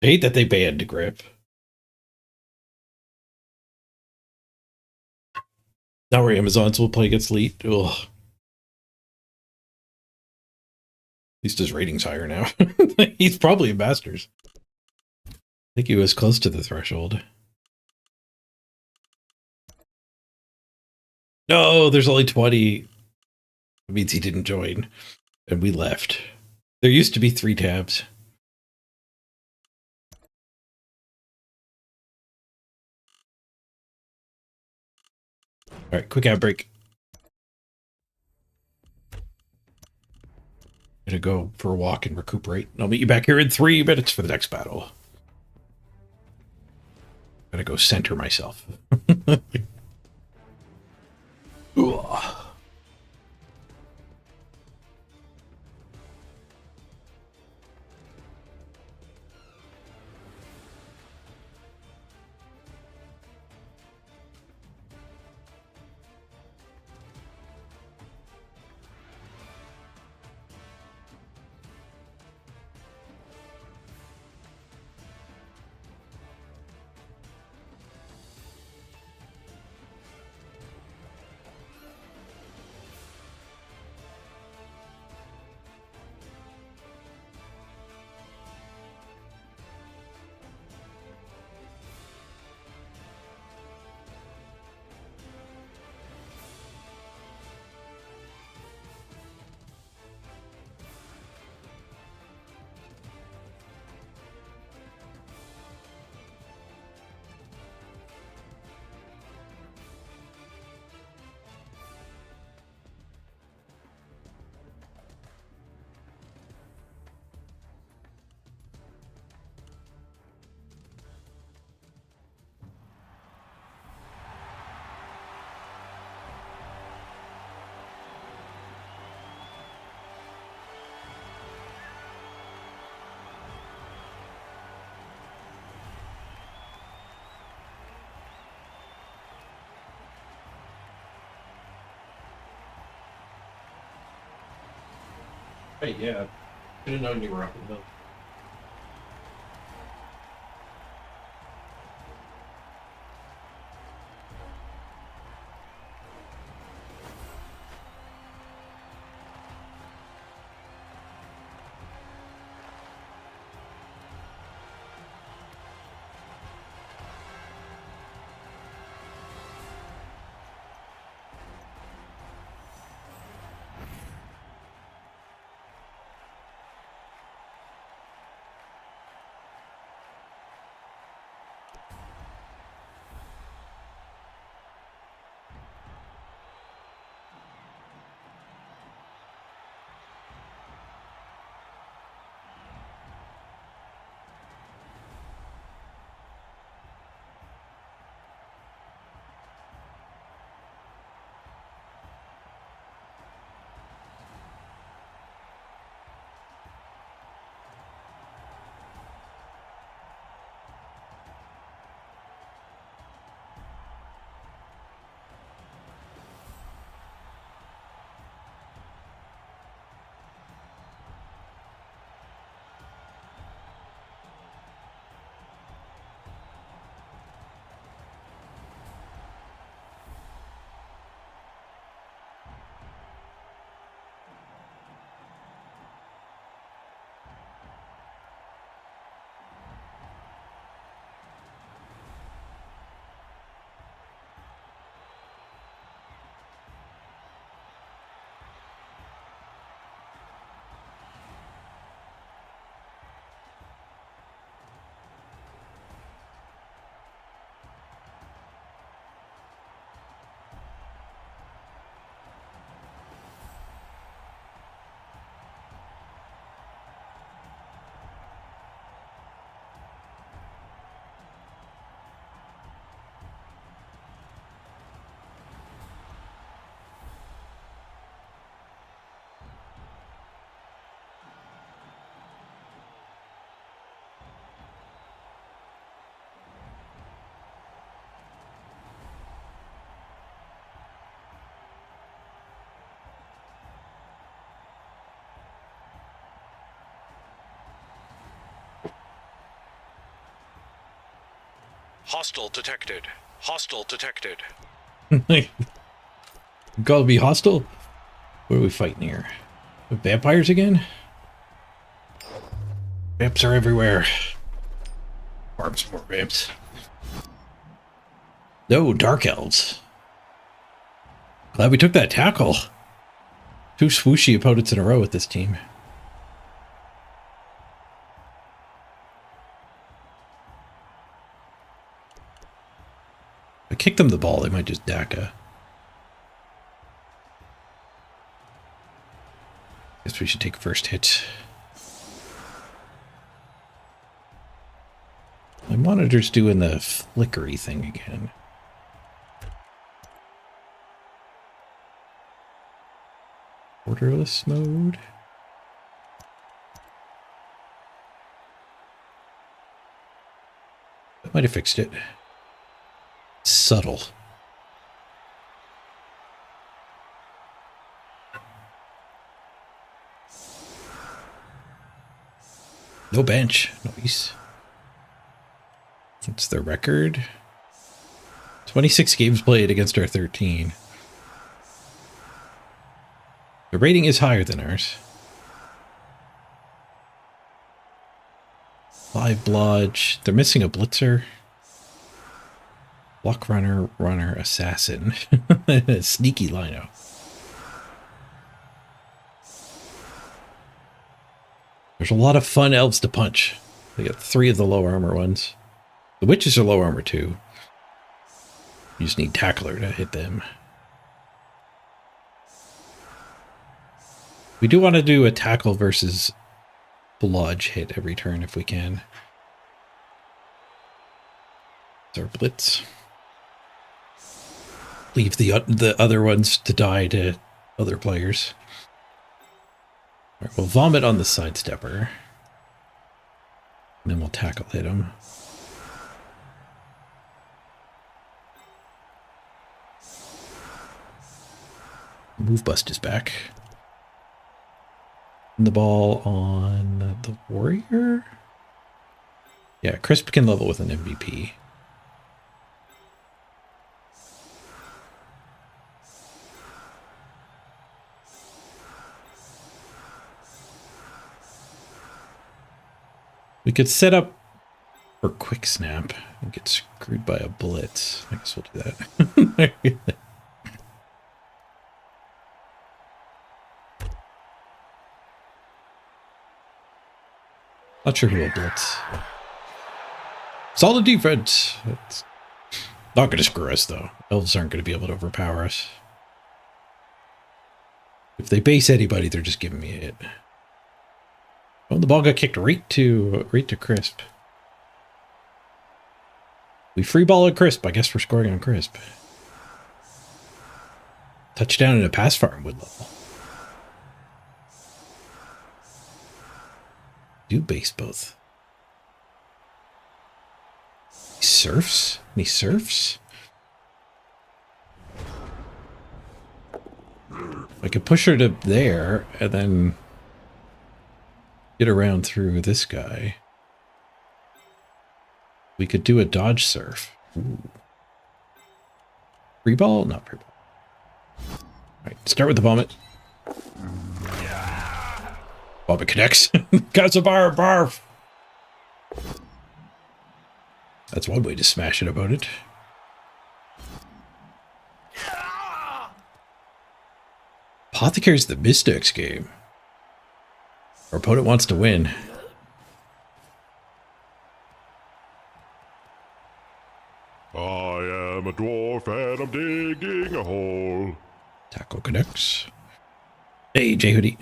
hate that they banned Grip. Now our Amazons will play against Elite. Ugh. At least his rating's higher now. He's probably a Masters. I think he was close to the threshold. No, there's only 20. It means he didn't join. And we left. There used to be 3 tabs. Alright, quick ad break. Gonna go for a walk and recuperate. I'll meet you back here in 3 minutes for the next battle. Gotta go center myself. Hey, yeah. Should have known you were up in the middle. Hostile detected. Hostile detected. Gotta be hostile? What are we fighting here? Vampires again? Vamps are everywhere. Farm some more vamps. No, dark elves. Glad we took that tackle. 2 swooshy opponents in a row with this team. If I kick them the ball, they might just DACA. Guess we should take first hit. My monitor's doing the flickery thing again. Borderless mode. That might have fixed it. Subtle. No bench. Nice. What's the record? 26 games played against our 13. The rating is higher than ours. 5 blodge. They're missing a blitzer. Block runner, runner, assassin. Sneaky lino. There's a lot of fun elves to punch. They got 3 of the low armor ones. The witches are low armor too. You just need tackler to hit them. We do want to do a tackle versus blodge hit every turn if we can. It's our blitz. Leave the other ones to die to other players. All right, we'll vomit on the sidestepper. And then we'll tackle hit him. Move bust is back. And the ball on the warrior? Yeah, Crisp can level with an MVP. We could set up for quick snap and get screwed by a blitz. I guess we'll do that. Not sure who will blitz. Solid defense. It's not going to screw us, though. Elves aren't going to be able to overpower us. If they base anybody, they're just giving me a hit. Oh, the ball got kicked right to Crisp. We free ball at Crisp. I guess we're scoring on Crisp. Touchdown in a pass farm would level. Do base both. He surfs? He surfs? I could push her to there and then get around through this guy. We could do a dodge surf. Ooh. Free ball? Not free ball. All right, start with the vomit. Vomit connects. Got a barf. That's one way to smash an opponent. Apothecary's the Mystics game. Our opponent wants to win. I am a dwarf and I'm digging a hole. Tackle connects. Hey, J Hoodie.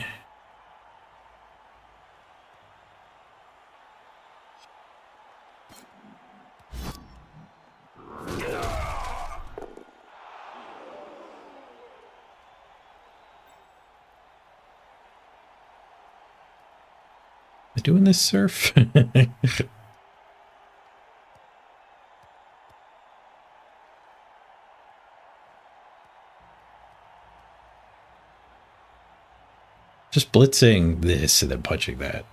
Doing this surf? Just blitzing this and then punching that.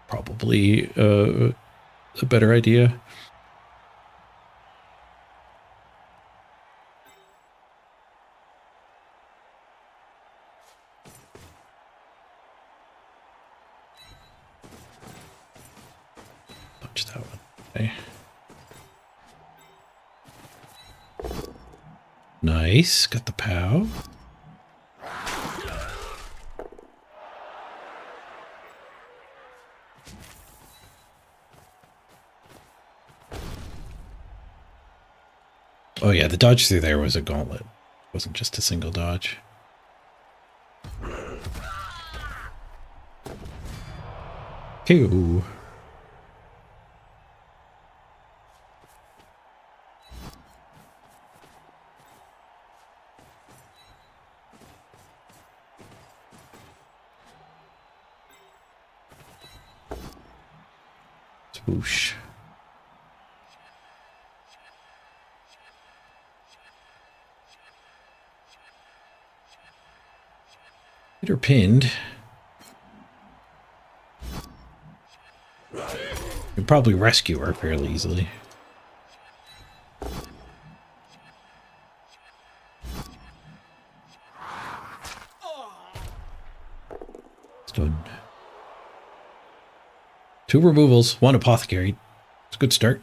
Probably a better idea. Okay. Nice. Got the POW. Oh yeah, the dodge through there was a gauntlet. It wasn't just a single dodge. Ew. Swoosh. Get her pinned. You can probably rescue her fairly easily. Stunned. 2 removals, 1 apothecary. It's a good start.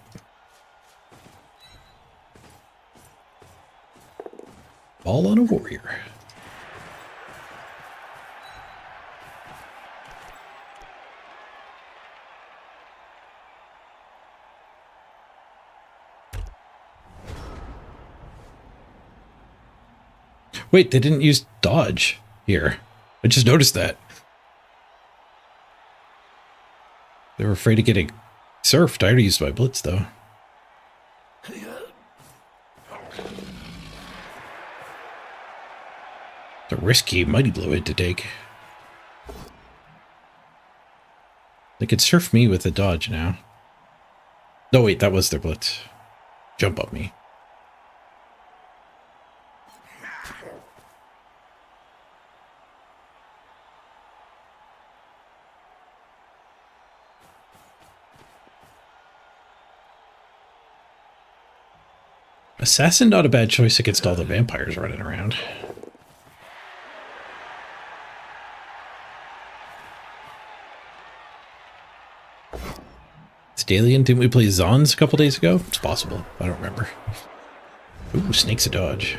All on a warrior. Wait, they didn't use dodge here. I just noticed that. They were afraid of getting surfed. I already used my blitz, though. It's a risky Mighty Blow hit to take. They could surf me with a dodge now. No, wait, that was their blitz. Jump up me. Assassin, not a bad choice against all the vampires running around. Stalion, didn't we play Zons a couple days ago? It's possible. I don't remember. Ooh, snake's a dodge.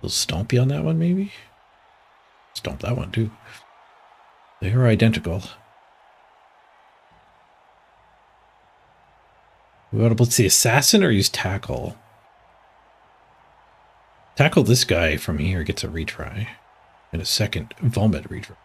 A little stompy on that one, maybe? Stomp that one, too. They are identical. We want to blitz the assassin or use tackle? Tackle this guy from here gets a retry. And a second vomit retry.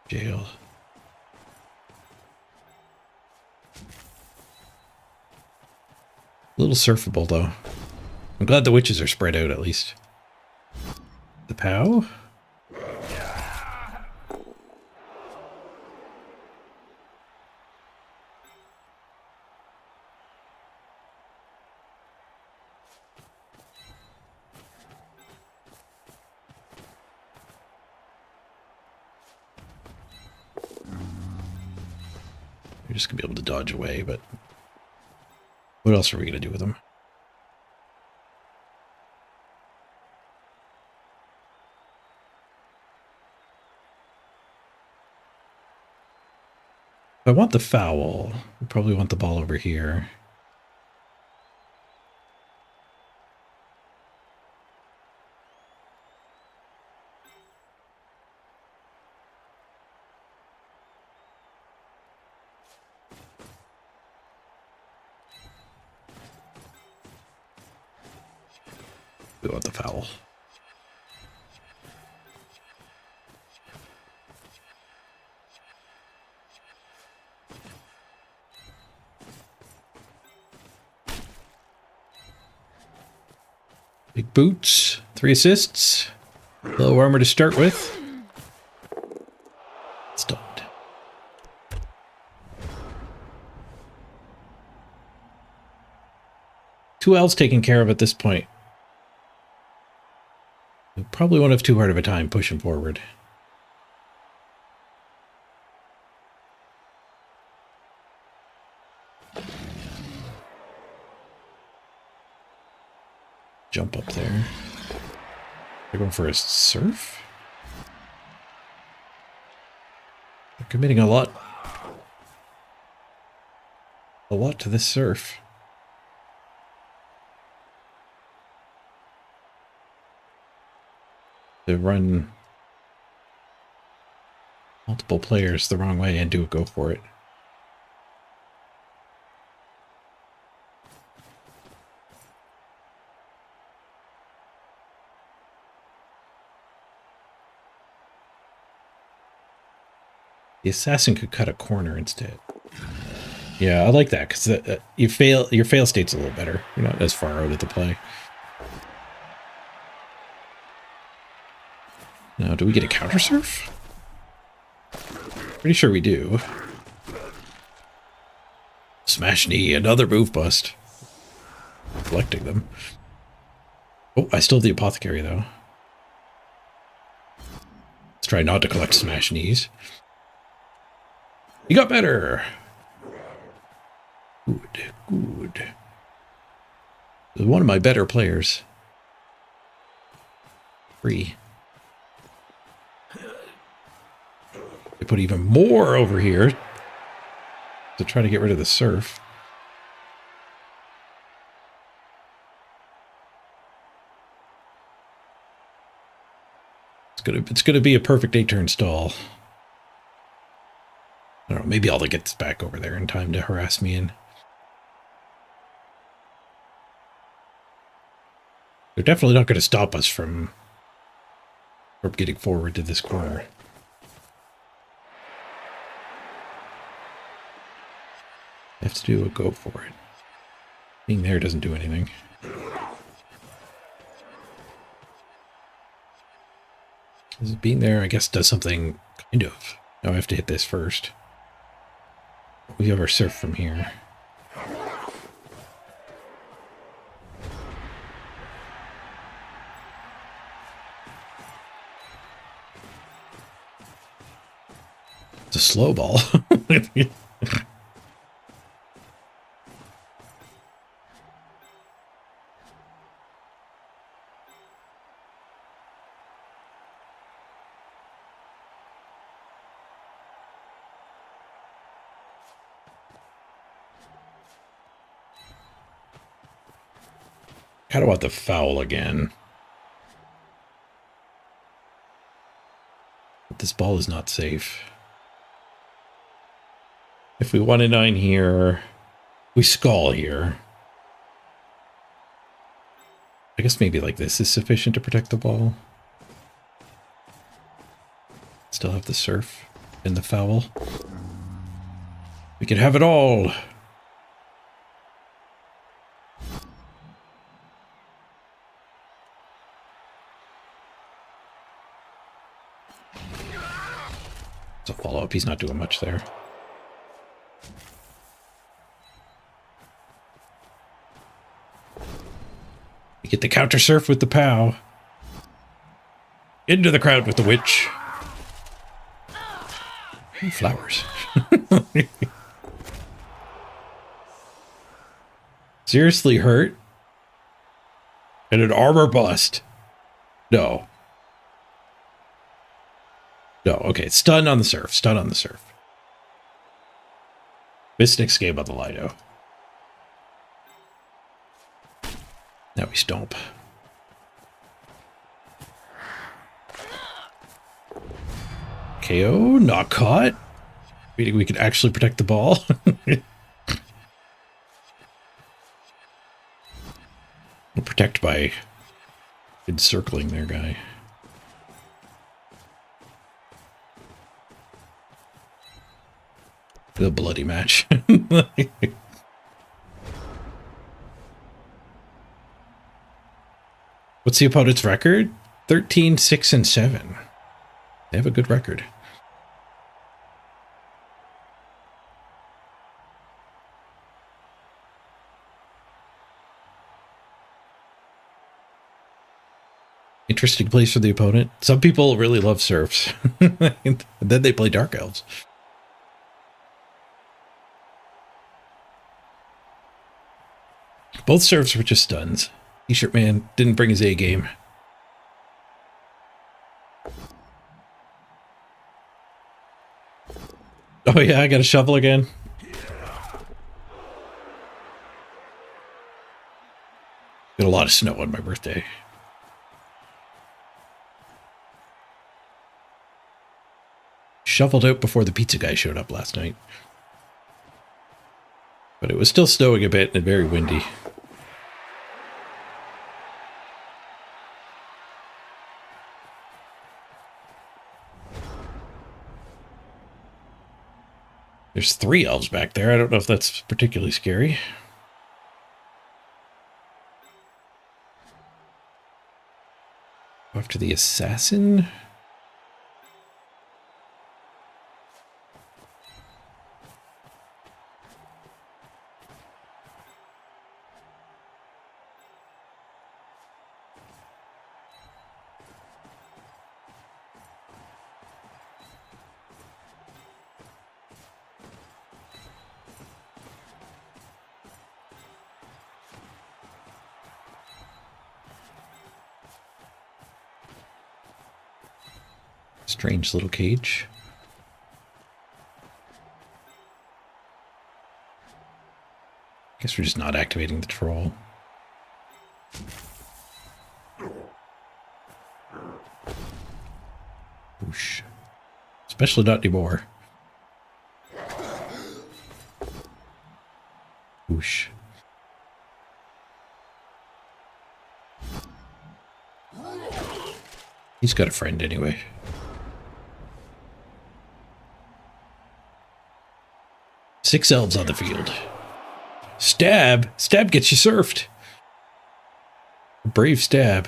Jail. A little surfable, though. I'm glad the witches are spread out, at least. The POW? You're just gonna be able to dodge away, but what else are we gonna do with them? If I want the foul, we probably want the ball over here. We want the foul. Big boots, 3 assists, low armor to start with. Stunned. Two L's taken care of at this point. We probably won't have too hard of a time pushing forward. Jump up there. They're going for a surf? They're committing a lot to this surf. They run multiple players the wrong way and do a go for it. The assassin could cut a corner instead. Yeah, I like that because your fail state's a little better. You're not as far out of the play. Now, do we get a counter surf? Pretty sure we do. Smash knee, another move bust. Collecting them. Oh, I still have the apothecary though. Let's try not to collect smash knees. You got better. Good, good. One of my better players. 3. They put even more over here to try to get rid of the surf. It's gonna be a perfect 8-turn stall. I don't know, maybe I'll get back over there in time to harass me in. They're definitely not going to stop us from getting forward to this corner. I have to do a go for it. Being there doesn't do anything. Being there, I guess, does something kind of. Now I have to hit this first. We have our surf from here. It's a slow ball. Kind of want the foul again. But this ball is not safe. If we 1 and 9 here, we skull here. I guess maybe like this is sufficient to protect the ball. Still have the surf and the foul. We can have it all. It's a follow-up. He's not doing much there. You get the counter surf with the POW. Into the crowd with the witch. Ooh, flowers. Seriously hurt? And an armor bust? No. No, okay. Stun on the surf. Stun on the surf. Missed an escape on the Lido. Now we stomp. KO, not caught. Meaning we could actually protect the ball. We'll protect by encircling their guy. The bloody match. What's the opponent's record? 13, 6, and 7. They have a good record. Interesting place for the opponent. Some people really love serfs. And then they play Dark Elves. Both serfs were just stuns. T-shirt man didn't bring his A game. Oh yeah, I got a shovel again. Got a lot of snow on my birthday. Shoveled out before the pizza guy showed up last night. But it was still snowing a bit and very windy. There's 3 elves back there. I don't know if that's particularly scary. After the assassin? Strange little cage. Guess we're just not activating the troll. Whoosh. Especially not anymore. Whoosh. He's got a friend anyway. Six elves on the field. Stab! Stab gets you surfed. Brave stab.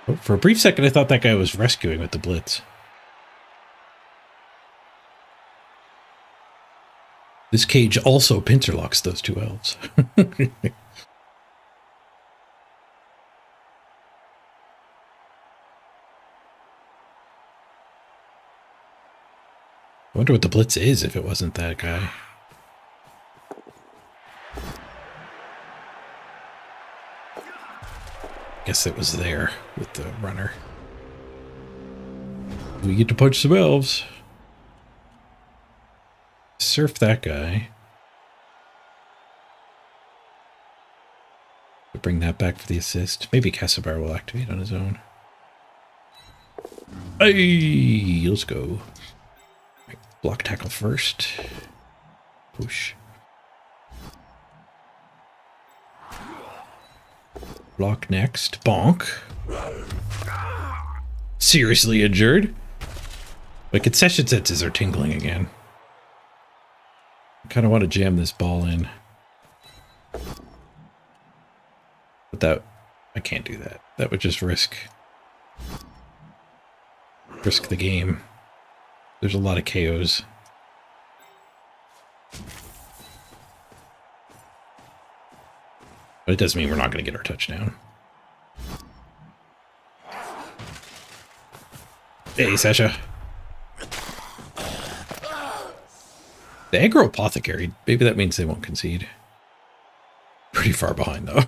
Oh, for a brief second, I thought that guy was rescuing with the blitz. This cage also pincer locks those 2 elves. I wonder what the blitz is if it wasn't that guy. Guess it was there with the runner. We get to punch some elves. Surf that guy. We'll bring that back for the assist. Maybe Casabar will activate on his own. Hey, let's go. Block tackle first. Push. Block next. Bonk. Seriously injured. My concession senses are tingling again. I kind of want to jam this ball in. But that... I can't do that. That would just risk the game. There's a lot of KOs. But it doesn't mean we're not going to get our touchdown. Hey, Sasha. The aggro apothecary, maybe that means they won't concede. Pretty far behind, though.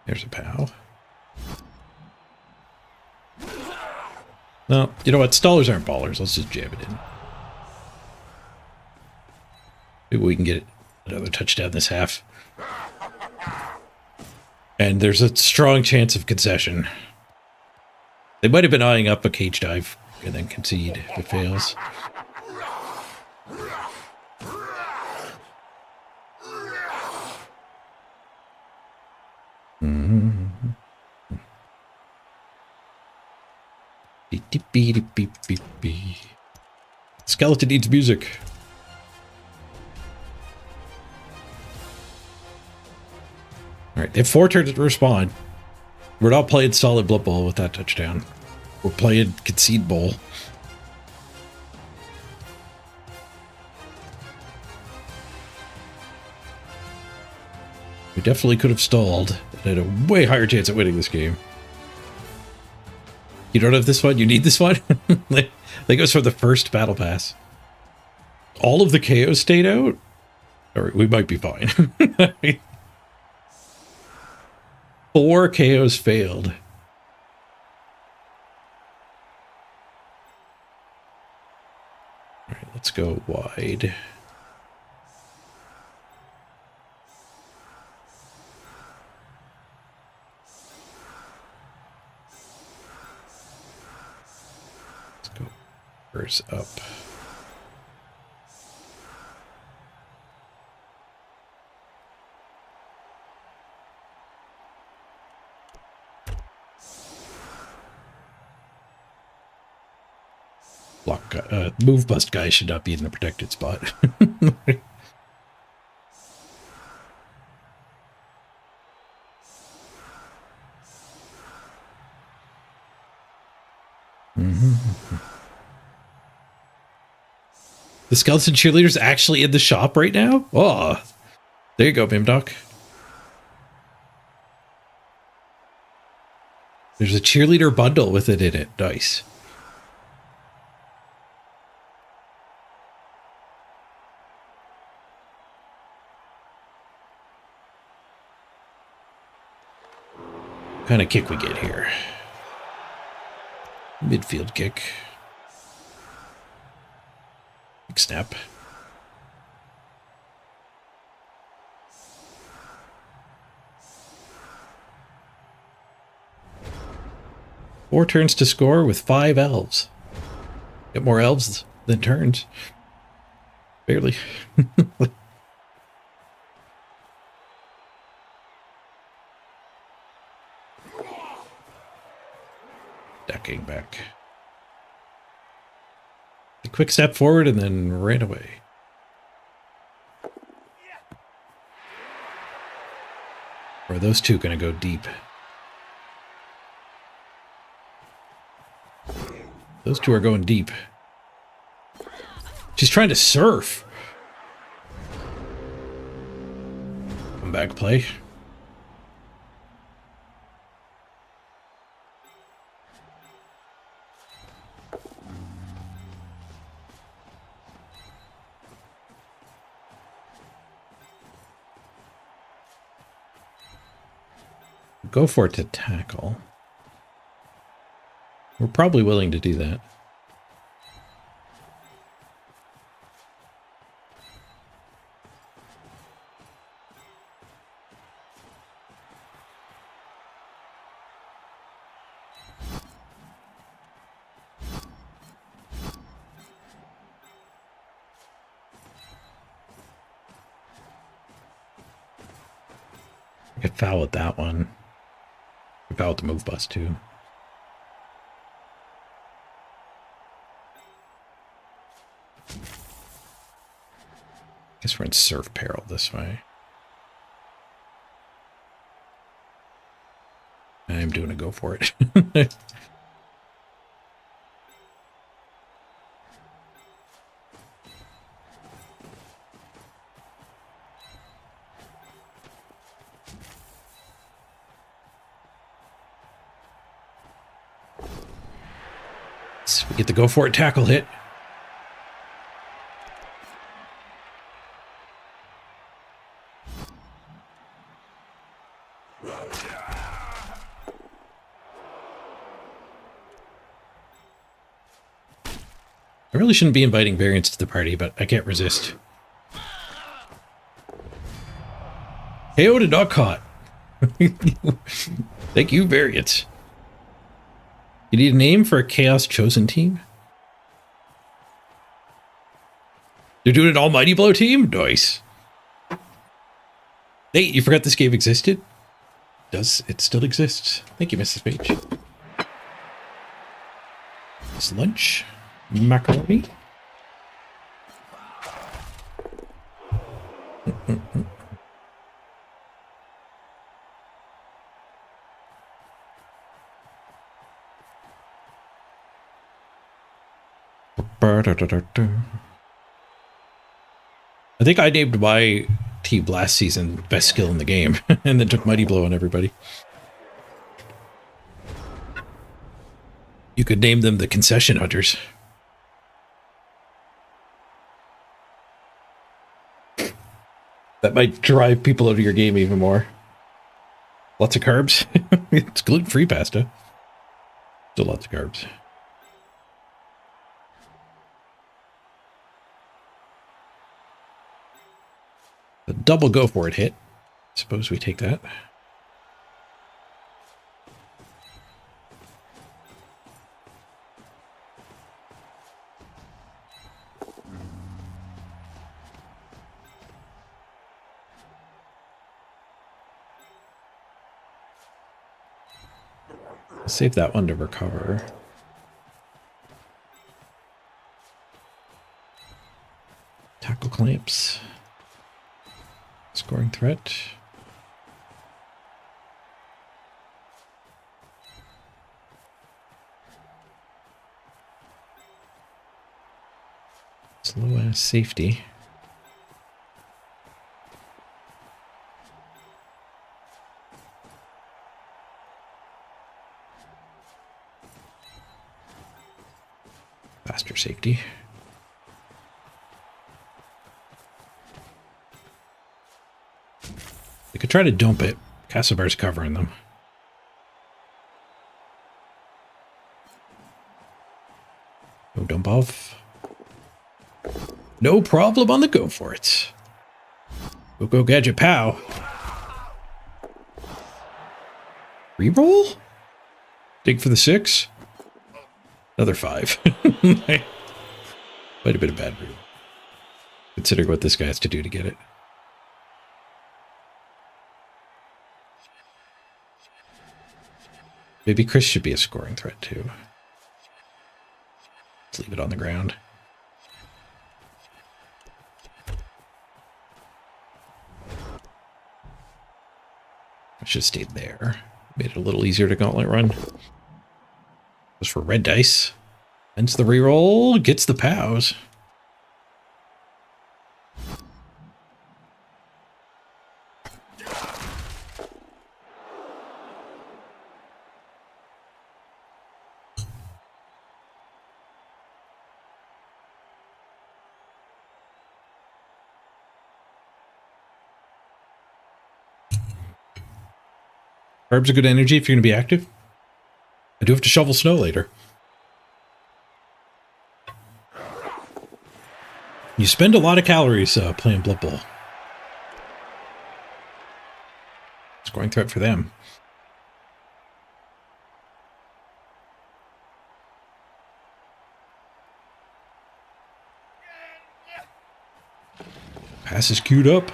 There's a POW. No, you know what? Stallers aren't ballers. Let's just jam it in. Maybe we can get another touchdown this half. And there's a strong chance of concession. They might have been eyeing up a cage dive and then concede if it fails. Skeleton needs music. Alright, they have 4 turns to respond. We're not playing solid Blood Bowl with that touchdown. We're playing Concede Bowl. We definitely could have stalled and had a way higher chance at winning this game. You don't have this one? You need this one? That goes for the first battle pass. All of the KOs stayed out? Alright, we might be fine. 4 KOs failed. Alright, let's go wide. Let's go first up. Block, move bust guy should not be in the protected spot. The skeleton cheerleader's actually in the shop right now? Oh, there you go, Mimdoc. There's a cheerleader bundle with it in it. Nice. What kind of kick we get here? Midfield kick. Big snap. Four turns to score with 5 elves. Get more elves than turns. Barely. Ducking back. A quick step forward and then ran away. Or are those two going to go deep? Those two are going deep. She's trying to surf. Come back play. Go for it to tackle. We're probably willing to do that. I could foul at that one. I could foul at the move bust too. Guess we're in surf peril this way. I'm doing a go for it. So we get the go for it tackle hit. I really shouldn't be inviting variants to the party, but I can't resist. KO'd and not caught. Thank you, variants. You need a name for a Chaos Chosen team? They're doing an Almighty Blow team? Nice. Hey, you forgot this game existed? Does it still exists? Thank you, Mrs. Page. It's lunch. Macaroni. I think I named my team last season best skill in the game, and then took Mighty Blow on everybody. You could name them the Concession Hunters. That might drive people out of your game even more. Lots of carbs. It's gluten-free pasta. Still lots of carbs. The double go for it hit. Suppose we take that. Save that one to recover. Tackle clamps. Scoring threat. Slow ass safety. Faster safety. They could try to dump it. Castlebear's covering them. No dump off. No problem on the go for it. Go gadget pow. Reroll? Dig for the 6. Another 5. Might have been a bad reroll, considering what this guy has to do to get it. Maybe Chris should be a scoring threat too. Let's leave it on the ground. I should have stayed there. Made it a little easier to gauntlet run. Goes for red dice. Ends the reroll. Gets the POWs. Herbs are good energy if you're going to be active. I do have to shovel snow later. You spend a lot of calories playing Blood Bowl. Scoring threat for them. Pass is queued up.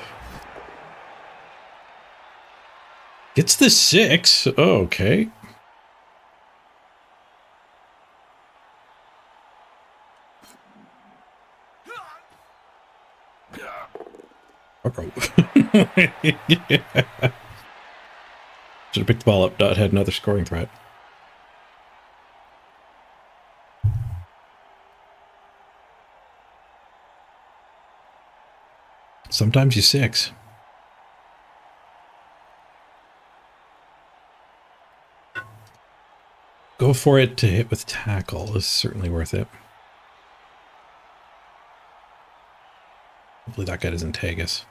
Gets the 6. Oh, okay. Yeah. Should have picked the ball up. Dot had another scoring threat. Sometimes you 6. Go for it to hit with tackle is certainly worth it. Hopefully that guy doesn't tag us.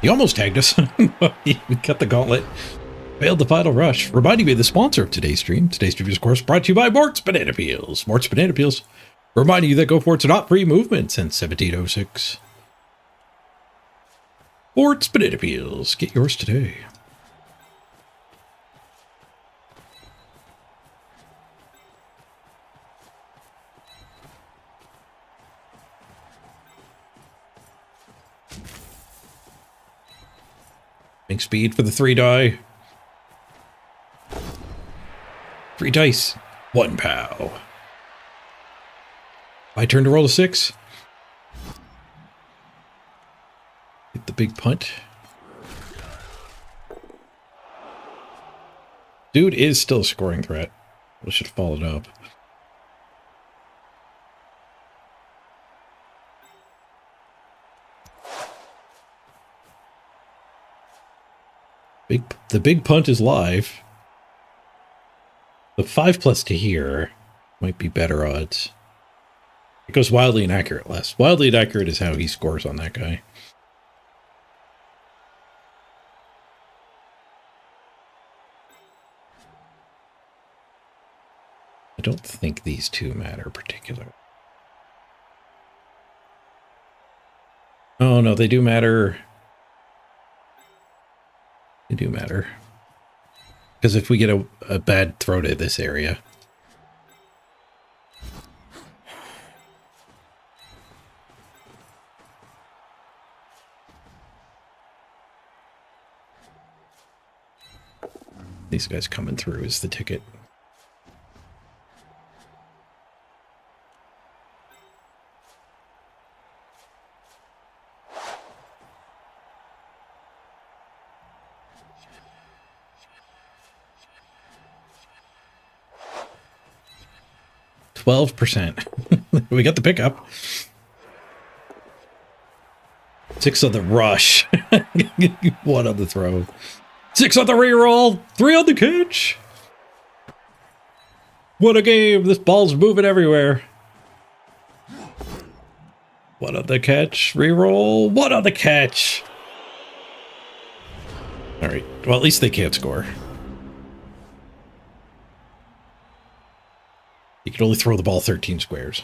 He almost tagged us. We cut the gauntlet. Failed the final rush. Reminding me of the sponsor of today's stream. Today's stream is, of course, brought to you by Mort's Banana Peels. Mort's Banana Peels. Reminding you that go for it's not free movement since 1706. Mort's Banana Peels. Get yours today. Make speed for the 3 die. 3 dice. 1 POW. My turn to roll a 6. the big punt. Dude is still a scoring threat. We should follow it up. The big punt is live. The 5+ to here might be better odds. It goes wildly inaccurate less. Wildly inaccurate is how he scores on that guy. I don't think these two matter particularly. Oh no, they do matter. They do matter. Because if we get a bad throw to this area. These guys coming through is the ticket. %. We got the pickup. 6 on the rush. 1 on the throw. 6 on the reroll. 3 on the catch. What a game. This ball's moving everywhere. 1 on the catch. Reroll. 1 on the catch. All right. Well, at least they can't score. You can only throw the ball 13 squares.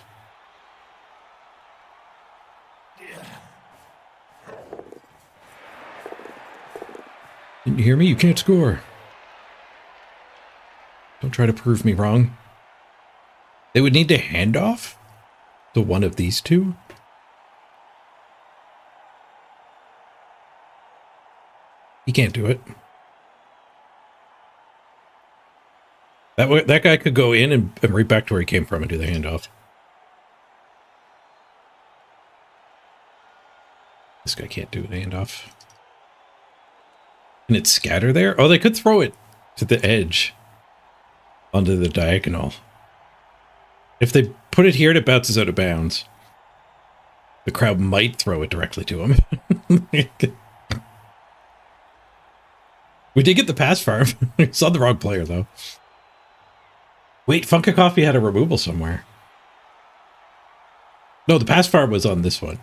Didn't you hear me? You can't score. Don't try to prove me wrong. They would need to hand off to one of these two. He can't do it. That guy could go in and right back to where he came from and do the handoff. This guy can't do the handoff. Can it scatter there? Oh, they could throw it to the edge onto the diagonal. If they put it here and it bounces out of bounds, the crowd might throw it directly to him. We did get the pass farm. It's on the wrong player, though. Wait, Funka Coffee had a removal somewhere. No, the pass farm was on this one.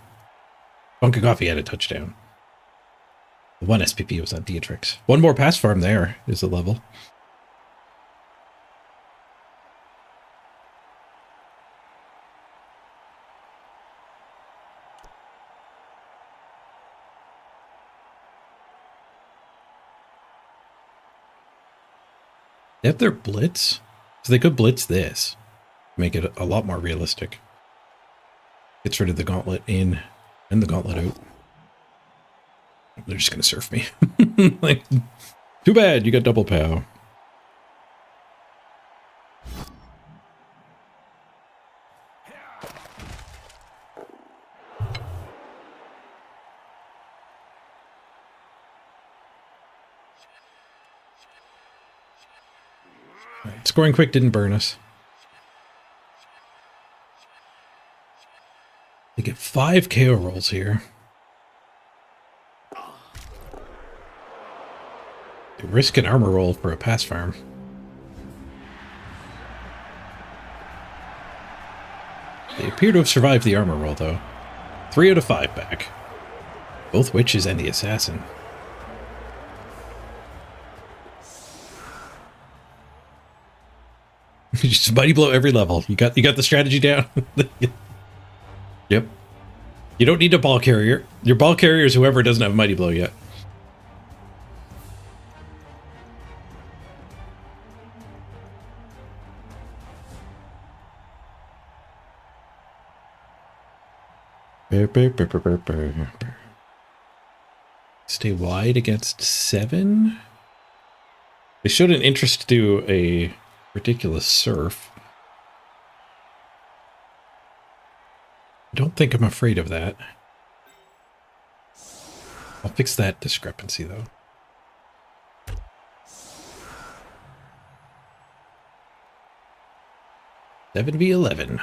Funka Coffee had a touchdown. The 1 SPP was on Dietrich's. 1 more pass farm there is the level. They have their blitz. So they could blitz this. Make it a lot more realistic. Gets rid of the gauntlet in and the gauntlet out. They're just going to surf me. Like, too bad, you got double POW. Right, scoring quick didn't burn us. They get 5 KO rolls here. They risk an armor roll for a pass farm. They appear to have survived the armor roll, though. 3 out of 5 back. Both witches and the assassin. Just mighty blow every level. You got the strategy down. Yep. You don't need a ball carrier. Your ball carrier is whoever doesn't have mighty blow yet. Stay wide against 7. They showed an interest to do a ridiculous surf. I don't think I'm afraid of that. I'll fix that discrepancy, though. Seven v 11.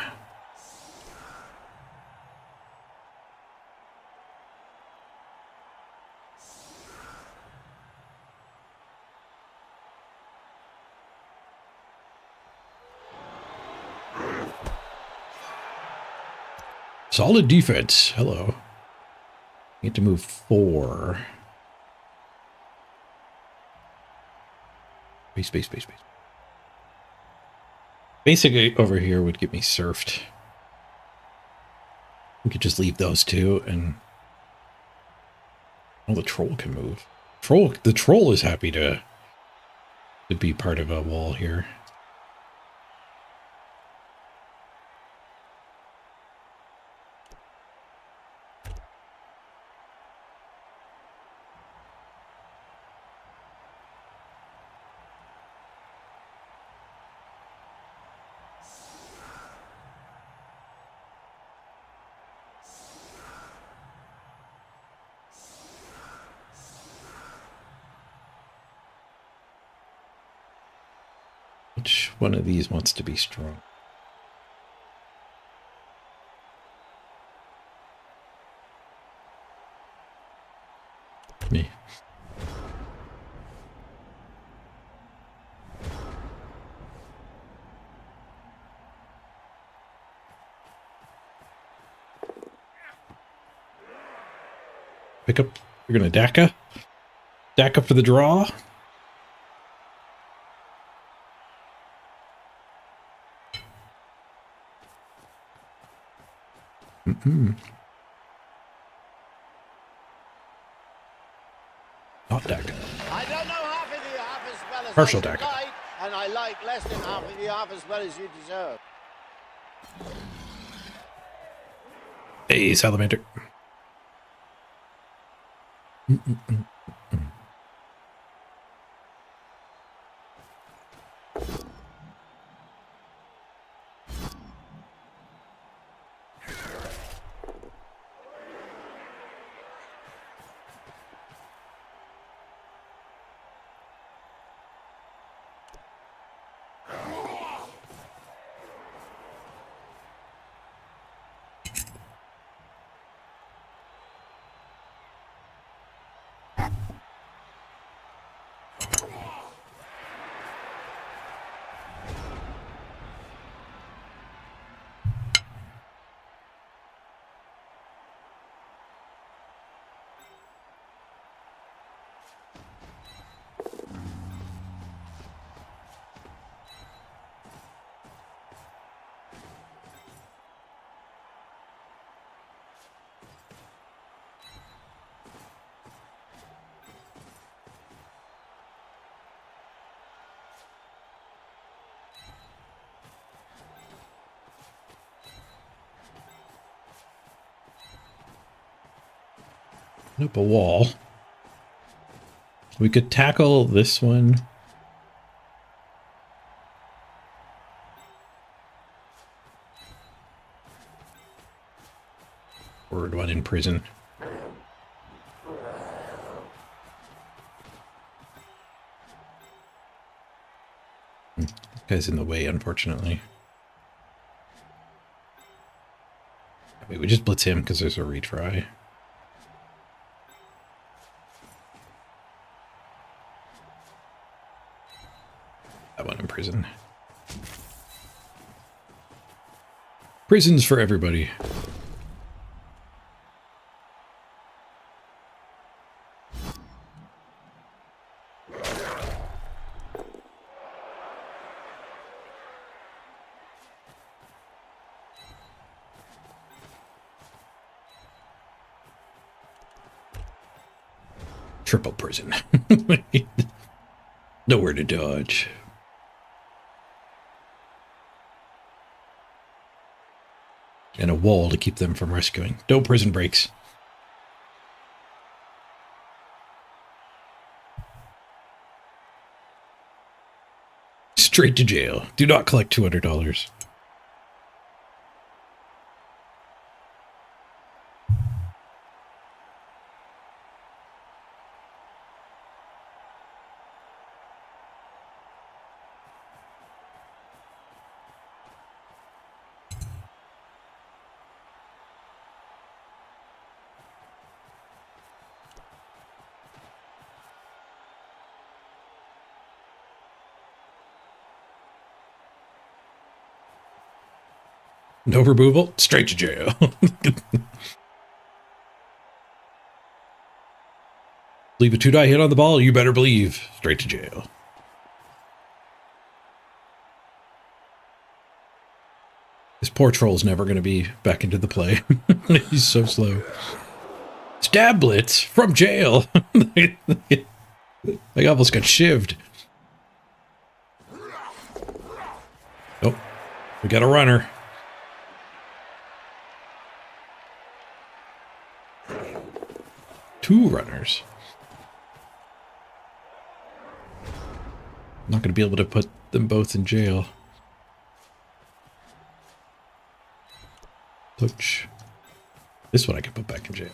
Solid defense. Hello. Need to move 4. Space. Basically, over here would get me surfed. We could just leave those two, and the troll can move. The troll is happy to be part of a wall here. Which one of these wants to be strong? Me. Pick up. You're going to DACA? DACA for the draw? Not DACA. I don't know half of you half as well as Partial I should DACA. like, and I like less than half of you half as well as you deserve. Hey, Salamander. Up a wall. We could tackle this one. Forward one in prison. This guy's in the way, unfortunately. Wait, we just blitz him because there's a retry. That one in prison. Prisons for everybody. Triple prison. Nowhere to dodge. And a wall to keep them from rescuing. No prison breaks. Straight to jail. Do not collect $200. No removal, straight to jail. Leave a 2-die hit on the ball, you better believe, straight to jail. This poor troll's never going to be back into the play. He's so slow. Stab blitz from jail. I almost got shivved. Oh, we got a runner. Two runners. I'm not going to be able to put them both in jail. Touch. This one I can put back in jail.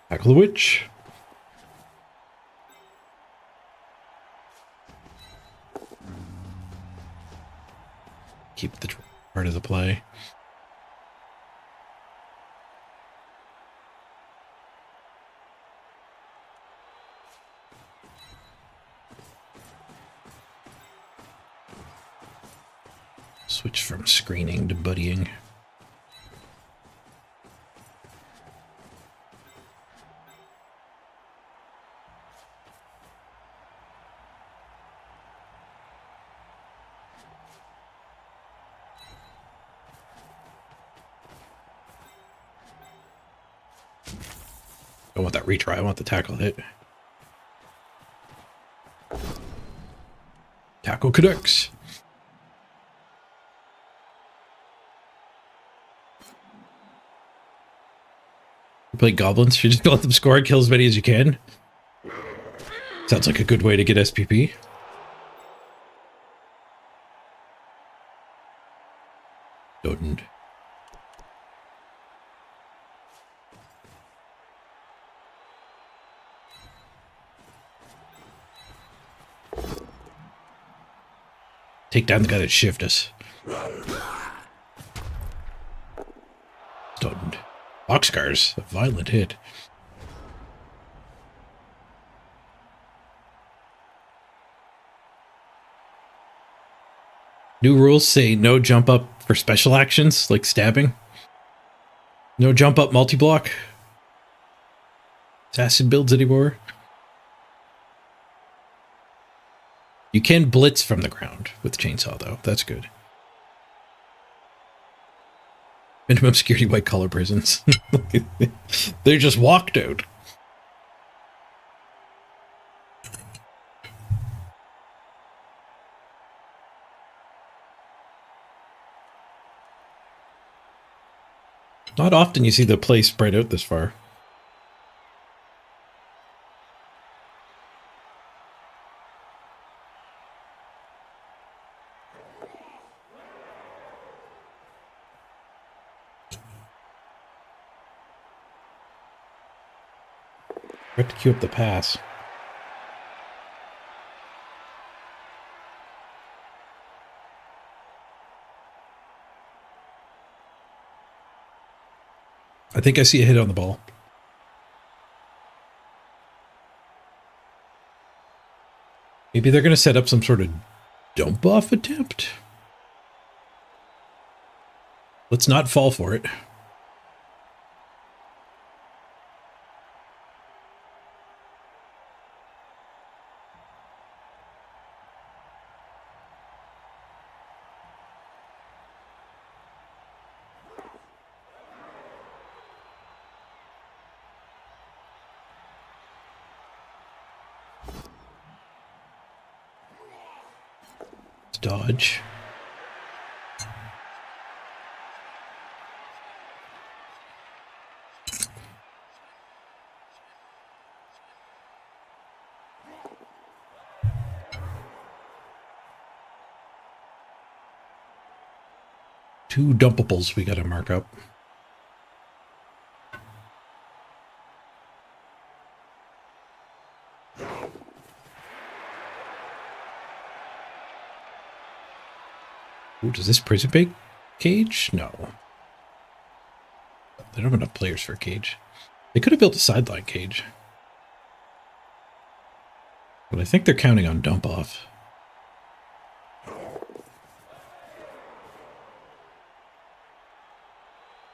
Tackle the witch. Keep the part of the play. Switch from screening to buddying. I want that retry. I want the tackle hit. Tackle connects. You play goblins. You just let them score and kill as many as you can. Sounds like a good way to get SPP. Don't. Take down the guy that shifted us. Stunned. Boxcars, a violent hit. New rules say no jump up for special actions, like stabbing. No jump up multi-block. Assassin builds anymore. You can blitz from the ground with chainsaw, though. That's good. Minimum security white collar prisons. They just walked out. Not often you see the play spread out this far. We have to queue up the pass. I think I see a hit on the ball. Maybe they're going to set up some sort of dump off attempt. Let's not fall for it. Dodge. Two dumpables we got to mark up. Ooh, does this prison break cage? No. They don't have enough players for a cage. They could have built a sideline cage. But I think they're counting on dump off.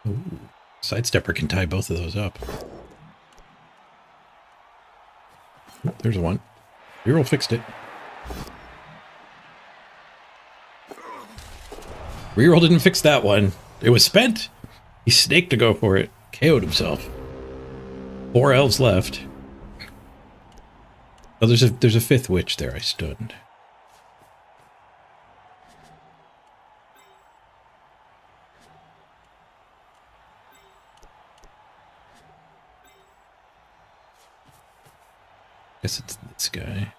Ooh, sidestepper can tie both of those up. Ooh, there's one. Reroll fixed it. Reroll didn't fix that one. It was spent. He snaked to go for it. KO'd himself. 4 elves left. Oh, there's a 5th witch there. I stood. Guess it's this guy.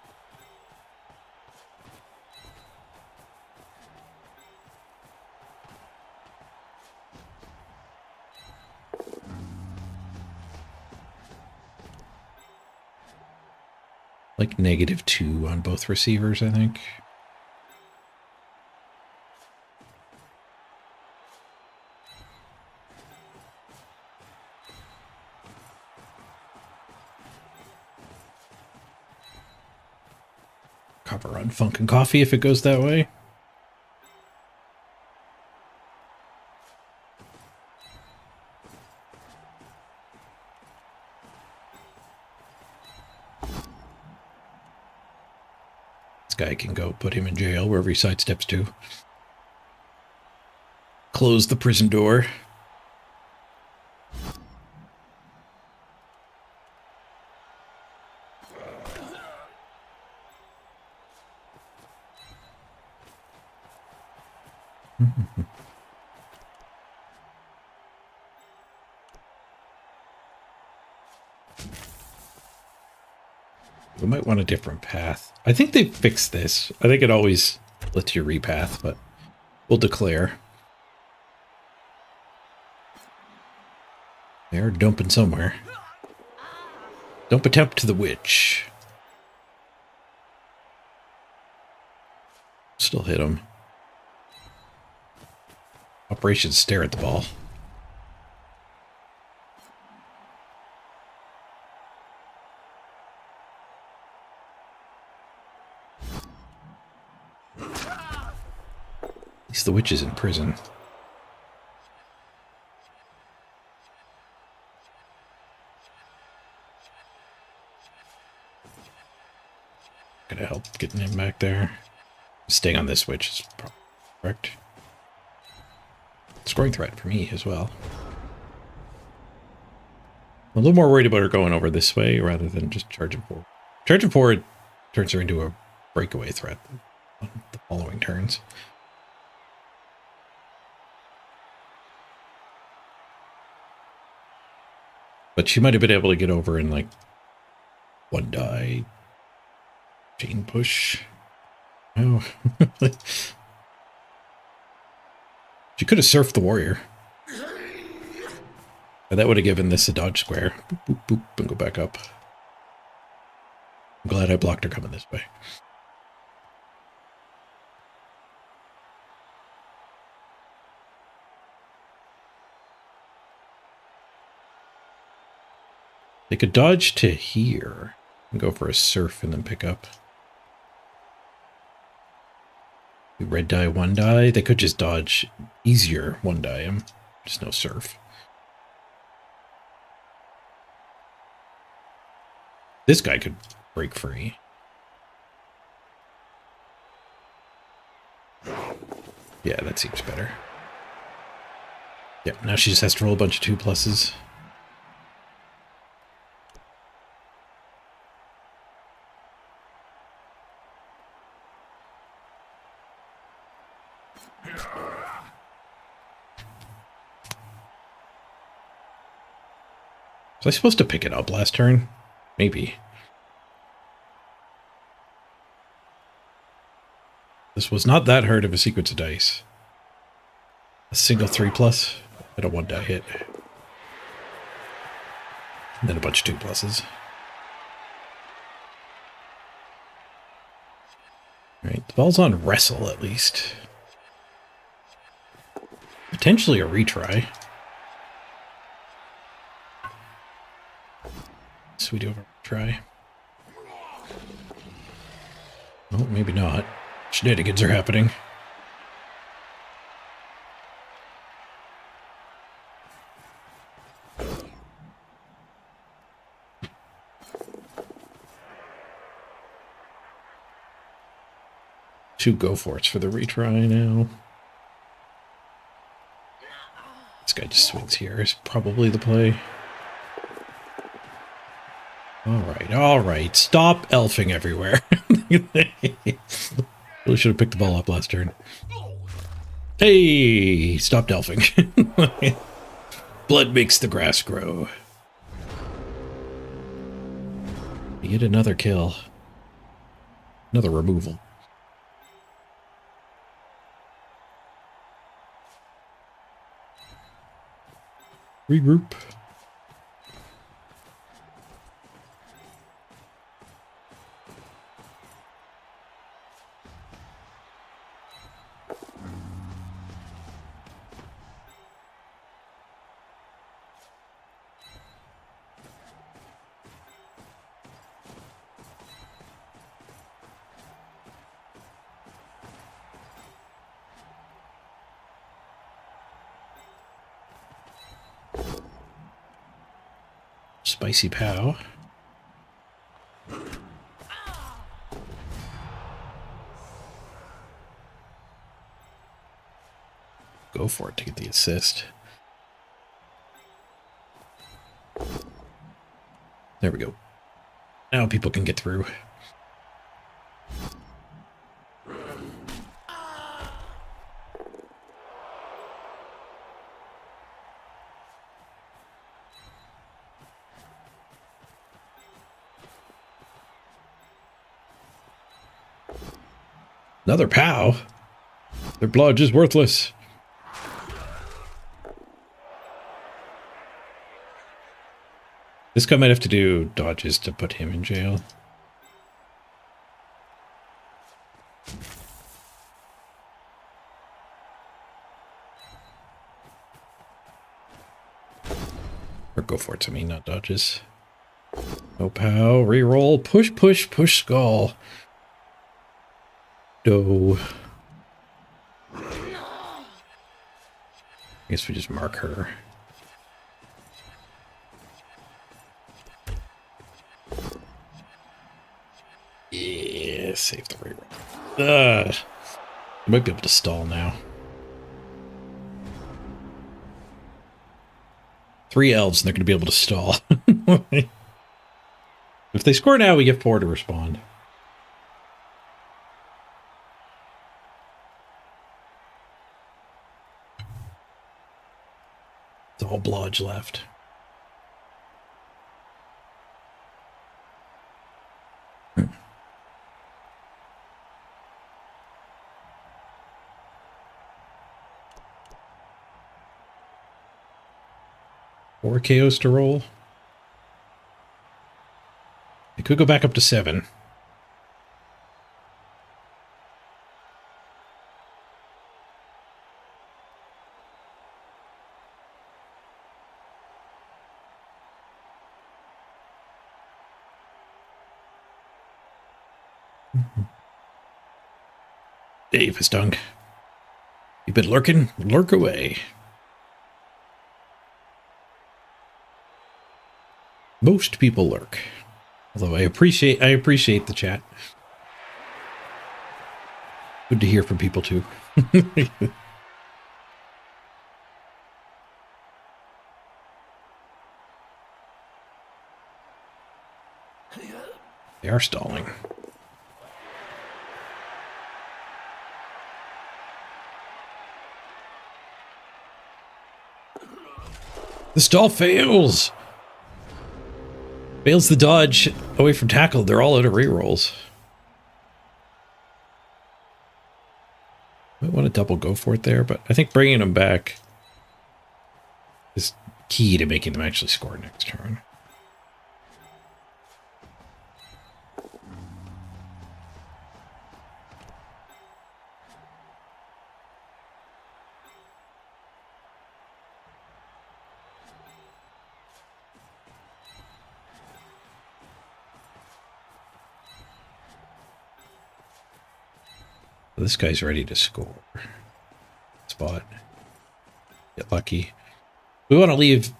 Like -2 on both receivers, I think. Cover on Funk and Coffee if it goes that way. This guy can go put him in jail wherever he sidesteps to. Close the prison door. We might want a different path. I think they fixed this. I think it always lets you repath, but we'll declare. They're dumping somewhere. Dump attempt to the witch. Still hit him. Operation stare at the ball. At least the witch is in prison. Gonna help getting him back there. Staying on this witch is probably correct. Scoring threat for me as well. I'm a little more worried about her going over this way rather than just charging forward. Charging forward turns her into a breakaway threat on the following turns. But she might have been able to get over in like 1 die. Chain push. Oh. She could have surfed the warrior. And that would have given this a dodge square. Boop, boop, boop, and go back up. I'm glad I blocked her coming this way. They could dodge to here and go for a surf and then pick up. Red die, 1 die. They could just dodge easier 1 die him. Just no surf. This guy could break free. Yeah, that seems better. Yep, now she just has to roll a bunch of 2+. Was I supposed to pick it up last turn? Maybe. This was not that hard of a sequence of dice. A single 3+ and a 1 die hit. And then a bunch of 2+. Alright, the ball's on wrestle at least. Potentially a retry. So we do have a retry. Oh, maybe not. Shenanigans are happening. Two go for it's for the retry now. This guy just swings here is probably the play. All right. Stop elfing everywhere. Really should have picked the ball up last turn. Hey, stopped elfing. Blood makes the grass grow. You get another kill. Another removal. Regroup. Spicy pow. Go for it to get the assist. There we go. Now people can get through. Another pow. Their blodge is worthless. This guy might have to do dodges to put him in jail. Or go for it, I mean, not dodges. No pow, reroll, push, push, push, skull. No. I guess we just mark her. Yeah, save the reroll. I might be able to stall now. 3 elves and they're going to be able to stall. If they score now, we get 4 to respond. It's all blodge left. Four KOs to roll. It could go back up to 7. Dave is done. You've been lurking? Lurk away. Most people lurk. Although I appreciate the chat. Good to hear from people too. They are stalling. The stall fails. Fails the dodge away from tackle. They're all out of rerolls. Might want to double go for it there, but I think bringing them back is key to making them actually score next turn. This guy's ready to score. Spot. Get lucky. We want to leave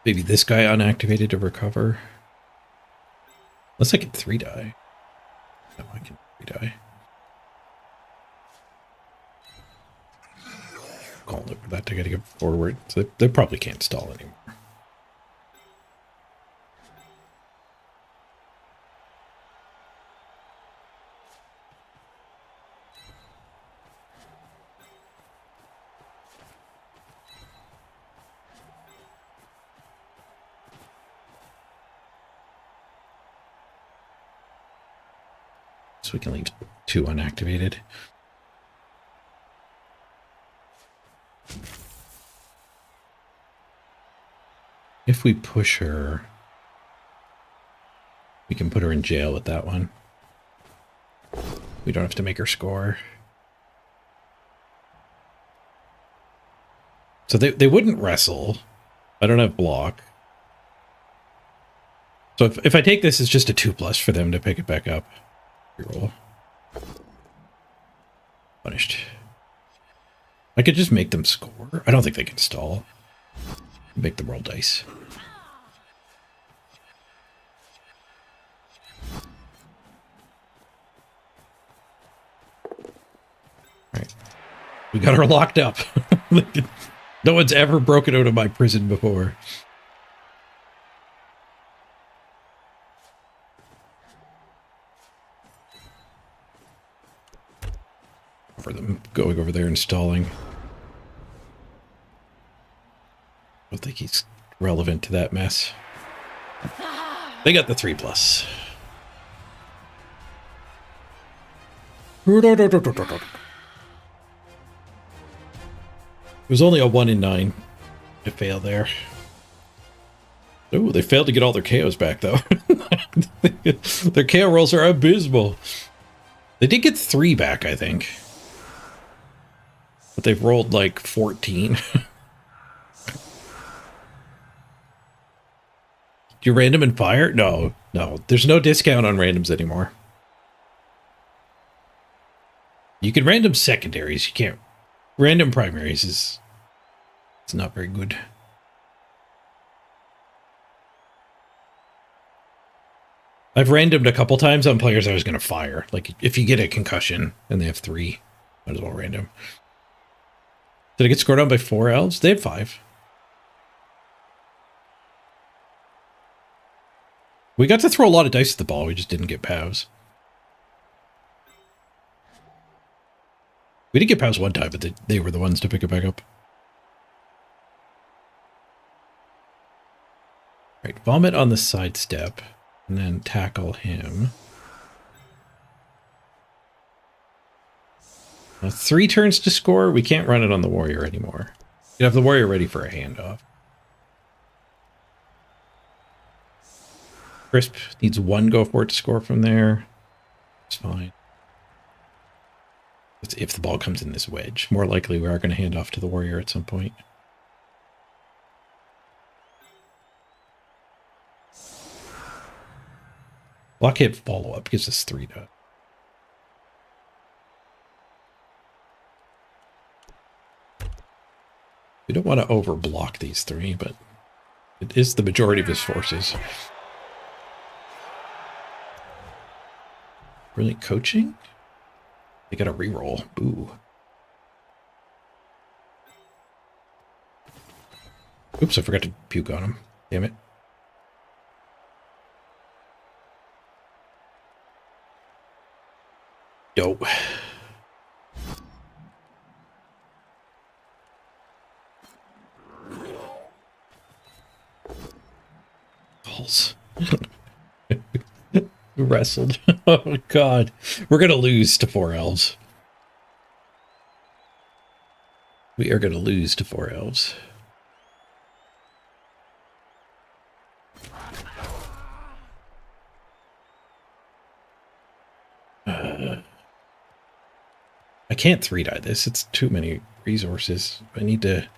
maybe this guy unactivated to recover. Unless I can 3-die. No, I can 3-die. Calling it for that to get to go forward. So they probably can't stall anymore. So we can leave 2 unactivated. If we push her, we can put her in jail with that one. We don't have to make her score. So they wouldn't wrestle. I don't have block. So if I take this, it's just a 2+ for them to pick it back up. Reroll. Punished. I could just make them score. I don't think they can stall. Make them roll dice. Alright. We got her locked up. No one's ever broken out of my prison before. For them going over there and stalling. I don't think he's relevant to that mess. They got the 3+. It was only a 1 in 9 to fail there. Oh, they failed to get all their KOs back though. Their KO rolls are abysmal. They did get 3 back, I think. But they've rolled like 14. You random and fire? No. There's no discount on randoms anymore. You can random secondaries. You can't. Random primaries is... It's not very good. I've randomed a couple times on players I was going to fire. Like, if you get a concussion and they have 3, might as well random. Did it get scored on by 4 elves? They had 5. We got to throw a lot of dice at the ball. We just didn't get POWs. We did get POWs one time, but they were the ones to pick it back up. Right, vomit on the side step, and then tackle him. Now, 3 turns to score. We can't run it on the warrior anymore. You have the warrior ready for a handoff. Crisp needs 1 go for it to score from there. It's fine. It's if the ball comes in this wedge. More likely we are going to hand off to the warrior at some point. Blockhead follow-up gives us 3 to... We don't want to overblock these 3, but it is the majority of his forces. Really coaching? They got a reroll. Boo. Oops, I forgot to puke on him. Damn it. Yo. Balls. Wrestled. Oh god. We're gonna lose to 4 elves. We are gonna lose to 4 elves. I can't 3-die this. It's too many resources. I need to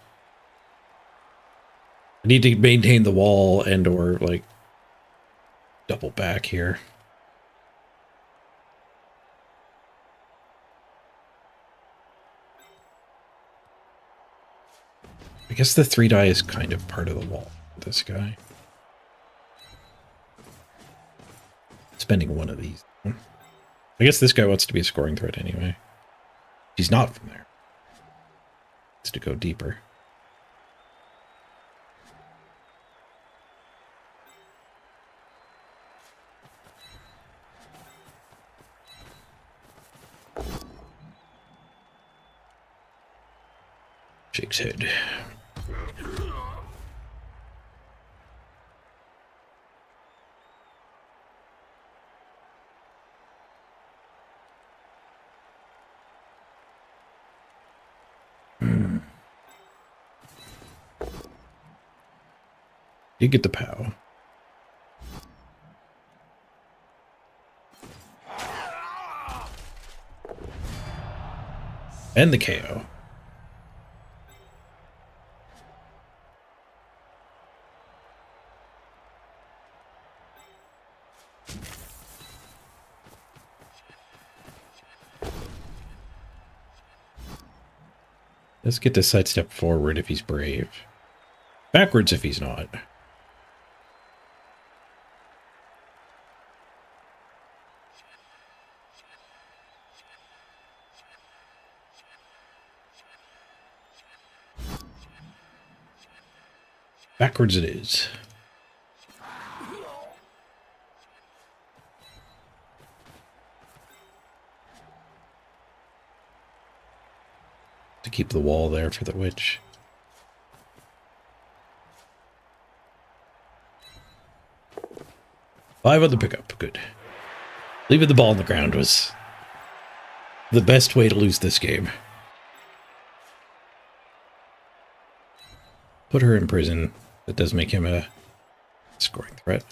maintain the wall and or like double back here. I guess the 3 die is kind of part of the wall. This guy. Spending one of these. I guess this guy wants to be a scoring threat anyway. He's not from there. It's to go deeper. Shakes head. You get the POW. And the KO. Let's get to sidestep forward if he's brave. Backwards if he's not. Backwards it is. To keep the wall there for the witch. Five on the pickup. Good. Leaving the ball on the ground was the best way to lose this game. Put her in prison. That does make him a scoring threat.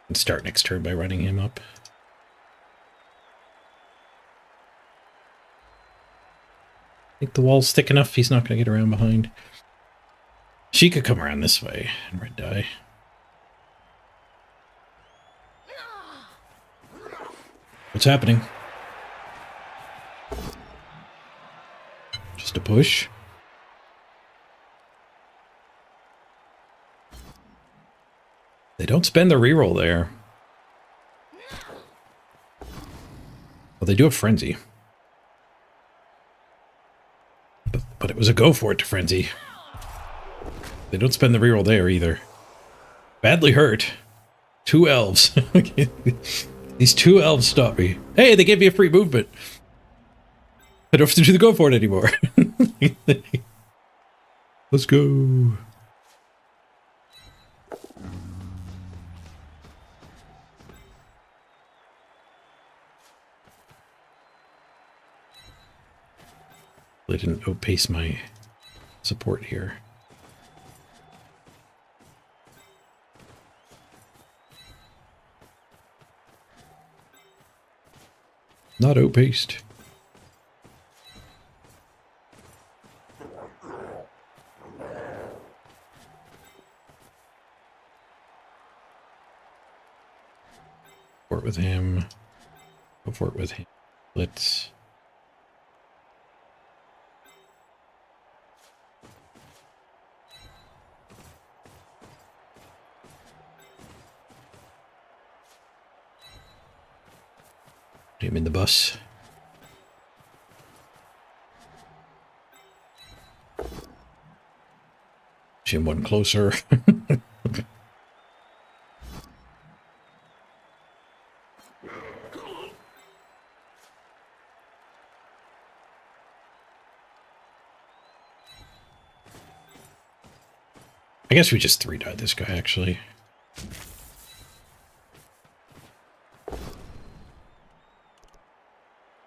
And start next turn by running him up. I think the wall's thick enough. He's not going to get around behind. She could come around this way and red die. What's happening? Just a push. They don't spend the reroll there. Well, they do have Frenzy. But it was a go for it to Frenzy. They don't spend the reroll there either. Badly hurt. 2 elves. These 2 elves stop me. Hey, they gave me a free movement. I don't have to do the go for it anymore. Let's go. I didn't outpace my support here. Not outpaced. Fort with him. Go for it with him. Let's. Put him in the bus. Jim one closer. I guess we just 3-died this guy, actually.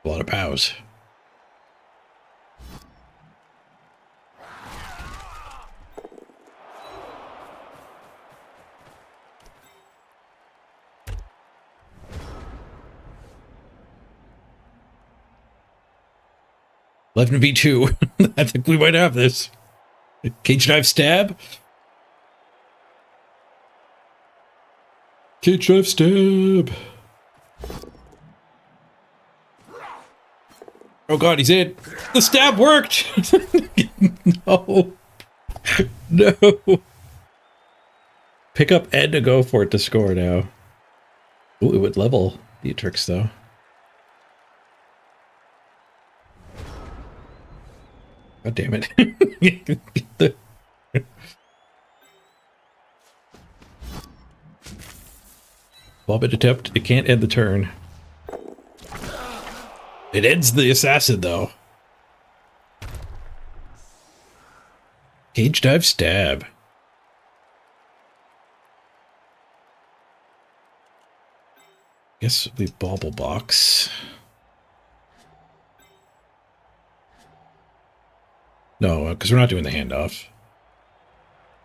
A lot of POWs. $11v2. I think we might have this. Cage knife stab. Cage knife stab. Oh god, he's in. The stab worked! No. No. Pick up and to go for it to score now. Ooh, it would level Dietrich's though. God damn it. Vomit attempt. It can't end the turn. It ends the assassin though. Cage dive stab. Guess we bauble box. No, because we're not doing the handoff.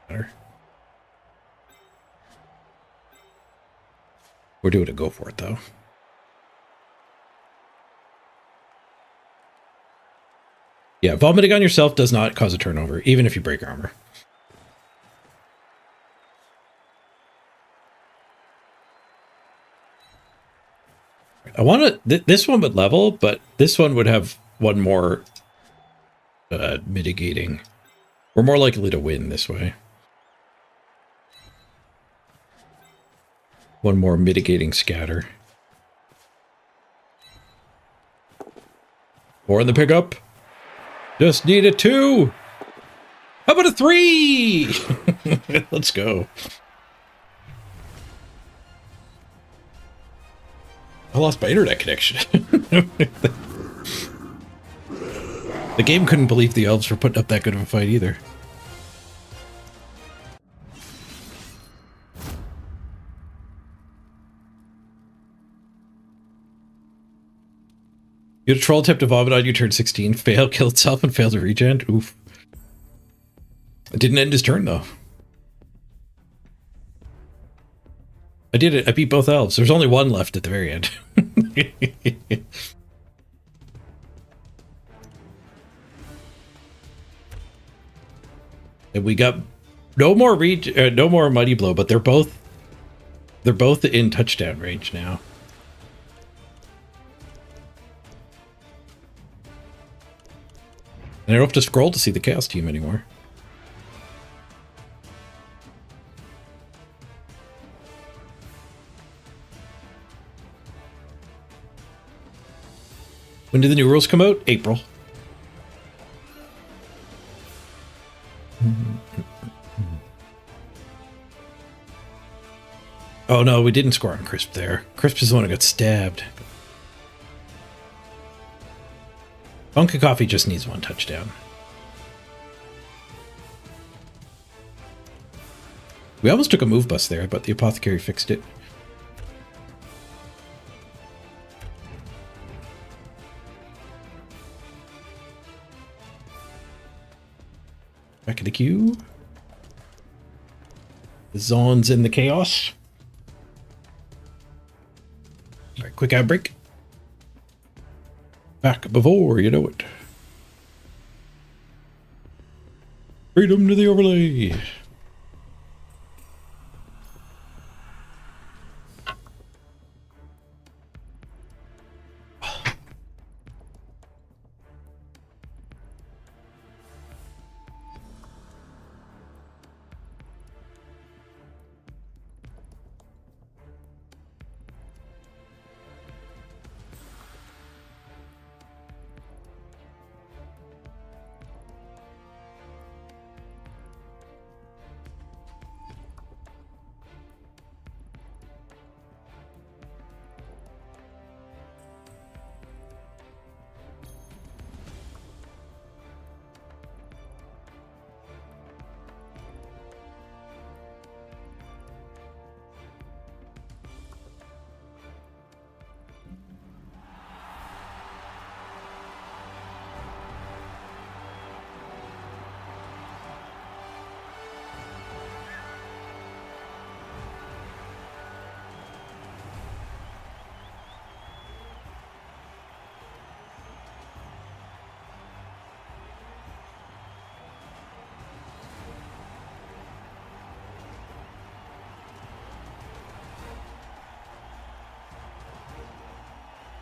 Better. We're doing a go for it though. Yeah, vomiting on yourself does not cause a turnover, even if you break armor. I want to. This one would level, but this one would have one more mitigating. We're more likely to win this way. One more mitigating scatter. 4 in the pickup. Just need a 2. How about a 3? Let's go. I lost my internet connection. The game couldn't believe the elves were putting up that good of a fight either. You had a troll attempt to vomit on you, turn 16, fail, kill itself, and fail to regen. Oof. It didn't end his turn, though. I did it. I beat both elves. There's only one left at the very end. And we got no more no more Mighty Blow, but they're both in touchdown range now. And I don't have to scroll to see the Chaos team anymore. When did the new rules come out? April. Oh no, we didn't score on Crisp there. Crisp is the one who got stabbed. Bunka Coffee just needs 1 touchdown. We almost took a move bust there, but the apothecary fixed it. Back in the queue. The Zon's in the chaos. All right, quick ad break. Back before you know it. Freedom to the overlay.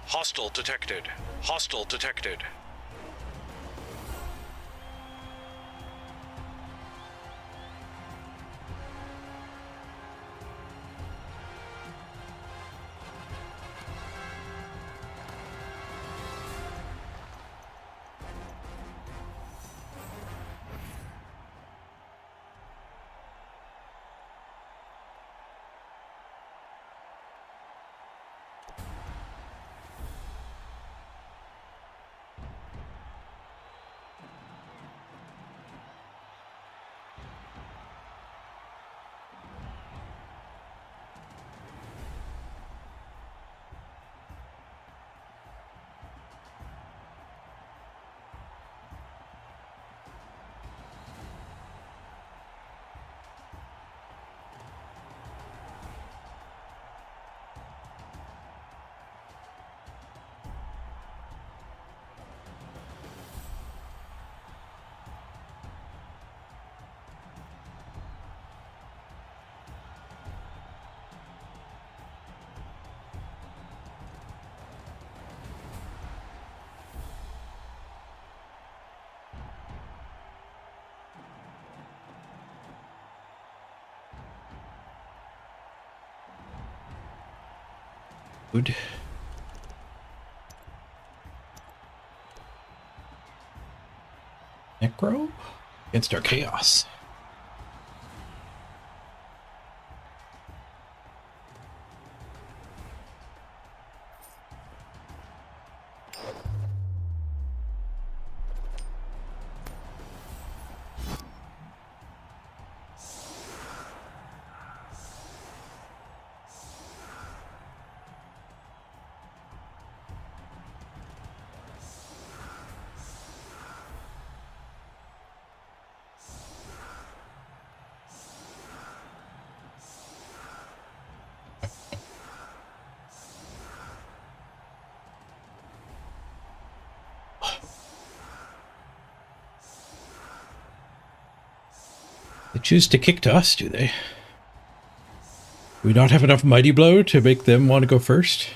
Hostile detected. Hostile detected. Good. Necro against our chaos. They choose to kick to us, do they? Do we not have enough Mighty Blow to make them want to go first?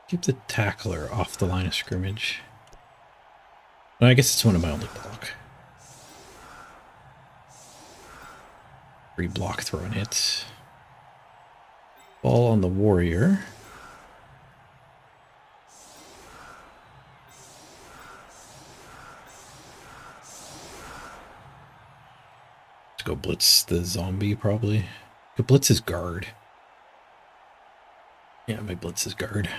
Keep the tackler off the line of scrimmage. Well, I guess it's one of my only block. 3 block throwing hits. Ball on the warrior. Let's go blitz the zombie, probably. Could blitz his guard. Yeah, my blitz his guard.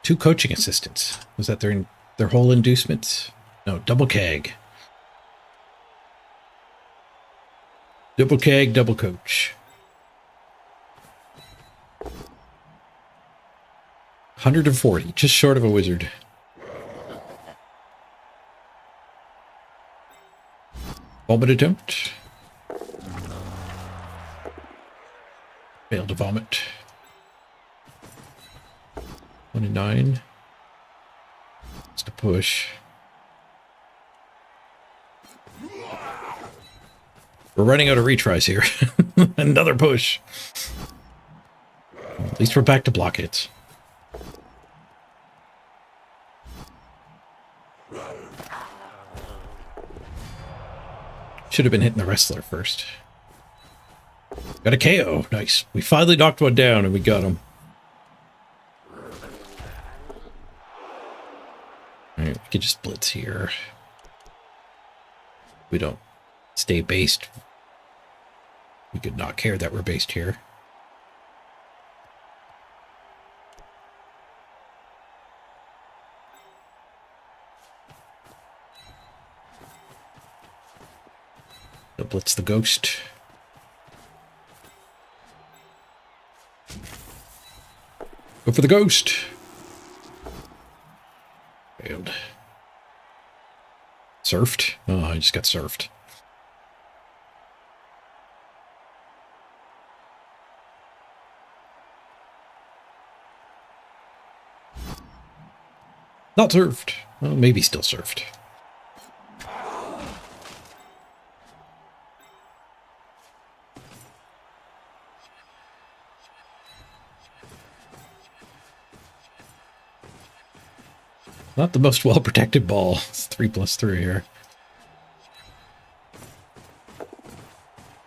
Two coaching assistants. Was that their whole inducements? No, double keg. Double keg, double coach. 140, just short of a wizard. Vomit attempt. Failed to vomit. 29. Just a push. We're running out of retries here. Another push. At least we're back to block hits. Should have been hitting the wrestler first. Got a KO. Nice. We finally knocked one down and we got him. Alright, we could just blitz here. We don't stay based. We could not care that we're based here. They'll blitz the ghost. Go for the ghost. Failed. Surfed? Oh, I just got surfed. Not surfed. Well, maybe still surfed. Not the most well-protected ball. It's 3+3 here.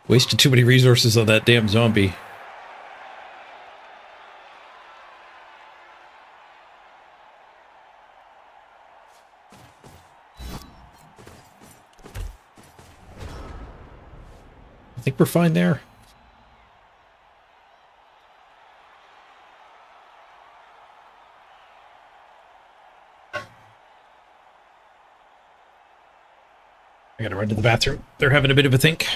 Wasted too many resources on that damn zombie. I think we're fine there. I gotta run to the bathroom. They're having a bit of a think.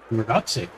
We're not safe.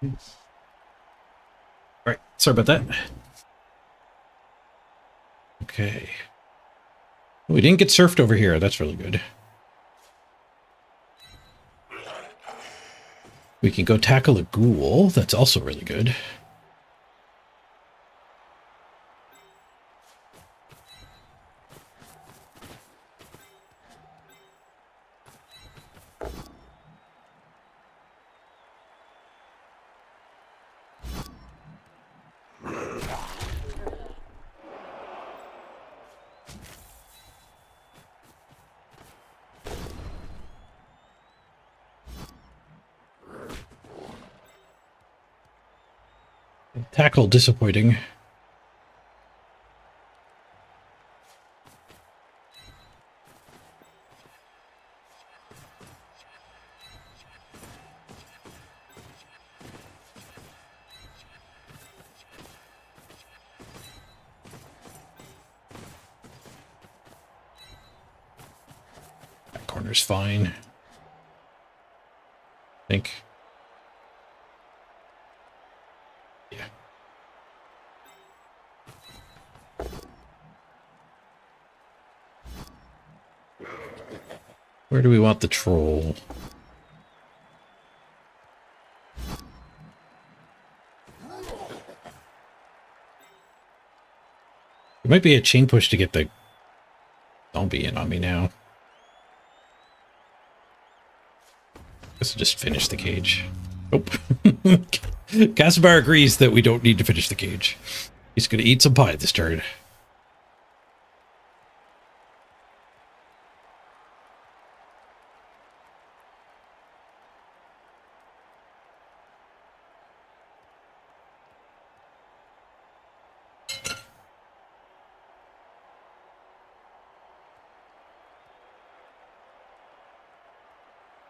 All right, sorry about that. Okay. We didn't get surfed over here. That's really good. We can go tackle a ghoul. That's also really good. Tackle disappointing. corner's fine. I think. Yeah. Where do we want the troll? It might be a chain push to get the zombie in on me now. Guess I'll just finish the cage. Nope. Casimir agrees that we don't need to finish the cage. He's going to eat some pie this turn.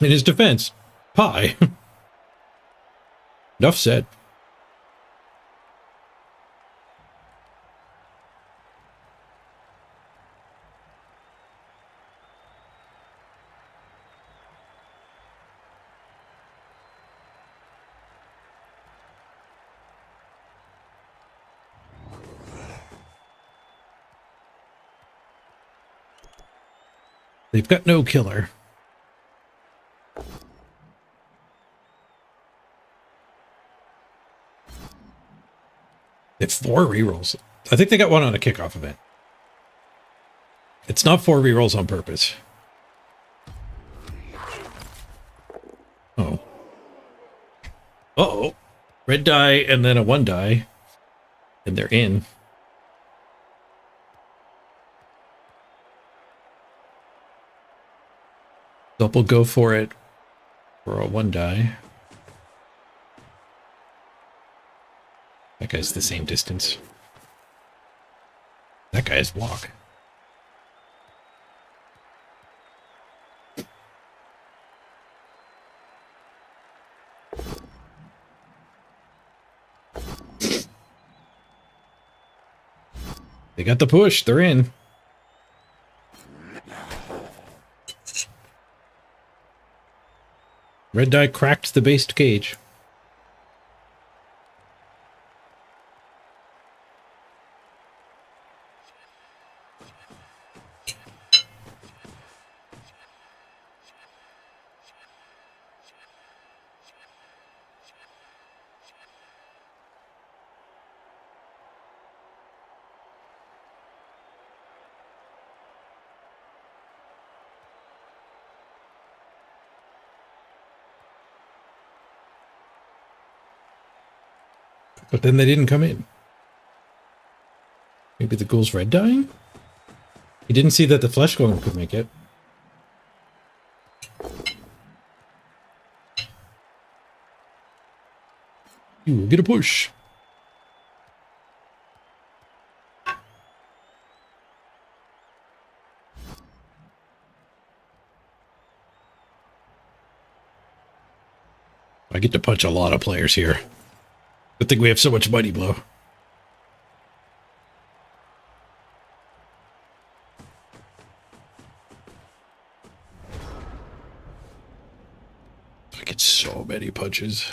In his defense, pie. Enough said. They've got no killer. They have 4 rerolls. I think they got one on a kickoff event. It's not 4 rerolls on purpose. Oh. Uh-oh. Red die and then a 1 die. And they're in. Double go for it for a 1 die. That guy's the same distance. That guy's walk. They got the push. They're in. Red die cracked the based cage. But then they didn't come in. Maybe the ghoul's red dying? He didn't see that the flesh golem could make it. You will get a push. I get to punch a lot of players here. Good thing we have so much Mighty Blow. I get so many punches.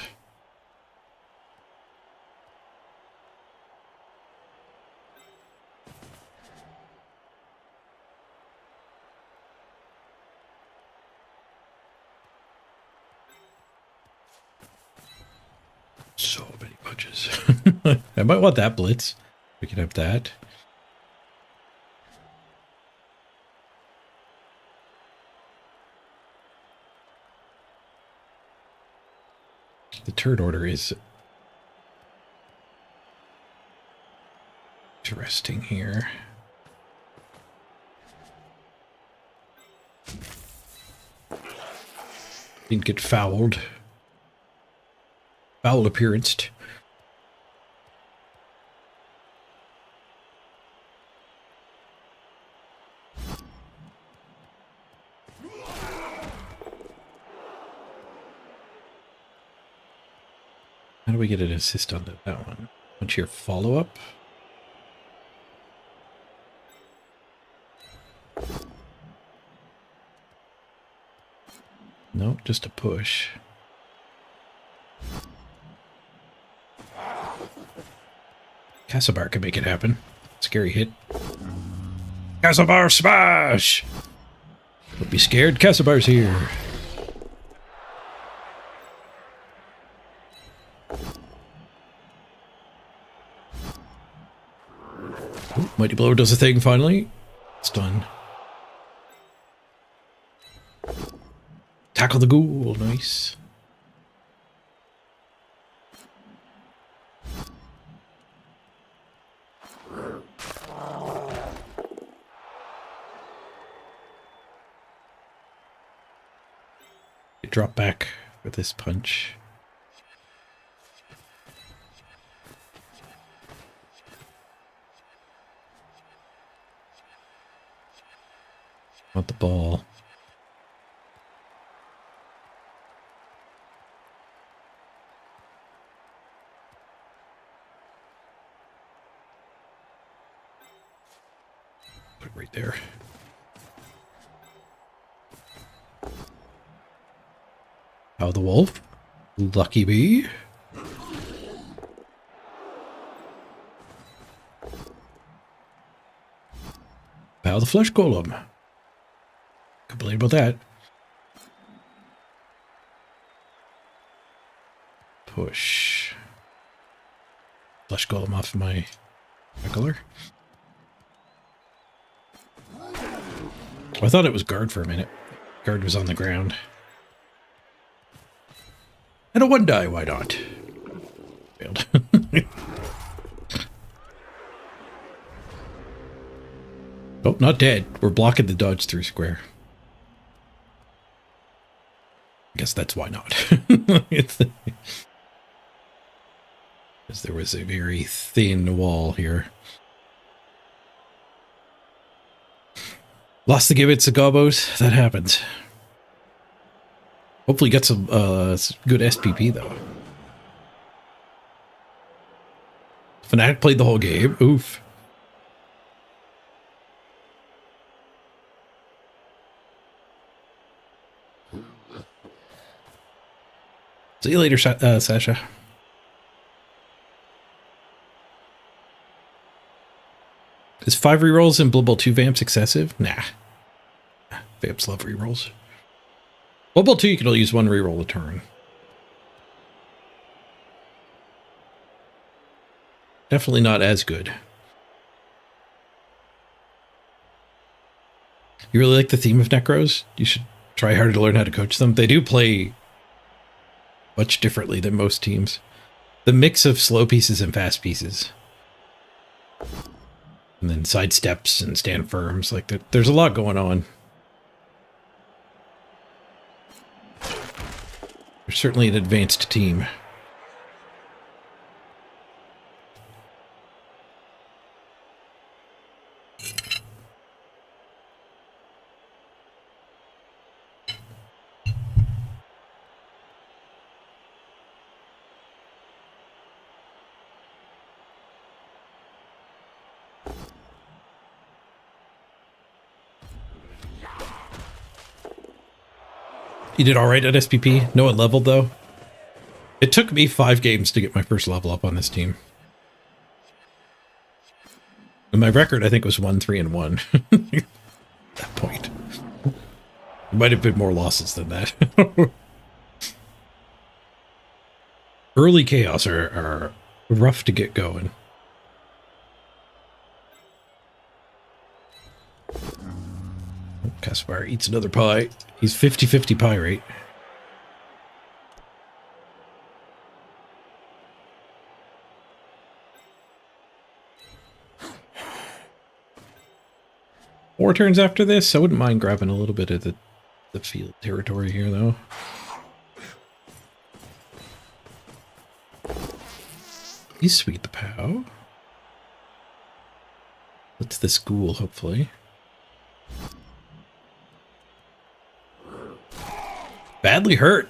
So many punches. I might want that blitz. We can have that. The turn order is interesting here. Didn't get fouled. Foul appearance. How do we get an assist on that one? What's your follow-up? No, just a push. Castlebar can make it happen. Scary hit. Castlebar smash! Don't be scared, Castlebar's here. Ooh, Mighty Blow does a thing finally. It's done. Tackle the ghoul, nice. Drop back with this punch. Want the ball. Put it right there. How the wolf? Lucky bee. Pow the flesh golem. Complain about that. Push. Flesh golem off my color. I thought it was guard for a minute. Guard was on the ground. And a one die, why not? Failed. Oh, not dead. We're blocking the dodge through square. I guess that's why not. Because there was a very thin wall here. Lost the gibbets, the gobos. That happens. Hopefully get some good SPP, though. Fnatic played the whole game. Oof. See you later, Sasha. Is 5 rerolls in Blood Bowl 2 Vamps excessive? Nah. Vamps love rerolls. Blood Bowl 2, you can only use 1 reroll a turn. Definitely not as good. You really like the theme of Necros? You should try harder to learn how to coach them. They do play much differently than most teams. The mix of slow pieces and fast pieces. And then side steps and stand firms. Like there's a lot going on. They're certainly an advanced team. You did all right at SPP. No one leveled, though. It took me 5 games to get my first level up on this team. And my record, I think, was 1-3-1 at that point. It might have been more losses than that. Early chaos are rough to get going. Caspar eats another pie. He's 50-50 pie rate. Four turns after this. I wouldn't mind grabbing a little bit of the field territory here, though. He's sweet, the pow. What's this ghoul, hopefully? Badly hurt.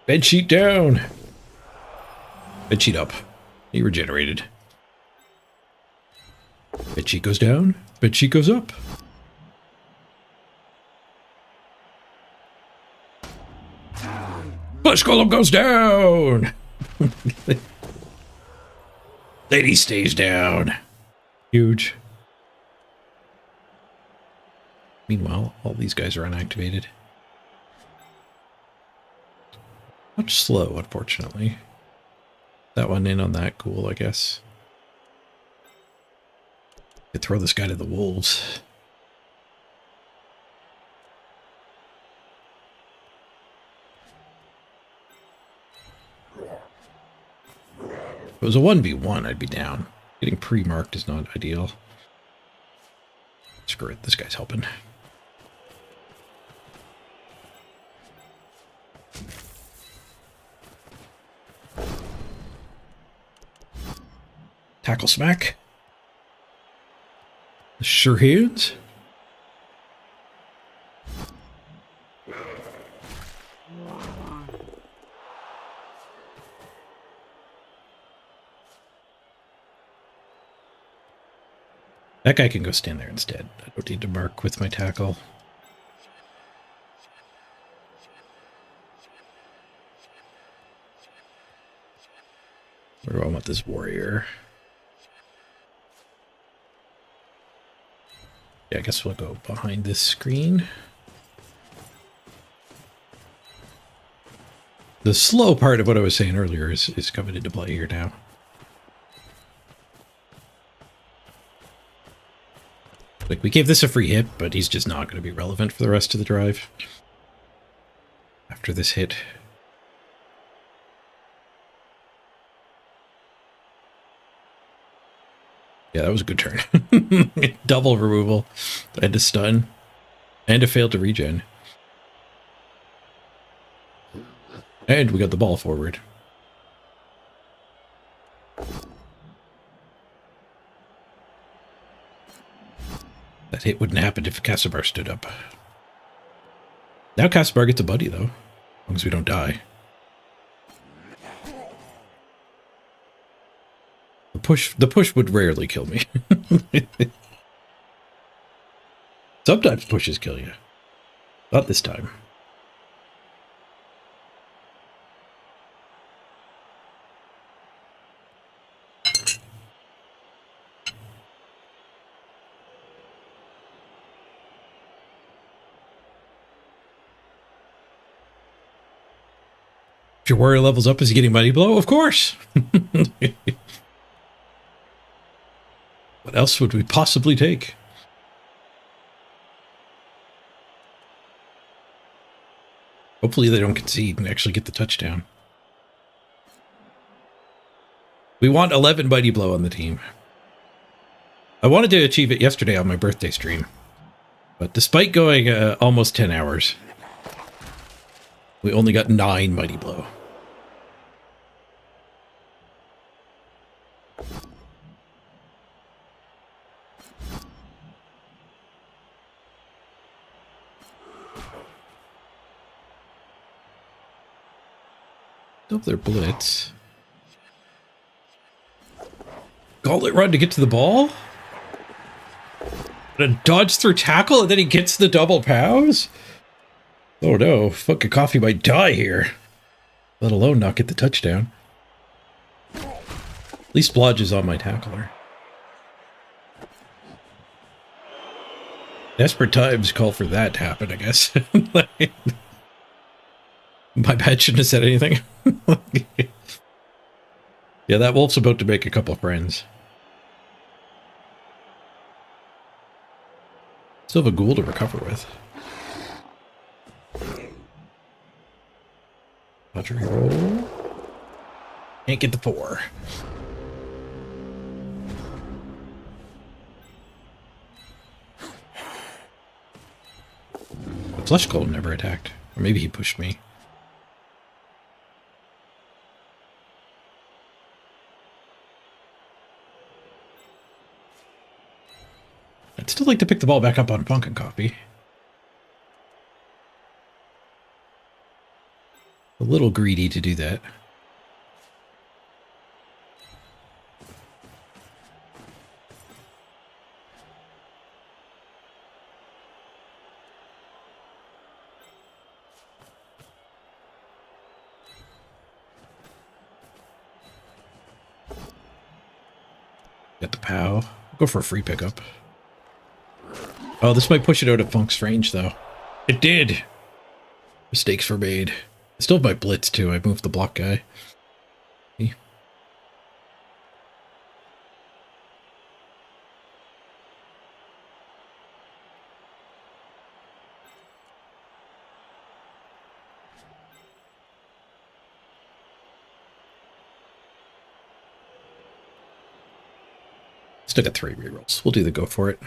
Bedsheet down. Bedsheet up. He regenerated. Bedsheet goes down. Bedsheet goes up. Flesh Golem goes down! Lady stays down. Huge. Meanwhile, all these guys are unactivated. Much slow, unfortunately. That one in on that, cool, I guess. Could throw this guy to the wolves. If it was a 1v1, I'd be down. Getting pre-marked is not ideal. Screw it, this guy's helping. Tackle smack. Sure hands. That guy can go stand there instead. I don't need to mark with my tackle. Where do I want this warrior? Yeah, I guess we'll go behind this screen. The slow part of what I was saying earlier is coming into play here now. Like, we gave this a free hit, but he's just not going to be relevant for the rest of the drive. After this hit. Yeah, that was a good turn. Double removal. And a stun. And a fail to regen. And we got the ball forward. That hit wouldn't happen if Casimir stood up. Now Casimir gets a buddy, though. As long as we don't die. The push would rarely kill me. Sometimes pushes kill you. Not this time. If your warrior levels up, is he getting Mighty Blow? Of course! What else would we possibly take? Hopefully they don't concede and actually get the touchdown. We want 11 Mighty Blow on the team. I wanted to achieve it yesterday on my birthday stream. But despite going almost 10 hours, we only got 9 Mighty Blow. Still their blitz. Gauntlet run to get to the ball? And a dodge through tackle and then he gets the double pows? Oh no, fucking coffee might die here. Let alone not get the touchdown. At least Blodge is on my tackler. Desperate times call for that to happen, I guess. My bad, shouldn't have said anything. Yeah, that wolf's about to make a couple friends. Still have a ghoul to recover with. Dodger roll. Can't get the 4. The Flesh Golem never attacked. Or maybe he pushed me. I'd still like to pick the ball back up on Pumpkin Coffee. A little greedy to do that. Get the POW. Go for a free pickup. Oh, this might push it out of Funk's range, though. It did! Mistakes were made. I still have my blitz, too. I moved the block guy. See? Still got 3 rerolls. We'll do the go for it.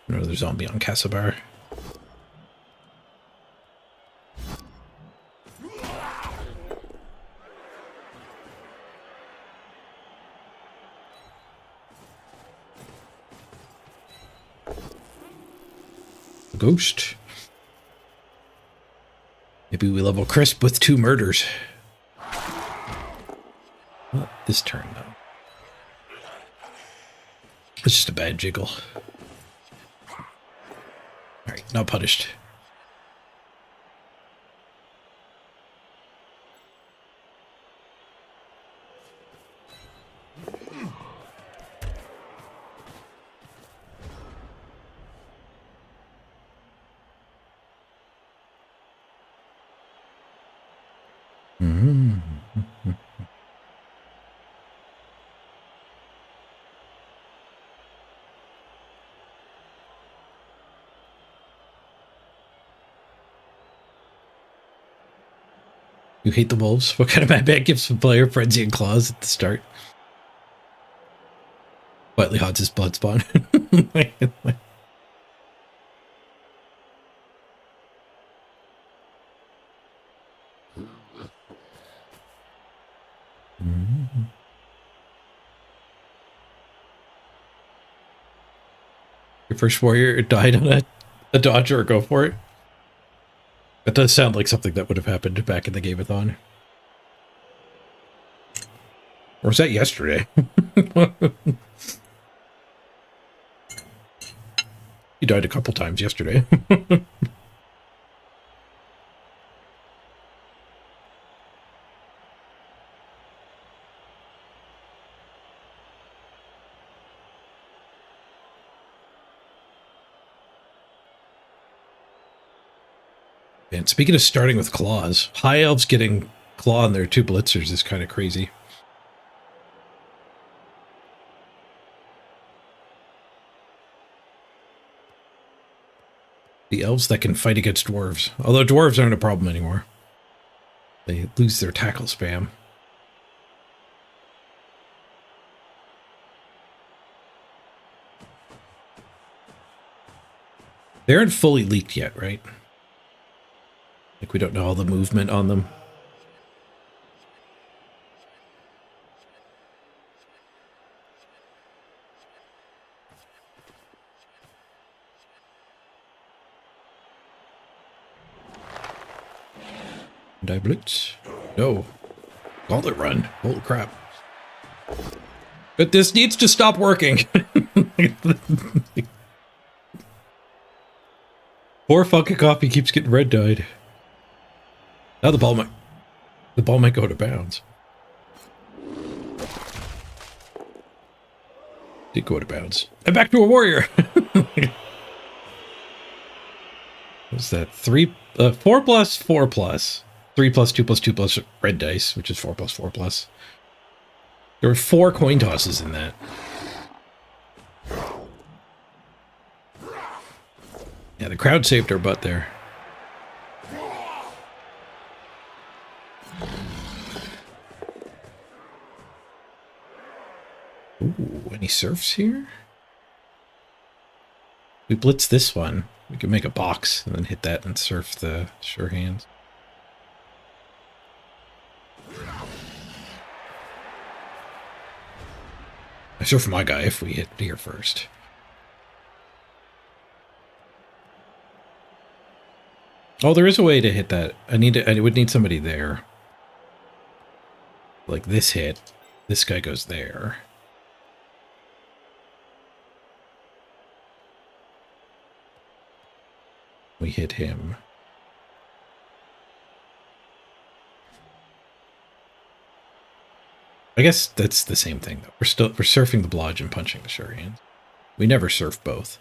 Another zombie on Casabar. Ghost. Maybe we level Crisp with 2 murders. Not this turn, though. It's just a bad jiggle. Alright, not punished. You hate the wolves? What kind of bad bag gives a player frenzy and claws at the start? Quietly haunts his blood spawn. Your first warrior died on a dodge or go for it. That does sound like something that would have happened back in the Gameathon. Or was that yesterday? He died a couple times yesterday. And speaking of starting with claws, High Elves getting claw on their 2 blitzers is kind of crazy. The elves that can fight against dwarves. Although dwarves aren't a problem anymore. They lose their tackle spam. They aren't fully leaked yet, right? Like, we don't know all the movement on them. Die blitz? No. Gauntlet run. Holy crap. But this needs to stop working. Poor fucking copy keeps getting red dyed. Now the ball might go to bounds. Did go to bounds. And back to a warrior. What's that? 4 plus 4 plus. 3 plus 2 plus 2 plus red dice, which is 4 plus 4 plus. There were 4 coin tosses in that. Yeah, the crowd saved our butt there. Ooh, any surfs here? We blitz this one. We could make a box and then hit that and surf the sure hands. I surf my guy if we hit here first. Oh, there is a way to hit that. I would need somebody there. Like this hit. This guy goes there. We hit him. I guess that's the same thing though. We're surfing the blodge and punching the shuriken. We never surf both.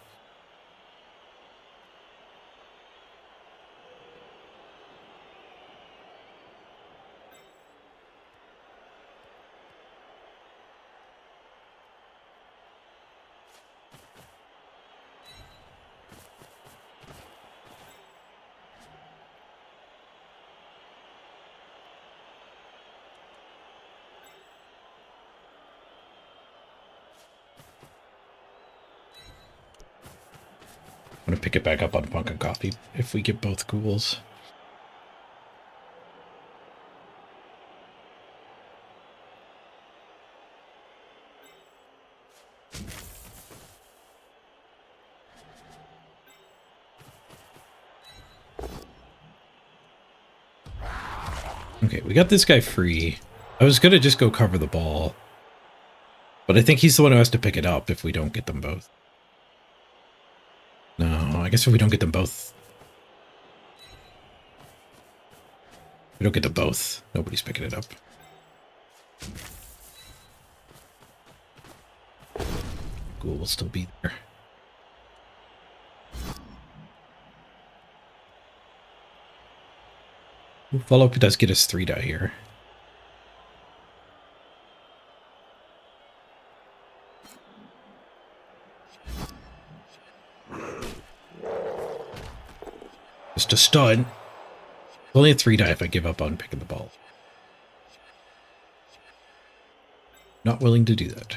I'm gonna pick it back up on Punk and Coffee if we get both ghouls. Okay, we got this guy free. I was gonna just go cover the ball, but I think he's the one who has to pick it up if we don't get them both. No, I guess if we don't get them both... We don't get them both. Nobody's picking it up. Ghoul will still be there. Follow-up does get us 3 die here. Just a stun. It's only a 3 die if I give up on picking the ball. Not willing to do that.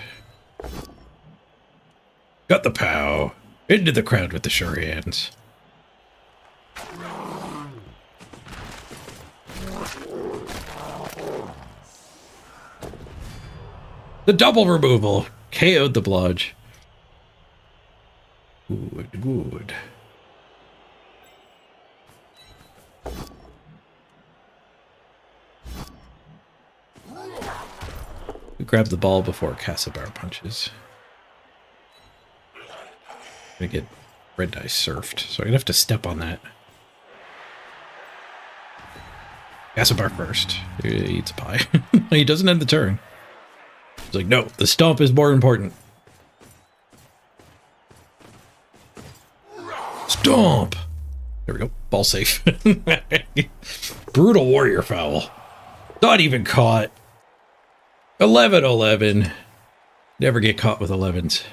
Got the POW. Into the crowd with the shurikens. The double removal. KO'd the blodge. Good, good. We grab the ball before Casabar punches. I'm gonna get red die surfed, so I'm gonna have to step on that. Casabar first. He eats a pie. He doesn't end the turn. He's like, no, the stomp is more important. Stomp! There we go. Ball safe. Brutal warrior foul. Not even caught. 11-11. Never get caught with 11s.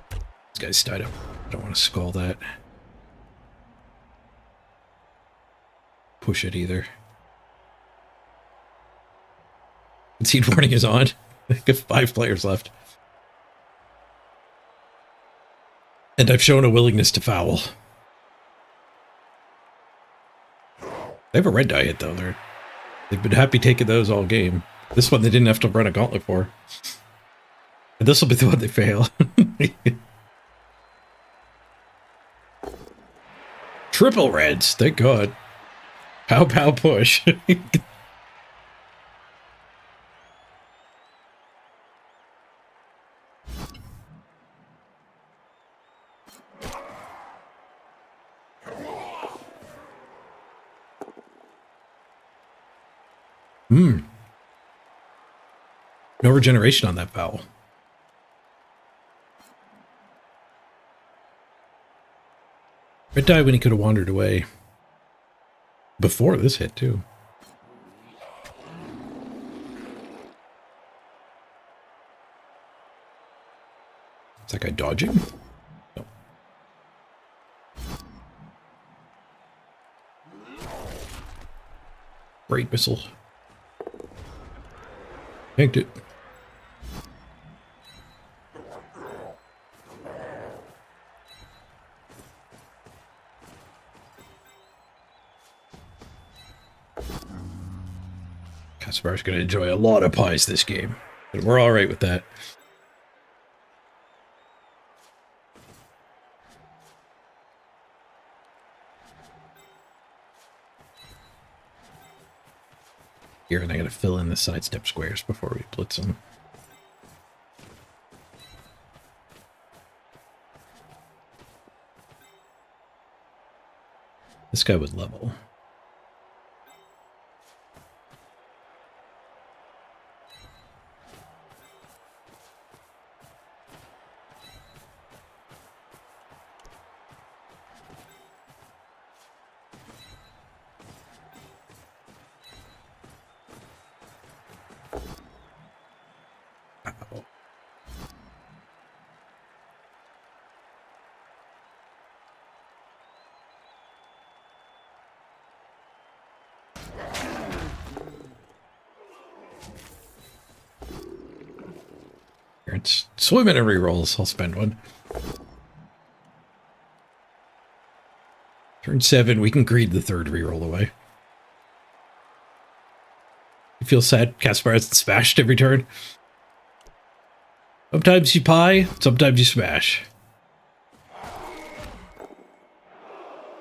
This guy's tied up. I don't want to skull that. Push it either. Concede warning is on. I have 5 players left. And I've shown a willingness to foul. They have a red die hit though. They've been happy taking those all game. This one they didn't have to run a gauntlet for. And this will be the one they fail. Triple reds, thank God. Pow pow push. No regeneration on that foul. Red die when he could have wandered away. Before this hit, too. Is that guy dodging? No. Great missile. Yanked it. Kaspar's going to enjoy a lot of pies this game. And we're alright with that. Here, and I got to fill in the sidestep squares before we blitz them. This guy would level. Ow. Here, it's swimming in rerolls. I'll spend one. Turn 7, we can greed the third reroll away. You feel sad Caspar hasn't smashed every turn? Sometimes you pie, sometimes you smash.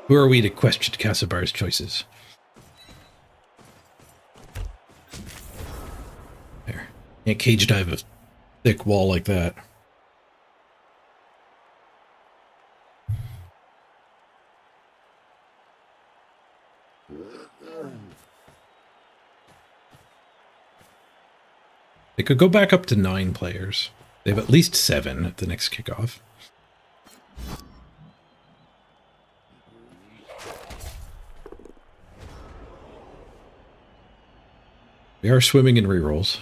Who are we to question Caspar's choices? There. Can't cage dive a thick wall like that. They could go back up to 9 players. They have at least 7 at the next kickoff. We are swimming in rerolls,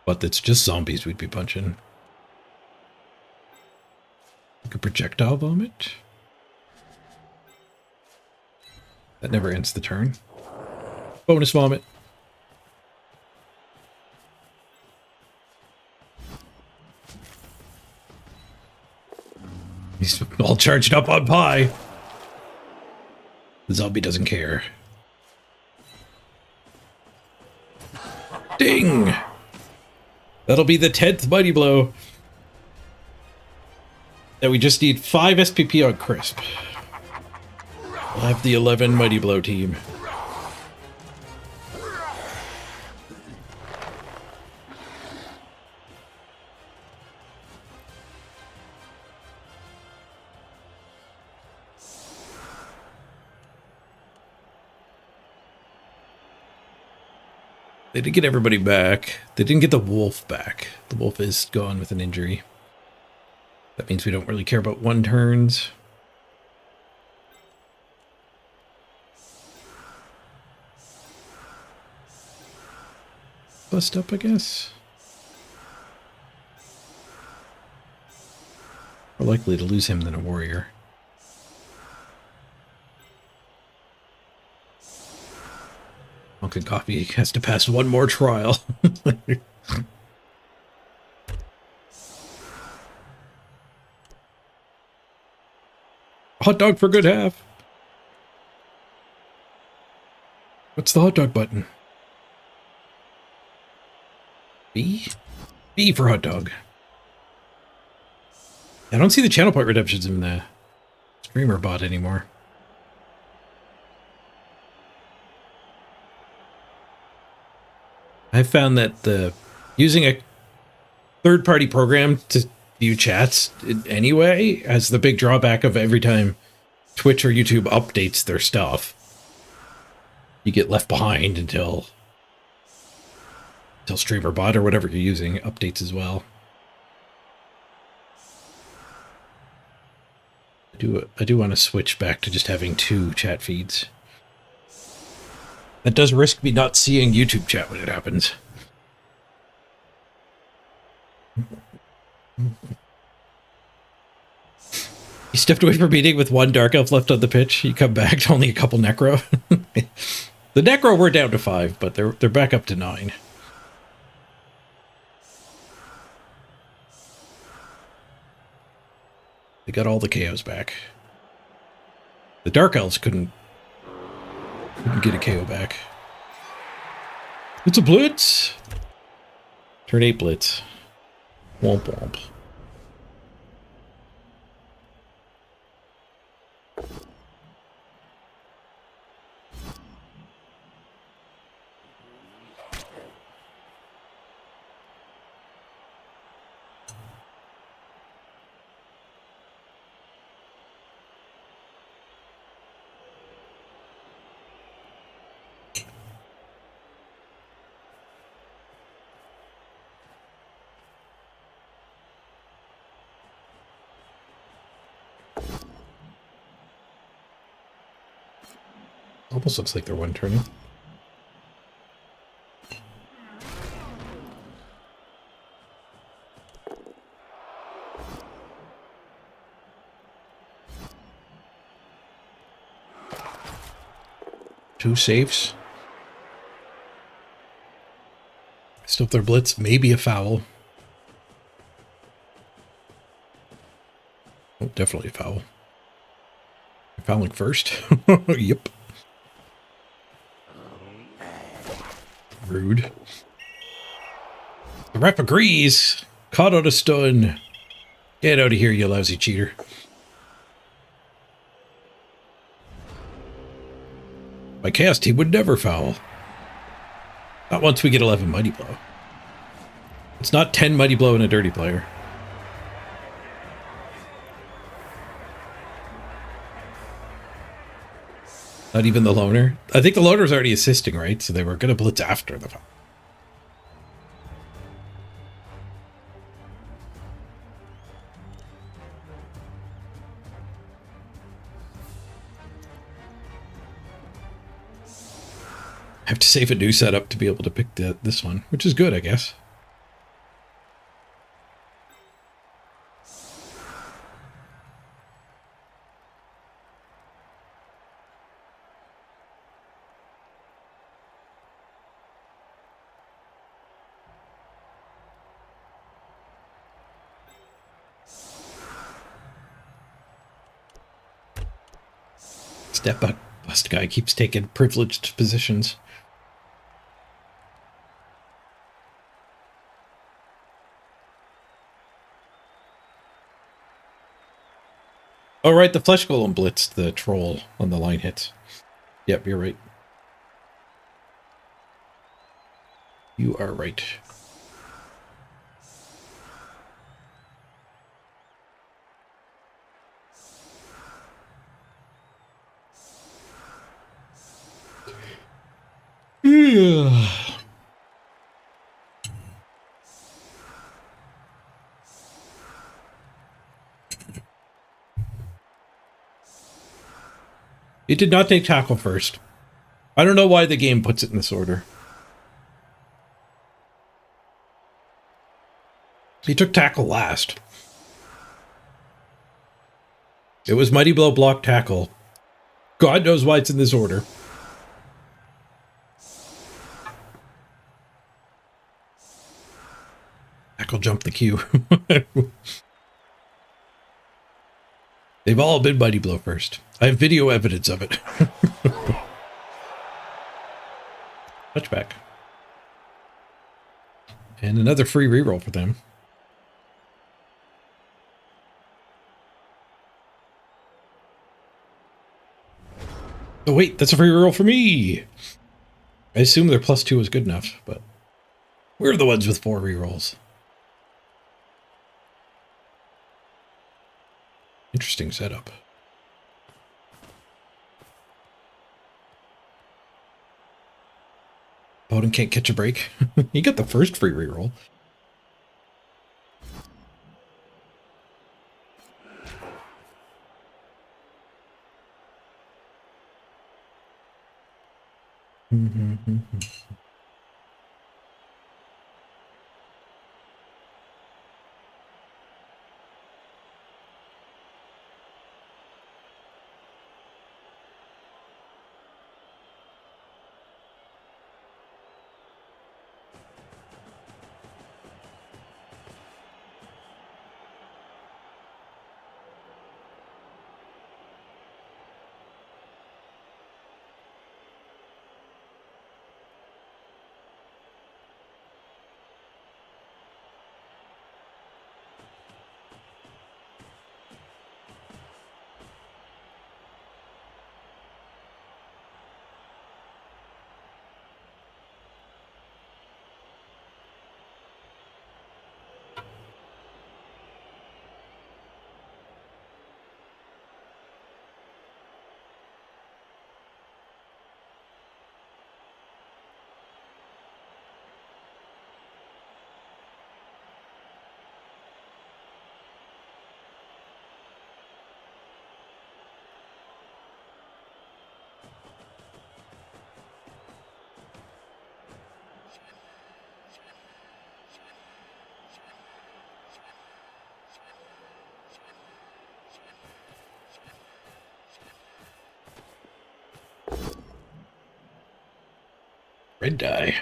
but it's just zombies we'd be punching. Like a projectile vomit? That never ends the turn. Bonus vomit. He's all charged up on pie. The zombie doesn't care. Ding! That'll be the 10th Mighty Blow. Now we just need 5 SPP on Crisp. We'll have the 11 Mighty Blow team. They did get everybody back. They didn't get the wolf back. The wolf is gone with an injury. That means we don't really care about 1 turns. Bust up, I guess. More likely to lose him than a warrior. Pumpkin Coffee has to pass 1 more trial. Hot dog for good half. What's the hot dog button? B? B for hot dog. I don't see the channel point redemptions in the streamer bot anymore. I've found that using a third-party program to view chats anyway has the big drawback of every time Twitch or YouTube updates their stuff, you get left behind until streamer bot or whatever you're using updates as well. I do want to switch back to just having 2 chat feeds. That does risk me not seeing YouTube chat when it happens. You stepped away from meeting with 1 Dark Elf left on the pitch. You come back to only a couple Necro. The Necro were down to 5, but they're back up to 9. They got all the KOs back. The Dark Elves couldn't get a KO back. It's a blitz! Turn 8 blitz. Womp womp. Almost looks like they're one turning. Two saves. Still, if they're blitz, maybe a foul. Oh, definitely a foul. They're fouling first. Yep. Rude. The ref agrees. Caught on a stun. Get out of here, you lousy cheater. My chaos team would never foul. Not once we get 11 Mighty Blow. It's not 10 Mighty Blow and a dirty player. Not even the loner. I think the loner's already assisting, right? So they were going to blitz after the foul. I have to save a new setup to be able to pick this one, which is good, I guess. Step up, bust guy keeps taking privileged positions. Oh, right, the flesh golem blitzed the troll on the line hits. Yep, you're right. You are right. Yeah. It did not take tackle first. I don't know why the game puts it in this order. He took tackle last. It was Mighty Blow, block, tackle. God knows why it's in this order. Tackle jumped the queue. They've all been Mighty Blow first. I have video evidence of it. Touchback. And another free reroll for them. Oh wait, that's a free reroll for me! I assume their +2 was good enough, but we're the ones with 4 rerolls. Interesting setup. Bowden can't catch a break. He got the first free reroll. Red die.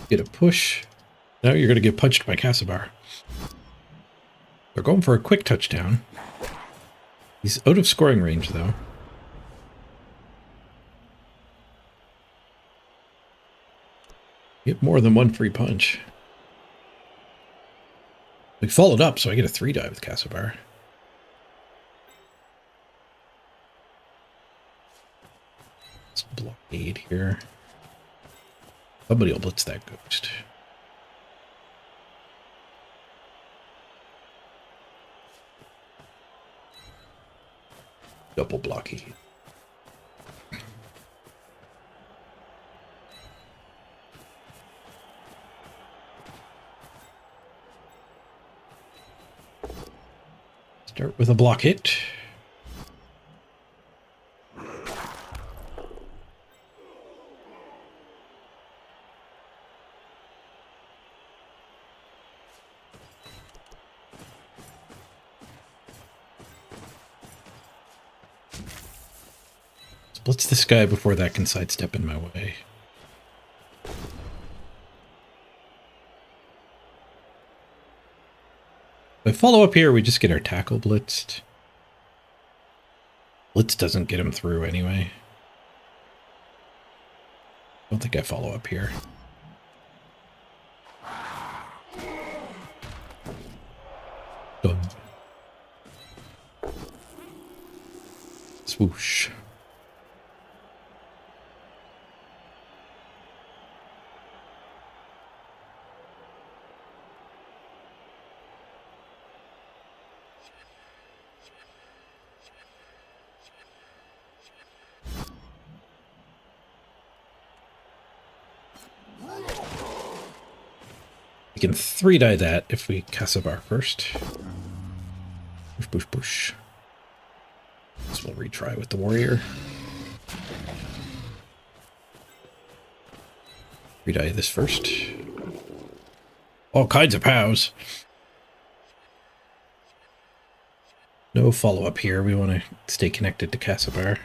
Get a push. Now you're going to get punched by Casibar. They're going for a quick touchdown. He's out of scoring range, though. Get more than one free punch. We followed up, so I get a 3-die with Casibar. Let's blockade here. Somebody will blitz that ghost. Double blockade. Start with a block hit. Blitz this guy before that can sidestep in my way. If I follow up here, we just get our tackle blitzed. Blitz doesn't get him through anyway. Don't think I follow up here. Done. Swoosh. We can 3-die that if we Casibar first. Push, push, push. So we'll retry with the warrior. 3-die this first. All kinds of POWs. No follow-up here. We want to stay connected to Casibar.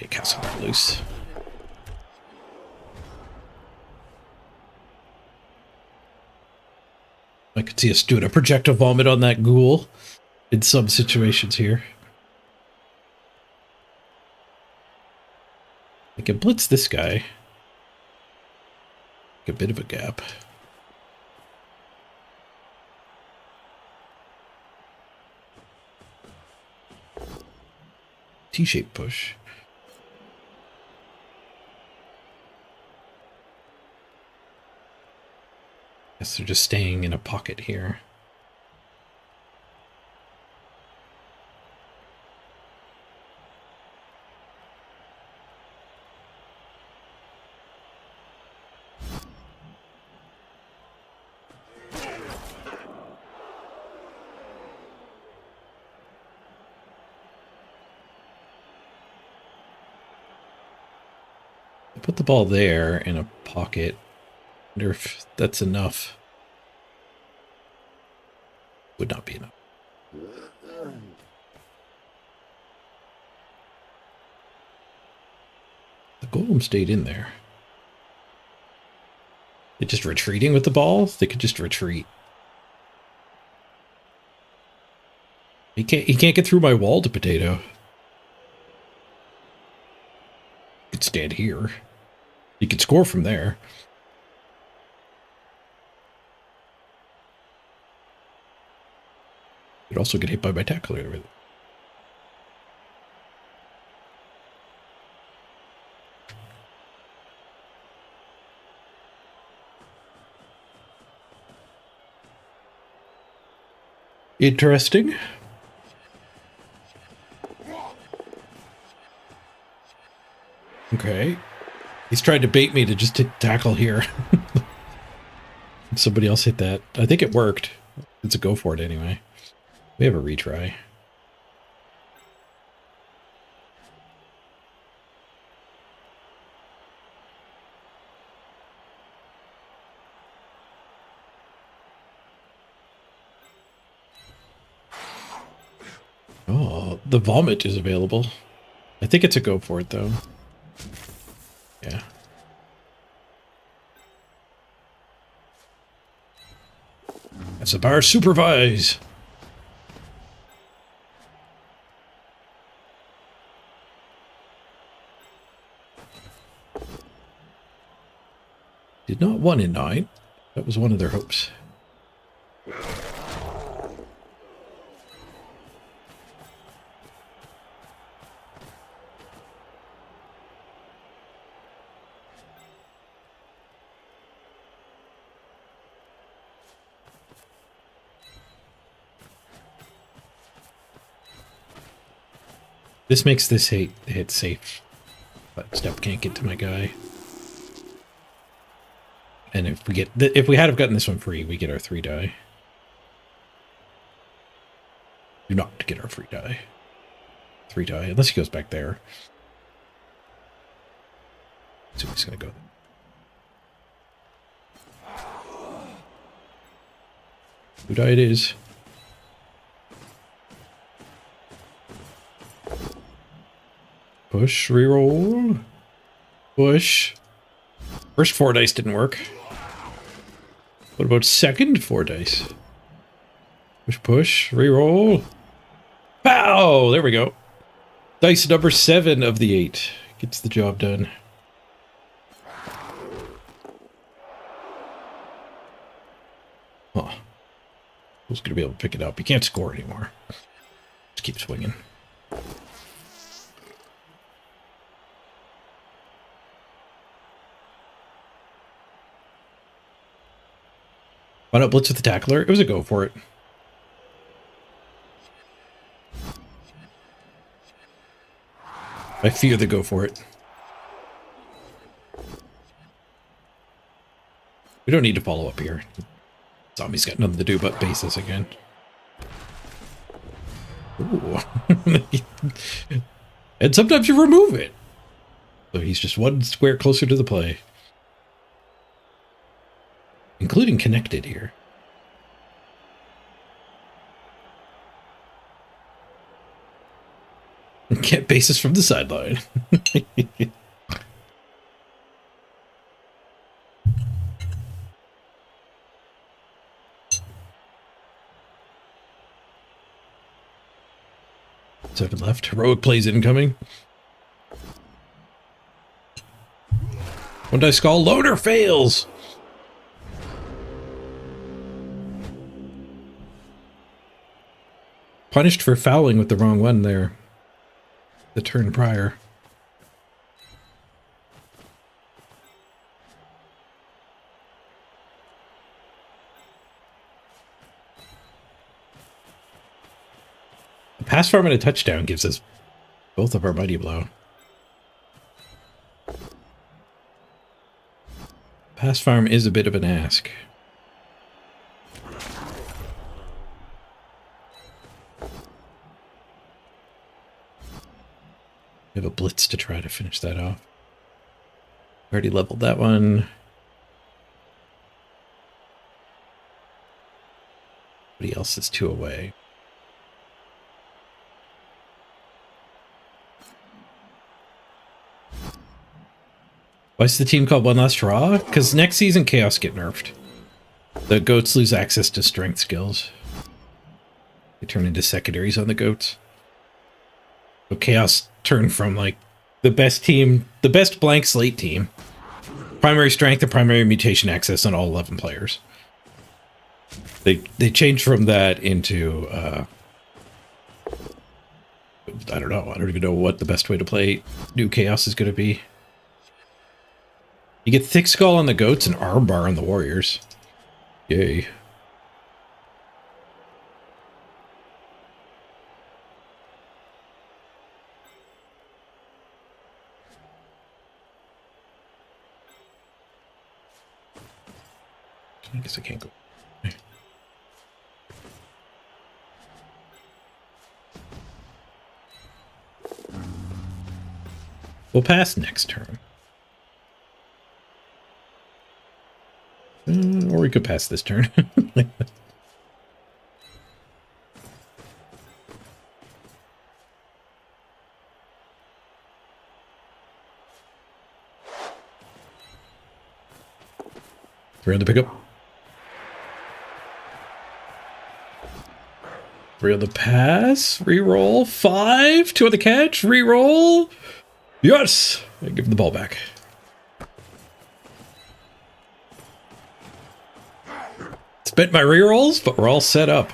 Okay, Casibar loose. I could see us doing a projectile vomit on that ghoul in some situations here. I can blitz this guy. A bit of a gap. T-shaped push. Guess they're just staying in a pocket here. Put the ball there in a pocket. Wonder if that's enough. Would not be enough. The golem stayed in there. They're just retreating with the ball? They could just retreat. He can't get through my wall to potato. He could stand here. He could score from there. Could also get hit by my tackler with it. Interesting. Okay. He's tried to bait me to just tackle here. Somebody else hit that. I think it worked. It's a go for it anyway. We have a retry. Oh, the vomit is available. I think it's a go for it, though. Yeah. That's a bar supervise. Did not 1 in 9. That was one of their hopes. This makes this hit safe. But step can't get to my guy. And if we get if we had have gotten this one free, we get our 3 die. Do not get our free die. 3 die, unless he goes back there. So he's gonna go. Who die it is? Push, reroll. Push. First 4 dice didn't work. What about second 4 dice? Push, reroll. Pow! There we go. Dice number 7 of the 8 gets the job done. Huh. Who's gonna be able to pick it up? You can't score anymore. Just keep swinging. Why not blitz with the tackler? It was a go for it. I fear the go for it. We don't need to follow up here. Zombie's got nothing to do but base us again. Ooh. And sometimes you remove it. So he's just 1 square closer to the play. Including connected here. Get bases from the sideline. Seven left. Heroic plays incoming. 1 dice skull. Loader fails. Punished for fouling with the wrong one there. The turn prior. A pass farm and a touchdown gives us both of our Mighty Blow. Pass farm is a bit of an ask. We have a blitz to try to finish that off. Already leveled that one. Somebody else is 2 away. Why is the team called One Last Hurrah? Because next season Chaos get nerfed. The goats lose access to strength skills. They turn into secondaries on the goats. So Chaos turned from like the best team, the best blank slate team. Primary strength and primary mutation access on all 11 players. They changed from that into I don't know. I don't even know what the best way to play new Chaos is going to be. You get Thick Skull on the goats and Armbar on the warriors. Yay. I guess I can't go. We'll pass next turn. Or we could pass this turn. 3 on the pickup. 3 on the pass. Reroll. 5. 2 on the catch. Reroll. Yes! I give him the ball back. Spent my rerolls, but we're all set up.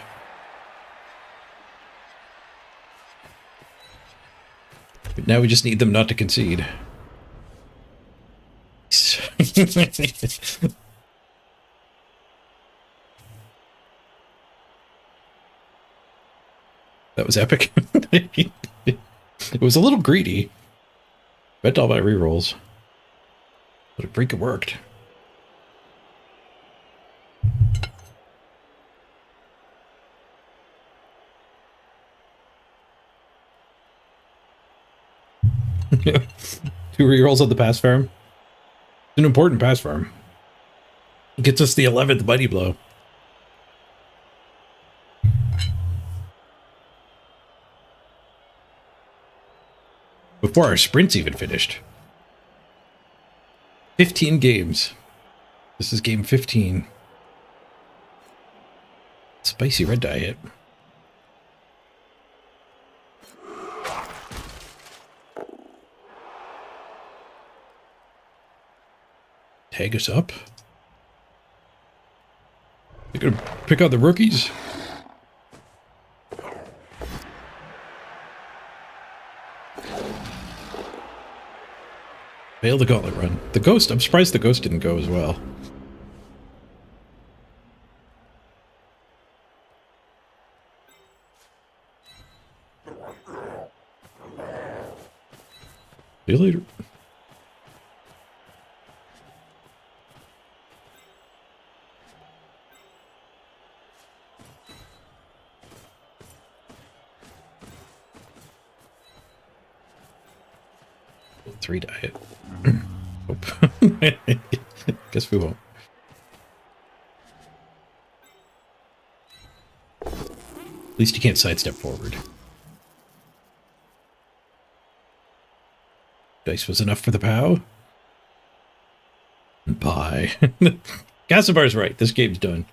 But now we just need them not to concede. That was epic. It was a little greedy. Bet all my rerolls. But it freaking worked. Two rerolls on the pass farm. It's an important pass farm. It gets us the 11th Mighty Blow. Before our sprint's even finished. 15 games. This is game 15. Spicy red dye hit. Tag us up. They're gonna pick out the rookies. Fail the gauntlet run. The ghost, I'm surprised the ghost didn't go as well. See you later. Three diet. Hope. Guess we won't. At least you can't sidestep forward. Dice was enough for the POW. And pie. Gasabar's right. This game's done.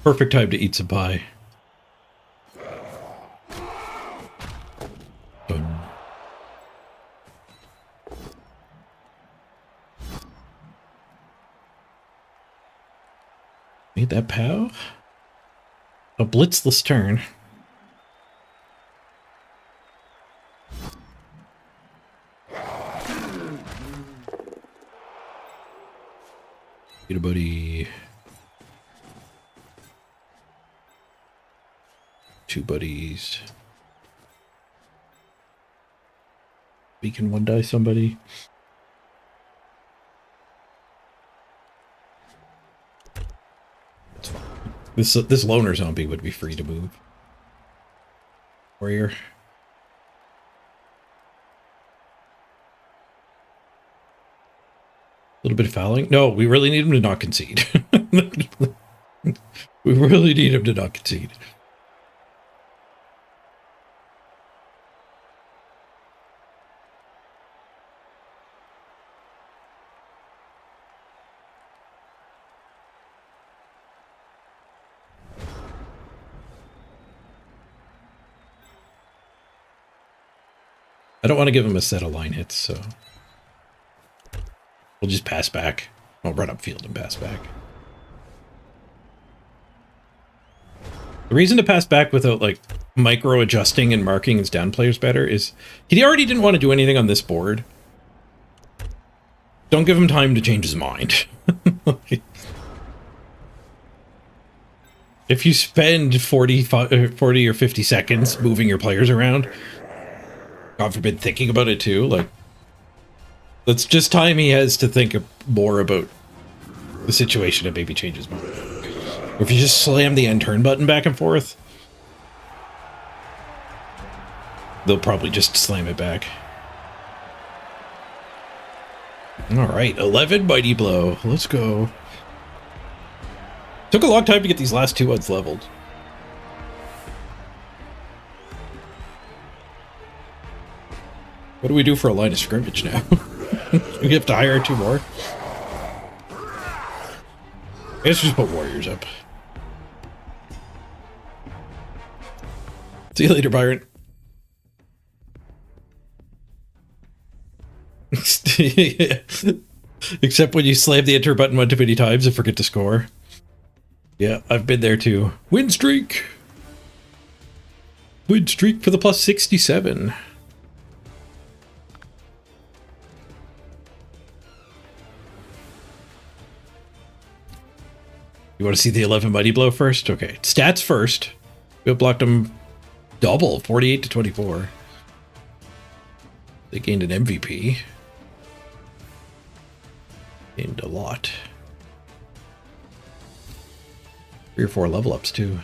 Perfect time to eat some pie. Done. Made that POW. A blitzless turn. Get a buddy. 2 buddies. Beacon 1 die somebody. This loner zombie would be free to move. Warrior. A little bit of fouling. No, we really need him to not concede. We really need him to not concede. I don't want to give him a set of line hits, so we'll just pass back. I'll run upfield and pass back. The reason to pass back without like micro adjusting and marking his down players better is he already didn't want to do anything on this board. Don't give him time to change his mind. If you spend 40 or 50 seconds moving your players around, God forbid thinking about it too, like, that's just time he has to think more about the situation and maybe change his mind. Or if you just slam the end turn button back and forth, they'll probably just slam it back. Alright, 11 Mighty Blow. Let's go. Took a long time to get these last 2 ones leveled. What do we do for a line of scrimmage now? We have to hire 2 more? Let's just put warriors up. See you later, Byron. Except when you slam the enter button one too many times and forget to score. Yeah, I've been there too. Win streak! Win streak for the plus 67. You want to see the 11 Mighty Blow first? Okay, stats first. We blocked them double, 48 to 24. They gained an MVP. Gained a lot. 3 or 4 level ups too.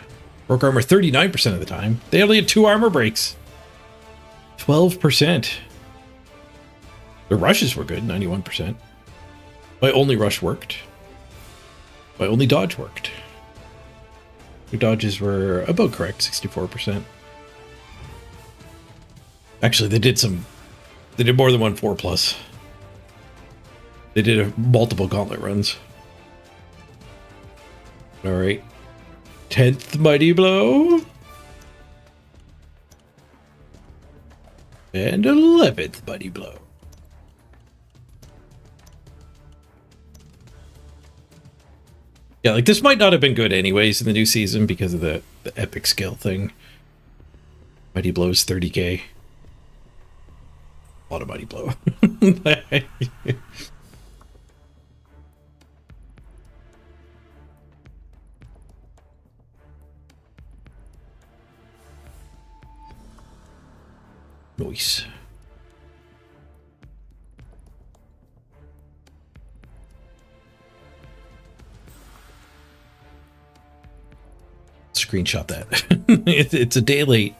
Broke armor 39% of the time. They only had 2 armor breaks. 12%. The rushes were good, 91%. My only rush worked. My only dodge worked. Your dodges were about correct, 64%. Actually, they did more than 1 4+. They did multiple gauntlet runs. All right. 10th Mighty Blow. And 11th Mighty Blow. Yeah, like this might not have been good anyways in the new season because of the epic skill thing. Mighty Blow is 30k. A lot of Mighty Blow. Nice. Screenshot that. It's a day late.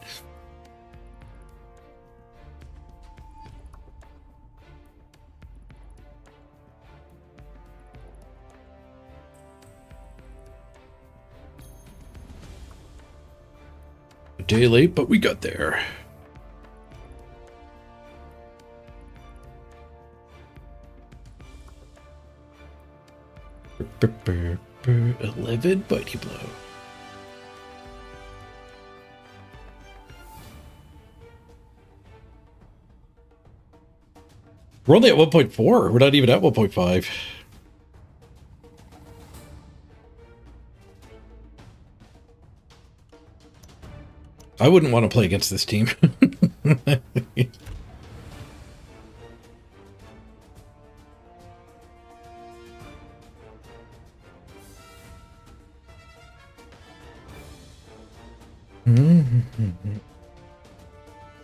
A day late, but we got there. Brr, 11 Mighty Blow. We're only at 1.4. We're not even at 1.5. I wouldn't want to play against this team.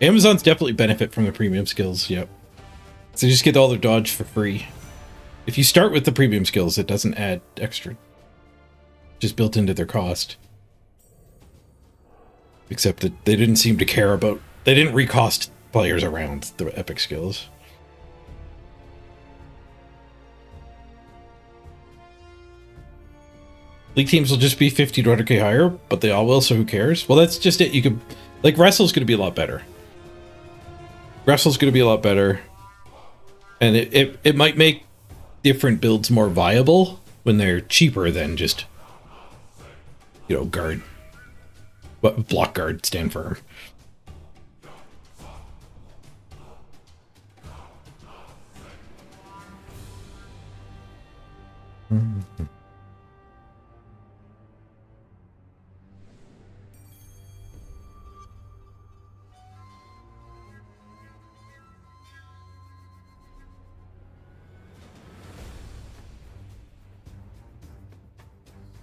Amazons definitely benefit from the premium skills, yep. So just get all their dodge for free. If you start with the premium skills, it doesn't add extra. Just built into their cost. Except that they didn't seem to care about... They didn't recost players around the epic skills. League teams will just be 50 to 100k higher, but they all will, so who cares? Well, that's just it. You could... Like, Wrestle's going to be a lot better. Wrestle's going to be a lot better. And it might make different builds more viable when they're cheaper than just, you know, guard. What block guard, stand firm.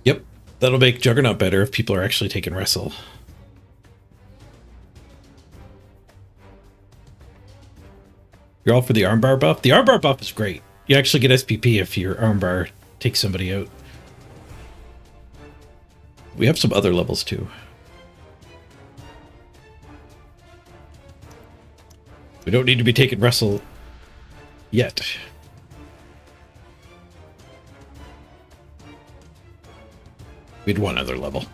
Yep, that'll make Juggernaut better if people are actually taking Wrestle. You're all for the armbar buff? The armbar buff is great. You actually get SPP if your armbar takes somebody out. We have some other levels too. We don't need to be taking Wrestle yet. We had one other level.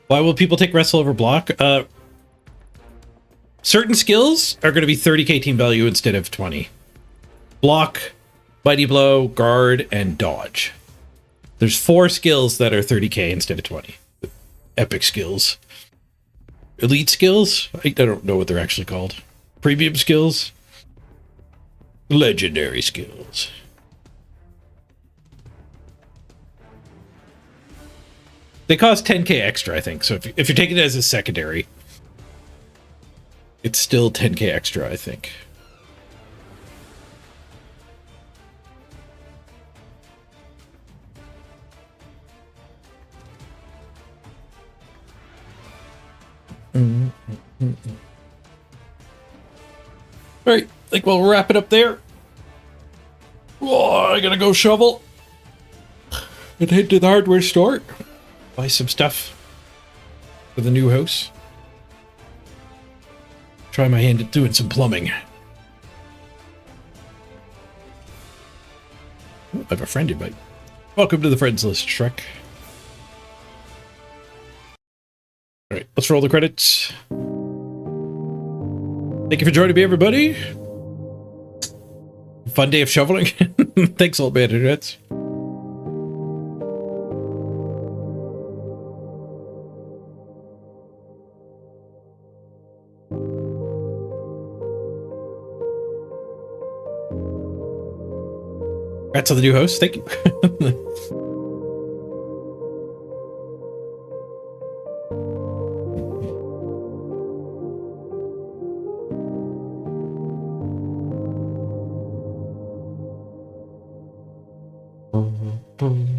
Why will people take Wrestle over block? Certain skills are going to be 30k team value instead of 20. Block Mighty Blow, Guard, and Dodge. There's 4 skills that are 30k instead of 20. Epic skills. Elite skills? I don't know what they're actually called. Premium skills? Legendary skills. They cost 10k extra, I think. So if you're taking it as a secondary, it's still 10k extra, I think. All right, I think we'll wrap it up there. Oh, I gotta go shovel and head to the hardware store, buy some stuff for the new house. Try my hand at doing some plumbing. Oh, I have a friend invite. Welcome to the friends list, Shrek. All right, let's roll the credits. Thank you for joining me, everybody. Fun day of shoveling. Thanks, old man internets. Congrats on the new host. Thank you. Boom.